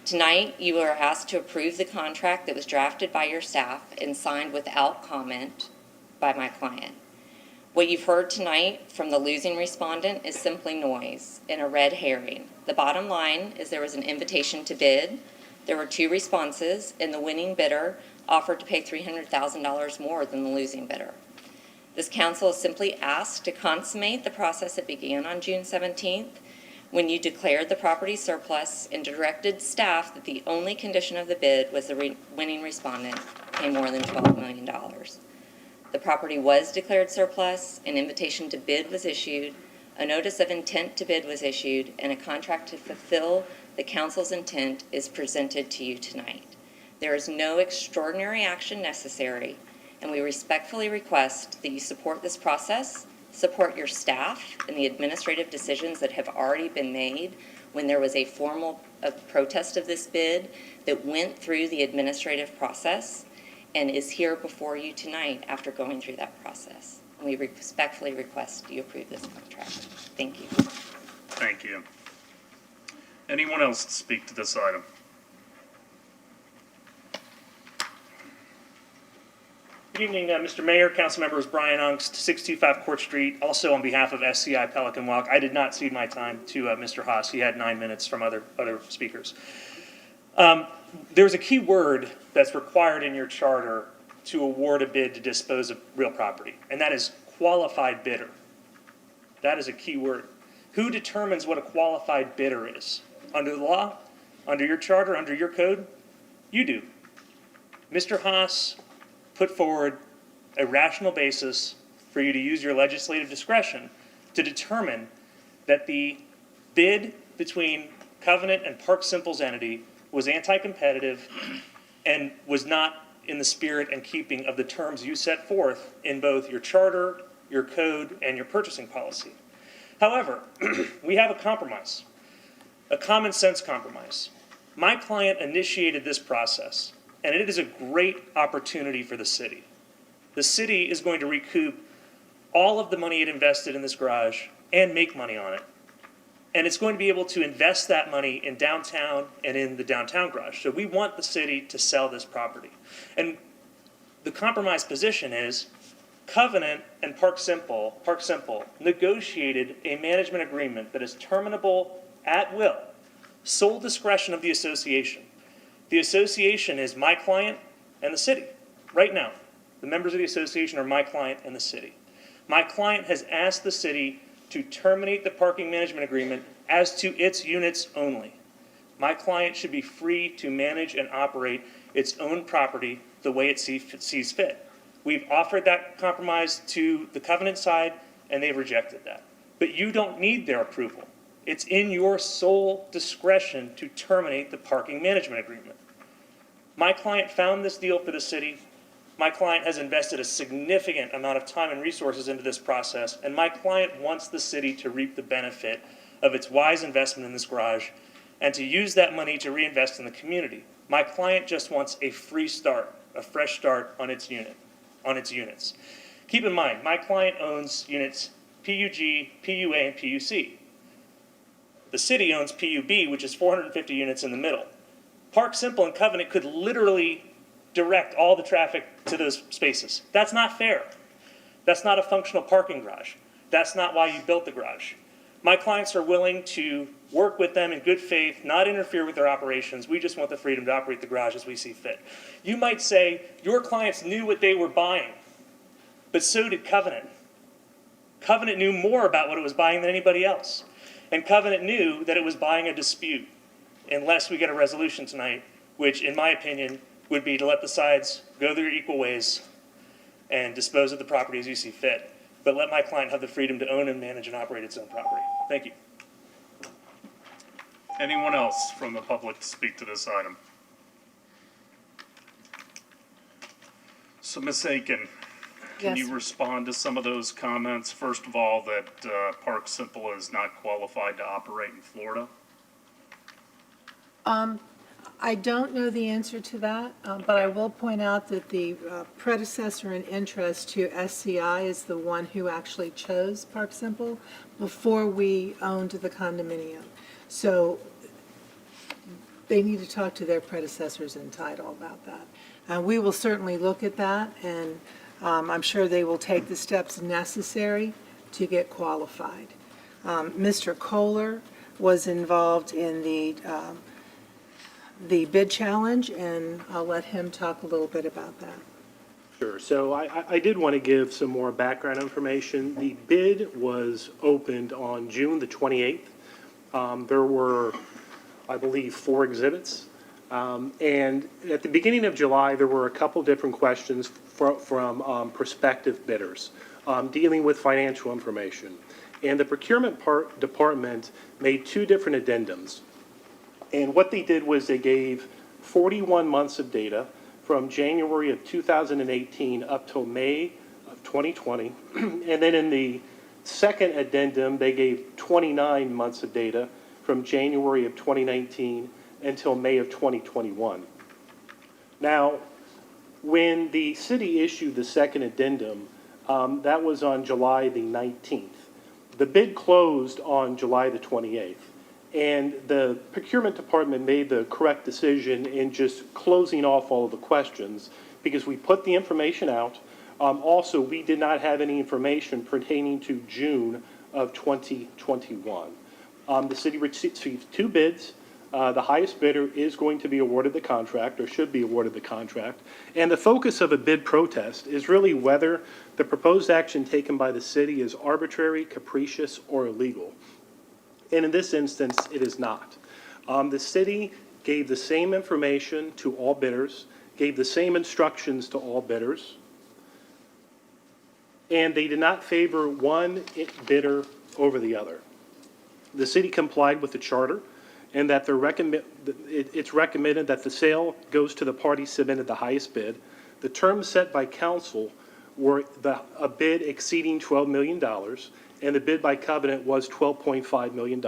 Tonight, you are asked to approve the contract that was drafted by your staff and signed without comment by my client. What you've heard tonight from the losing respondent is simply noise and a red herring. The bottom line is there was an invitation to bid, there were 2 responses, and the winning bidder offered to pay $300,000 more than the losing bidder. This council is simply asked to consummate the process that began on June 17th, when you declared the property surplus and directed staff that the only condition of the bid was the winning respondent pay more than $12 million. The property was declared surplus, an invitation to bid was issued, a notice of intent to bid was issued, and a contract to fulfill the council's intent is presented to you tonight. There is no extraordinary action necessary, and we respectfully request that you support this process, support your staff in the administrative decisions that have already been made when there was a formal protest of this bid that went through the administrative process and is here before you tonight after going through that process. And we respectfully request you approve this contract. Thank you. Thank you. Anyone else to speak to this item? Good evening, Mr. Mayor, council members. Brian Ungst, 625 Court Street, also on behalf of SCI Pelican Walk. I did not cede my time to Mr. Haas. He had 9 minutes from other speakers. There's a key word that's required in your charter to award a bid to dispose of real property, and that is qualified bidder. That is a key word. Who determines what a qualified bidder is? Under the law? Under your charter? Under your code? You do. Mr. Haas put forward a rational basis for you to use your legislative discretion to determine that the bid between Covenant and Park Simple's entity was anti-competitive and was not in the spirit and keeping of the terms you set forth in both your charter, your code, and your purchasing policy. However, we have a compromise, a common sense compromise. My client initiated this process, and it is a great opportunity for the city. The city is going to recoup all of the money it invested in this garage and make money on it. And it's going to be able to invest that money in downtown and in the downtown garage. So we want the city to sell this property. And the compromise position is Covenant and Park Simple negotiated a management agreement that is terminable at will, sole discretion of the association. The association is my client and the city. Right now, the members of the association are my client and the city. My client has asked the city to terminate the parking management agreement as to its units only. My client should be free to manage and operate its own property the way it sees fit. We've offered that compromise to the covenant side, and they've rejected that. But you don't need their approval. It's in your sole discretion to terminate the parking management agreement. My client found this deal for the city. My client has invested a significant amount of time and resources into this process, and my client wants the city to reap the benefit of its wise investment in this garage and to use that money to reinvest in the community. My client just wants a free start, a fresh start on its units. Keep in mind, my client owns units PUG, PUA, and PUC. The city owns PUB, which is 450 units in the middle. Park Simple and Covenant could literally direct all the traffic to those spaces. That's not fair. That's not a functional parking garage. That's not why you built the garage. My clients are willing to work with them in good faith, not interfere with their operations. We just want the freedom to operate the garage as we see fit. You might say your clients knew what they were buying, but so did Covenant. Covenant knew more about what it was buying than anybody else. And Covenant knew that it was buying a dispute, unless we get a resolution tonight, which in my opinion would be to let the sides go their equal ways and dispose of the property as you see fit, but let my client have the freedom to own and manage and operate its own property. Thank you. Anyone else from the public to speak to this item? So Ms. Aiken, can Yes. you respond to some of those comments? First of all, that Park Simple is not qualified to operate in Florida? I don't know the answer to that, but I will point out that the predecessor in interest to SCI is the one who actually chose Park Simple before we owned the condominium. So they need to talk to their predecessors in title about that. We will certainly look at that, and I'm sure they will take the steps necessary to get qualified. Mr. Kohler was involved in the bid challenge, and I'll let him talk a little bit about that. Sure. So I did want to give some more background information. The bid was opened on June the 28th. There were, I believe, 4 exhibits. And at the beginning of July, there were a couple different questions from prospective bidders dealing with financial information. And the procurement department made 2 different addendums. And what they did was they gave 41 months of data from January of 2018 up till May of 2020. And then in the second addendum, they gave 29 months of data from January of 2019 until May of 2021. Now, when the city issued the second addendum, that was on July the 19th. The bid closed on July the 28th. And the procurement department made the correct decision in just closing off all of the questions because we put the information out. Also, we did not have any information pertaining to June of 2021. The city received 2 bids. The highest bidder is going to be awarded the contract, or should be awarded the contract. And the focus of a bid protest is really whether the proposed action taken by the city is arbitrary, capricious, or illegal. And in this instance, it is not. The city gave the same information to all bidders, gave the same instructions to all bidders, and they did not favor one bidder over the other. The city complied with the charter, and that it's recommended that the sale goes to the party submitted the highest bid. The terms set by council were a bid exceeding $12 million, and the bid by Covenant was $12.5 million.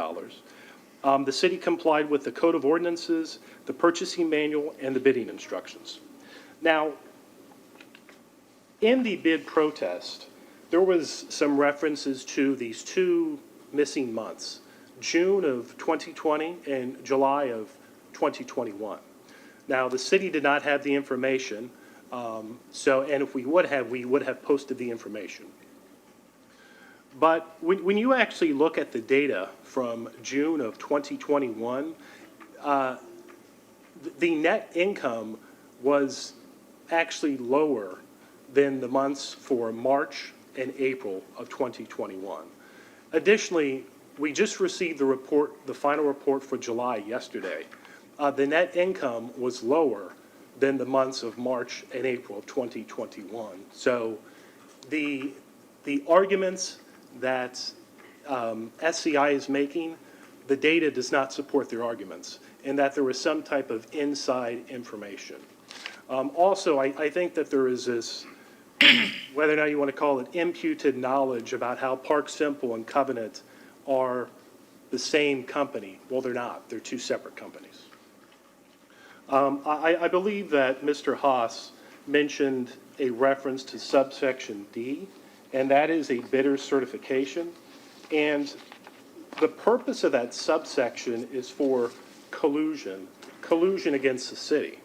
The city complied with the Code of Ordinances, the purchasing manual, and the bidding instructions. Now, in the bid protest, there was some references to these 2 missing months, June of 2020 and July of 2021. Now, the city did not have the information, and if we would have posted the information. But when you actually look at the data from June of 2021, the net income was actually lower than the months for March and April of 2021. Additionally, we just received the final report for July yesterday. The net income was lower than the months of March and April of 2021. So the arguments that SCI is making, the data does not support their arguments, and that there was some type of inside information. Also, I think that there is this, whether or not you want to call it imputed knowledge about how Park Simple and Covenant are the same company. Well, they're not. They're two separate companies. I believe that Mr. Haas mentioned a reference to subsection D, and that is a bidder certification. And the purpose of that subsection is for collusion against the city.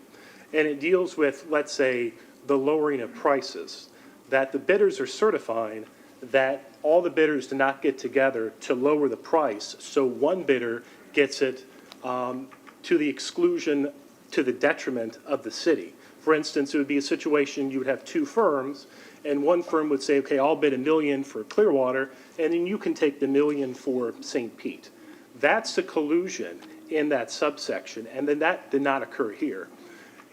And it deals with, let's say, the lowering of prices, that the bidders are certifying that all the bidders do not get together to lower the price, so one bidder gets it to the exclusion, to the detriment of the city. For instance, it would be a situation you would have two firms, and one firm would say, okay, I'll bid $1 million for Clearwater, and then you can take the $1 million for St. Pete. That's the collusion in that subsection, and then that did not occur here.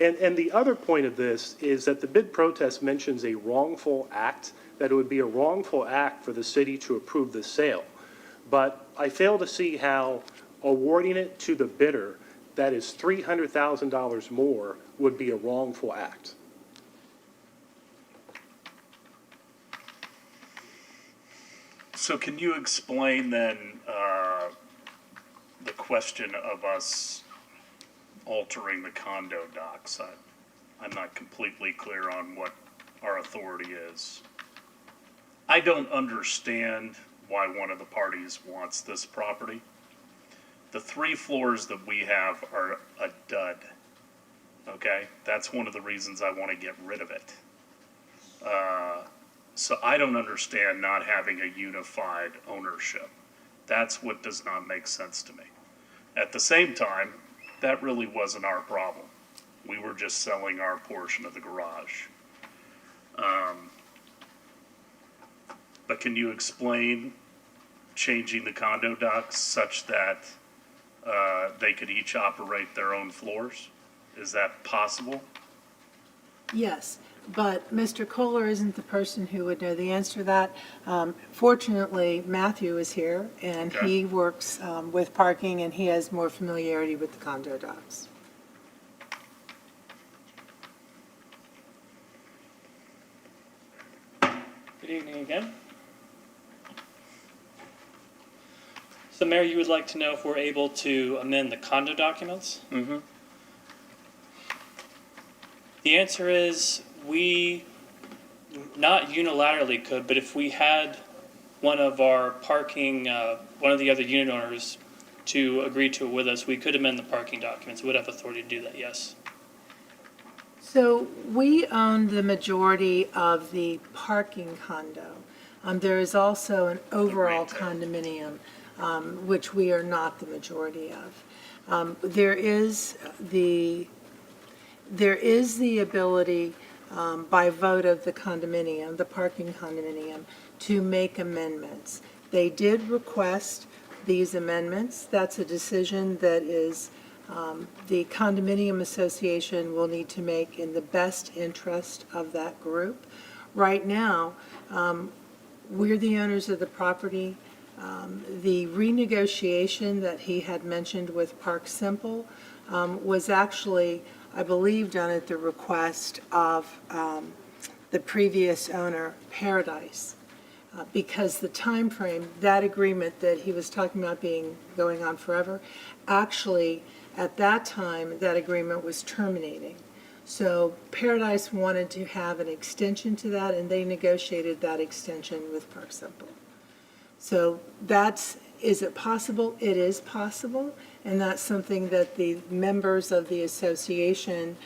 And the other point of this is that the bid protest mentions a wrongful act, that it would be a wrongful act for the city to approve the sale. But I fail to see how awarding it to the bidder that is $300,000 more would be a wrongful act. So can you explain then the question of us altering the condo docs? I'm not completely clear on what our authority is. I don't understand why one of the parties wants this property. The 3 floors that we have are a dud, okay? That's one of the reasons I want to get rid of it. So I don't understand not having a unified ownership. That's what does not make sense to me. At the same time, that really wasn't our problem. We were just selling our portion of the garage. But can you explain changing the condo docs such that they could each operate their own floors? Is that possible? Yes, but Mr. Kohler isn't the person who would know the answer to that. Fortunately, Matthew is here, and Okay. he works with parking, and he has more familiarity with the condo docs. Good evening again. So Mayor, you would like to know if we're able to amend the condo documents? Mm-hmm. The answer is we not unilaterally could, but if we had one of our parking, one of the other unit owners to agree to it with us, we could amend the parking documents. We would have authority to do that, yes. So we own the majority of the parking condo. There is also an overall condominium, which we are not the majority of. There is the ability by vote of the condominium, the parking condominium, to make amendments. They did request these amendments. That's a decision that is the condominium association will need to make in the best interest of that group. Right now, we're the owners of the property. The renegotiation that he had mentioned with Park Simple was actually, I believe, done at the request of the previous owner, Paradise, because the time frame, that agreement that he was talking about going on forever, actually, at that time, that agreement was terminating. So Paradise wanted to have an extension to that, and they negotiated that extension with Park Simple. So is it possible? It is possible, and that's something that the members of the association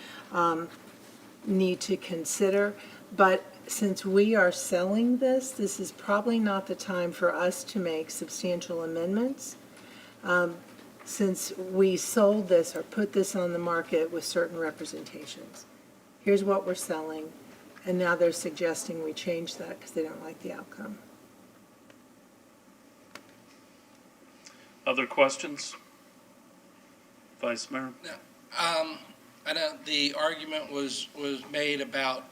need to consider. But since we are selling this is probably not the time for us to make substantial amendments. since we sold this or put this on the market with certain representations. Here's what we're selling, and now they're suggesting we change that because they don't like the outcome. Other questions? Vice Mayor? I know the argument was made about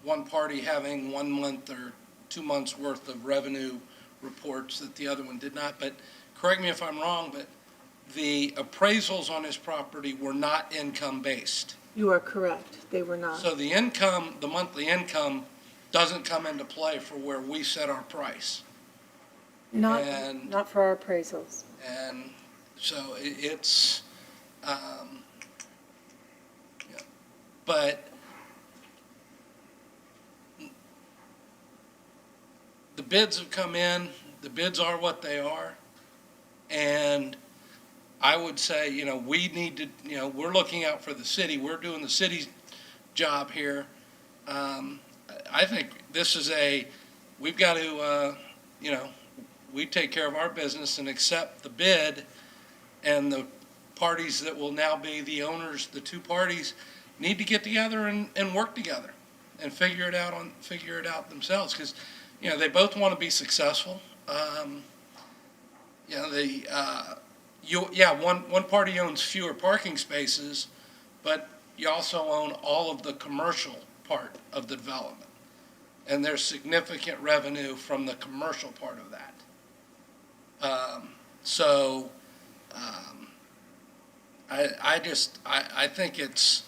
one party having 1 month or 2 months worth of revenue reports that the other one did not, but correct me if I'm wrong, but the appraisals on his property were not income-based. You are correct, they were not. So the income, the monthly income, doesn't come into play for where we set our price. Not for our appraisals. And so it's, but the bids have come in, the bids are what they are, and I would say, we need to, we're looking out for the city, we're doing the city's job here. I think this is we've got to, we take care of our business and accept the bid, and the parties that will now be the owners, the two parties, need to get together and work together and figure it out themselves, because, they both want to be successful. One party owns fewer parking spaces, but you also own all of the commercial part of the development. And there's significant revenue from the commercial part of that. I think it's,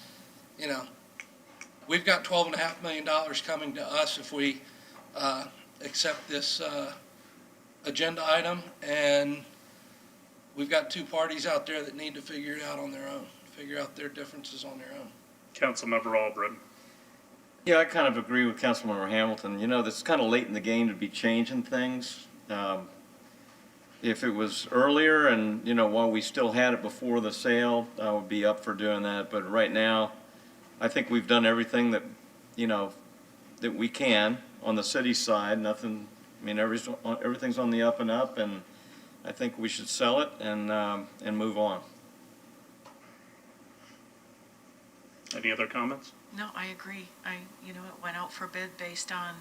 we've got $12.5 million coming to us if we accept this agenda item, and we've got two parties out there that need to figure it out on their own, figure out their differences on their own. Councilmember Albritton. Yeah, I kind of agree with Councilmember Hamilton. This is kind of late in the game to be changing things. If it was earlier and, while we still had it before the sale, I would be up for doing that. But right now, I think we've done everything that, that we can on the city side. Nothing, everything's on the up and up, and I think we should sell it and move on. Any other comments? No, I agree. It went out for bid based on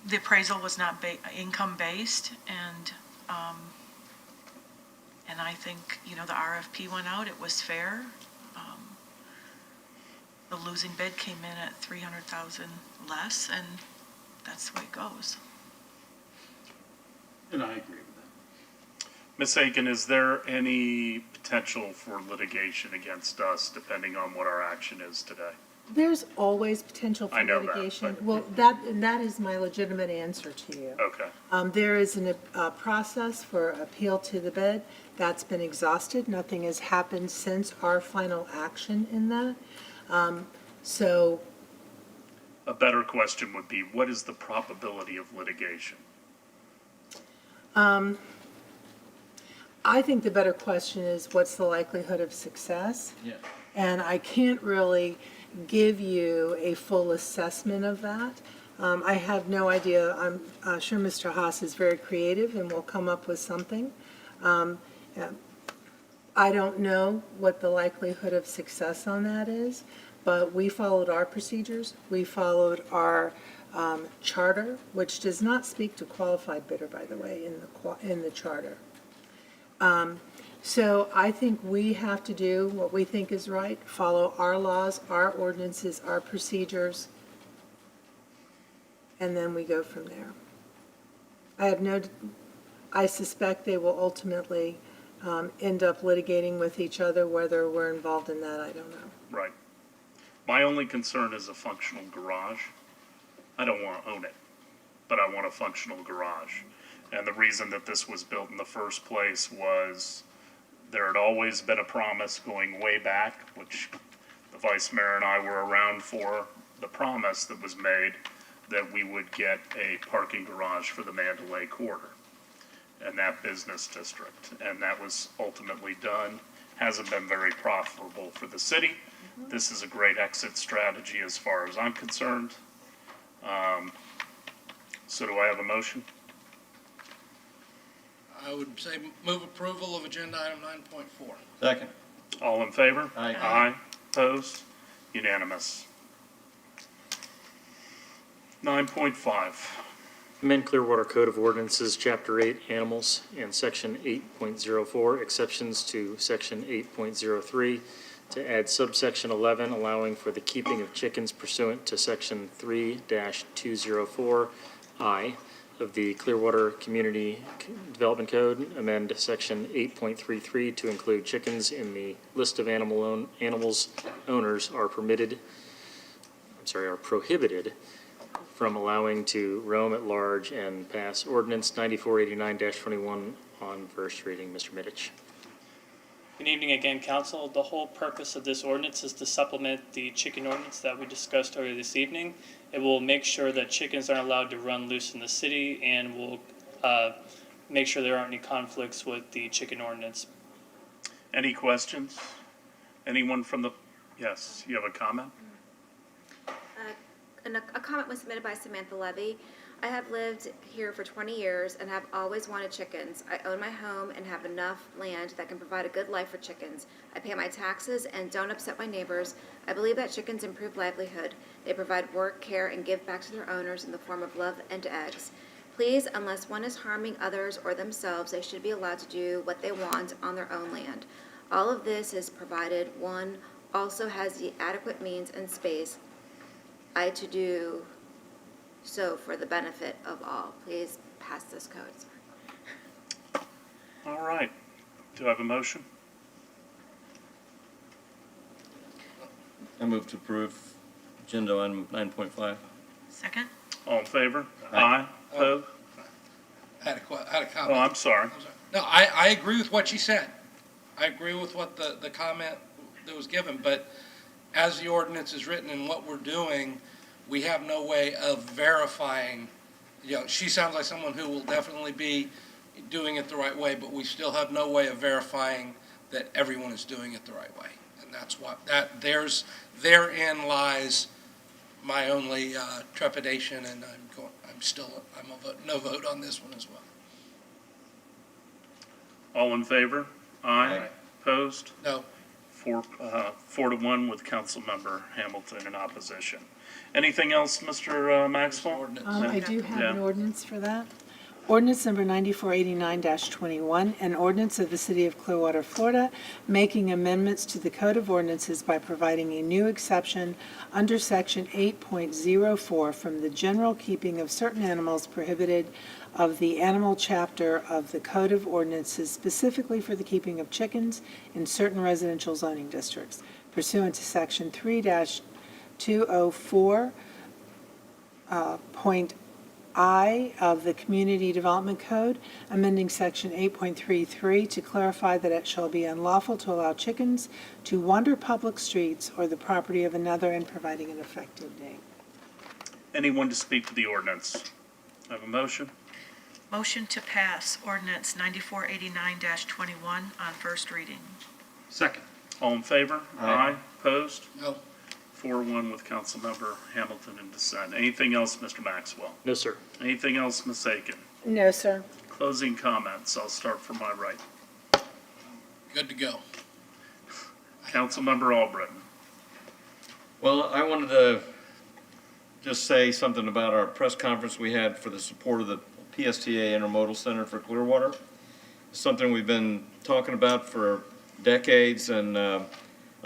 the appraisal was not income-based, and I think, the RFP went out, it was fair. The losing bid came in at $300,000 less, and that's the way it goes. And I agree with that. Ms. Aiken, is there any potential for litigation against us depending on what our action is today? There's always potential for I know that, litigation. but- Well, that is my legitimate answer to you. Okay. There is a process for appeal to the bid. That's been exhausted. Nothing has happened since our final action in that. So A better question would be, what is the probability of litigation? I think the better question is, what's the likelihood of success? Yeah. And I can't really give you a full assessment of that. I have no idea. I'm sure Mr. Haas is very creative and will come up with something. I don't know what the likelihood of success on that is, but we followed our procedures. We followed our charter, which does not speak to qualified bidder, by the way, in the charter. So I think we have to do what we think is right, follow our laws, our ordinances, our procedures, and then we go from there. I suspect they will ultimately end up litigating with each other. Whether we're involved in that, I don't know. Right. My only concern is a functional garage. I don't want to own it, but I want a functional garage. And the reason that this was built in the first place was there had always been a promise going way back, which the vice mayor and I were around for, the promise that was made that we would get a parking garage for the Mandalay Quarter and that business district. And that was ultimately done. Hasn't been very profitable for the city. This is a great exit strategy as far as I'm concerned. So do I have a motion? I would say move approval of agenda item 9.4. Second. All in favor? Aye. Aye. Opposed? Unanimous. 9.5. Amend Clearwater Code of Ordinances, Chapter 8, Animals, and Section 8.04, exceptions to Section 8.03, to add subsection 11, allowing for the keeping of chickens pursuant to Section 3-204I of the Clearwater Community Development Code. Amend Section 8.33 to include chickens in the list of animals owners are prohibited from allowing to roam at large, and pass ordinance 9489-21 on first reading. Mr. Middich. Good evening again, council. The whole purpose of this ordinance is to supplement the chicken ordinance that we discussed earlier this evening. It will make sure that chickens aren't allowed to run loose in the city, and will make sure there aren't any conflicts with the chicken ordinance. Any questions? Anyone from the, yes, you have a comment? A comment was submitted by Samantha Levy. I have lived here for 20 years and have always wanted chickens. I own my home and have enough land that can provide a good life for chickens. I pay my taxes and don't upset my neighbors. I believe that chickens improve livelihood. They provide work, care, and give back to their owners in the form of love and eggs. Please, unless one is harming others or themselves, they should be allowed to do what they want on their own land. All of this is provided one also has the adequate means and space to do so for the benefit of all. Please pass this code. All right. Do I have a motion? I move to approve agenda item 9.5. Second? All in favor? Aye. Opposed? I had a comment. Oh, I'm sorry. No, I agree with what she said. I agree with what the comment that was given, but as the ordinance is written and what we're doing, we have no way of verifying. You know, she sounds like someone who will definitely be doing it the right way, but we still have no way of verifying that everyone is doing it the right way. And that's what, therein lies my only trepidation, and I'm a no vote on this one as well. All in favor? Aye. Aye. Opposed? No. 4-1 with Councilmember Hamilton in opposition. Anything else, Mr. Maxwell? I do have an Yeah. ordinance for that. Ordinance number 9489-21, an ordinance of the City of Clearwater, Florida, making amendments to the Code of Ordinances by providing a new exception under Section 8.04 from the general keeping of certain animals prohibited of the animal chapter of the Code of Ordinances, specifically for the keeping of chickens in certain residential zoning districts pursuant to Section 3-204 point I of the Community Development Code, amending Section 8.33 to clarify that it shall be unlawful to allow chickens to wander public streets or the property of another, and providing an effective date. Anyone to speak to the ordinance? I have a motion. Motion to pass ordinance 9489-21 on first reading. Second. All in favor? Aye. Opposed? No. 4-1 with Councilmember Hamilton in dissent. Anything else, Mr. Maxwell? No, sir. Anything else, Ms. Aiken? No, sir. Closing comments. I'll start from my right. Good to go. Councilmember Albritton. Well, I wanted to just say something about our press conference we had for the support of the PSTA Intermodal Center for Clearwater. It's something we've been talking about for decades, and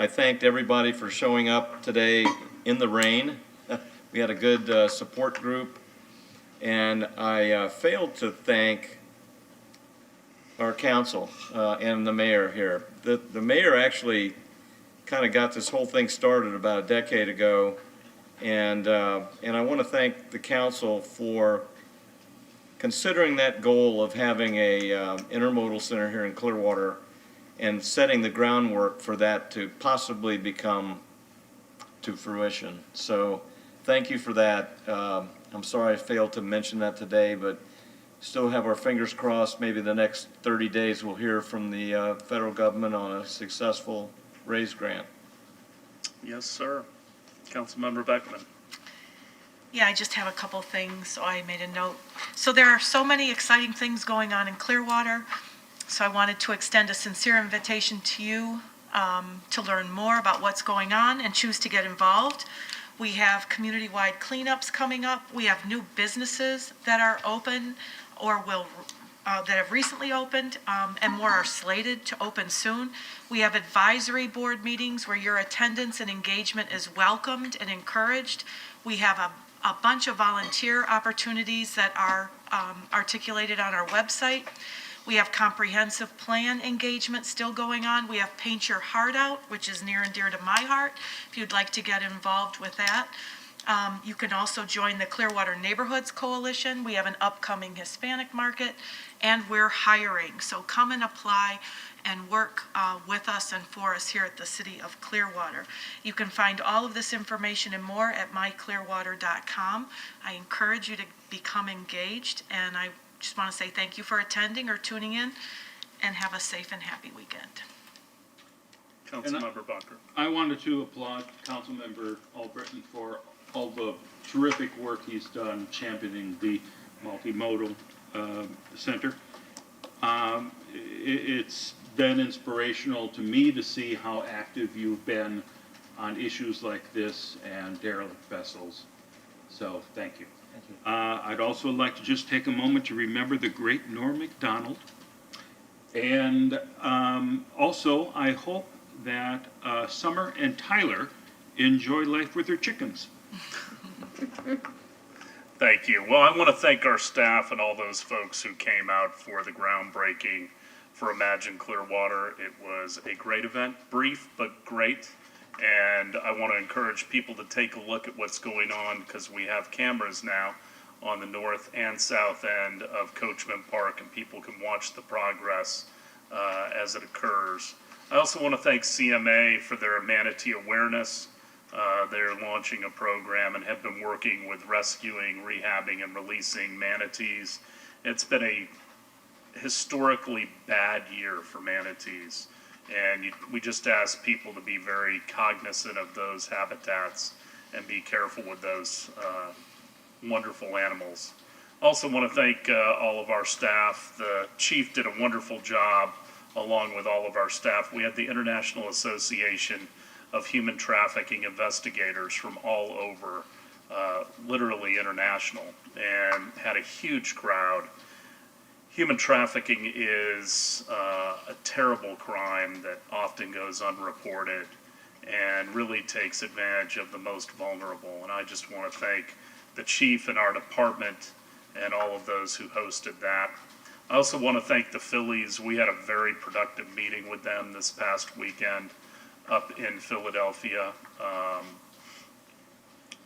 I thanked everybody for showing up today in the rain. We had a good support group, and I failed to thank our council and the mayor here. The mayor actually kind of got this whole thing started about a decade ago, and I want to thank the council for considering that goal of having a intermodal center here in Clearwater and setting the groundwork for that to possibly become to fruition. So thank you for that. I'm sorry I failed to mention that today, but still have our fingers crossed. Maybe the next 30 days we'll hear from the federal government on a successful raise grant. Yes, sir. Councilmember Beckman. Yeah, I just have a couple things, so I made a note. So there are so many exciting things going on in Clearwater, so I wanted to extend a sincere invitation to you to learn more about what's going on and choose to get involved. We have community-wide cleanups coming up. We have new businesses that are open or that have recently opened, and more are slated to open soon. We have advisory board meetings where your attendance and engagement is welcomed and encouraged. We have a bunch of volunteer opportunities that are articulated on our website. We have comprehensive plan engagement still going on. We have Paint Your Heart Out, which is near and dear to my heart, if you'd like to get involved with that. You can also join the Clearwater Neighborhoods Coalition. We have an upcoming Hispanic market, and we're hiring. So come and apply and work with us and for us here at the City of Clearwater. You can find all of this information and more at myclearwater.com. I encourage you to become engaged, and I just want to say thank you for attending or tuning in, and have a safe and happy weekend. Councilmember Bunker. I wanted to applaud Councilmember Albritton for all the terrific work he's done championing the multimodal center. It's been inspirational to me to see how active you've been on issues like this and derelict vessels. So thank you. I'd also like to just take a moment to remember the great Norm Macdonald. And also, I hope that Summer and Tyler enjoy life with their chickens. Thank you. Well, I want to thank our staff and all those folks who came out for the groundbreaking for Imagine Clearwater. It was a great event, brief but great. And I want to encourage people to take a look at what's going on, because we have cameras now on the north and south end of Coachman Park, and people can watch the progress as it occurs. I also want to thank CMA for their manatee awareness. They're launching a program and have been working with rescuing, rehabbing, and releasing manatees. It's been a historically bad year for manatees. And we just ask people to be very cognizant of those habitats and be careful with those wonderful animals. Also want to thank all of our staff. The chief did a wonderful job along with all of our staff. We had the International Association of Human Trafficking Investigators from all over, literally international, and had a huge crowd. Human trafficking is a terrible crime that often goes unreported and really takes advantage of the most vulnerable. And I just want to thank the chief and our department and all of those who hosted that. I also want to thank the Phillies. We had a very productive meeting with them this past weekend up in Philadelphia.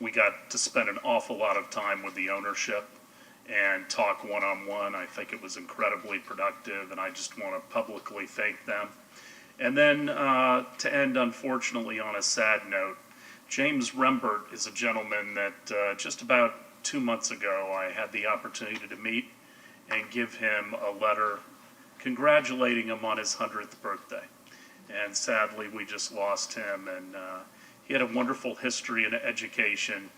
We got to spend an awful lot of time with the ownership and talk one-on-one. I think it was incredibly productive, and I just want to publicly thank them. And then to end, unfortunately, on a sad note, James Rembert is a gentleman that just about 2 months ago I had the opportunity to meet and give him a letter congratulating him on his 100th birthday. And sadly, we just lost him, and he had a wonderful history in education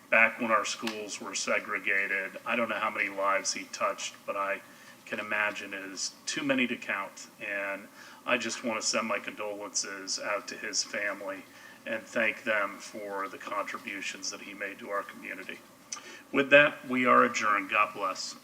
back when our schools were segregated. I don't know how many lives he touched, but I can imagine it is too many to count. And I just want to send my condolences out to his family and thank them for the contributions that he made to our community. With that, we are adjourned. God bless.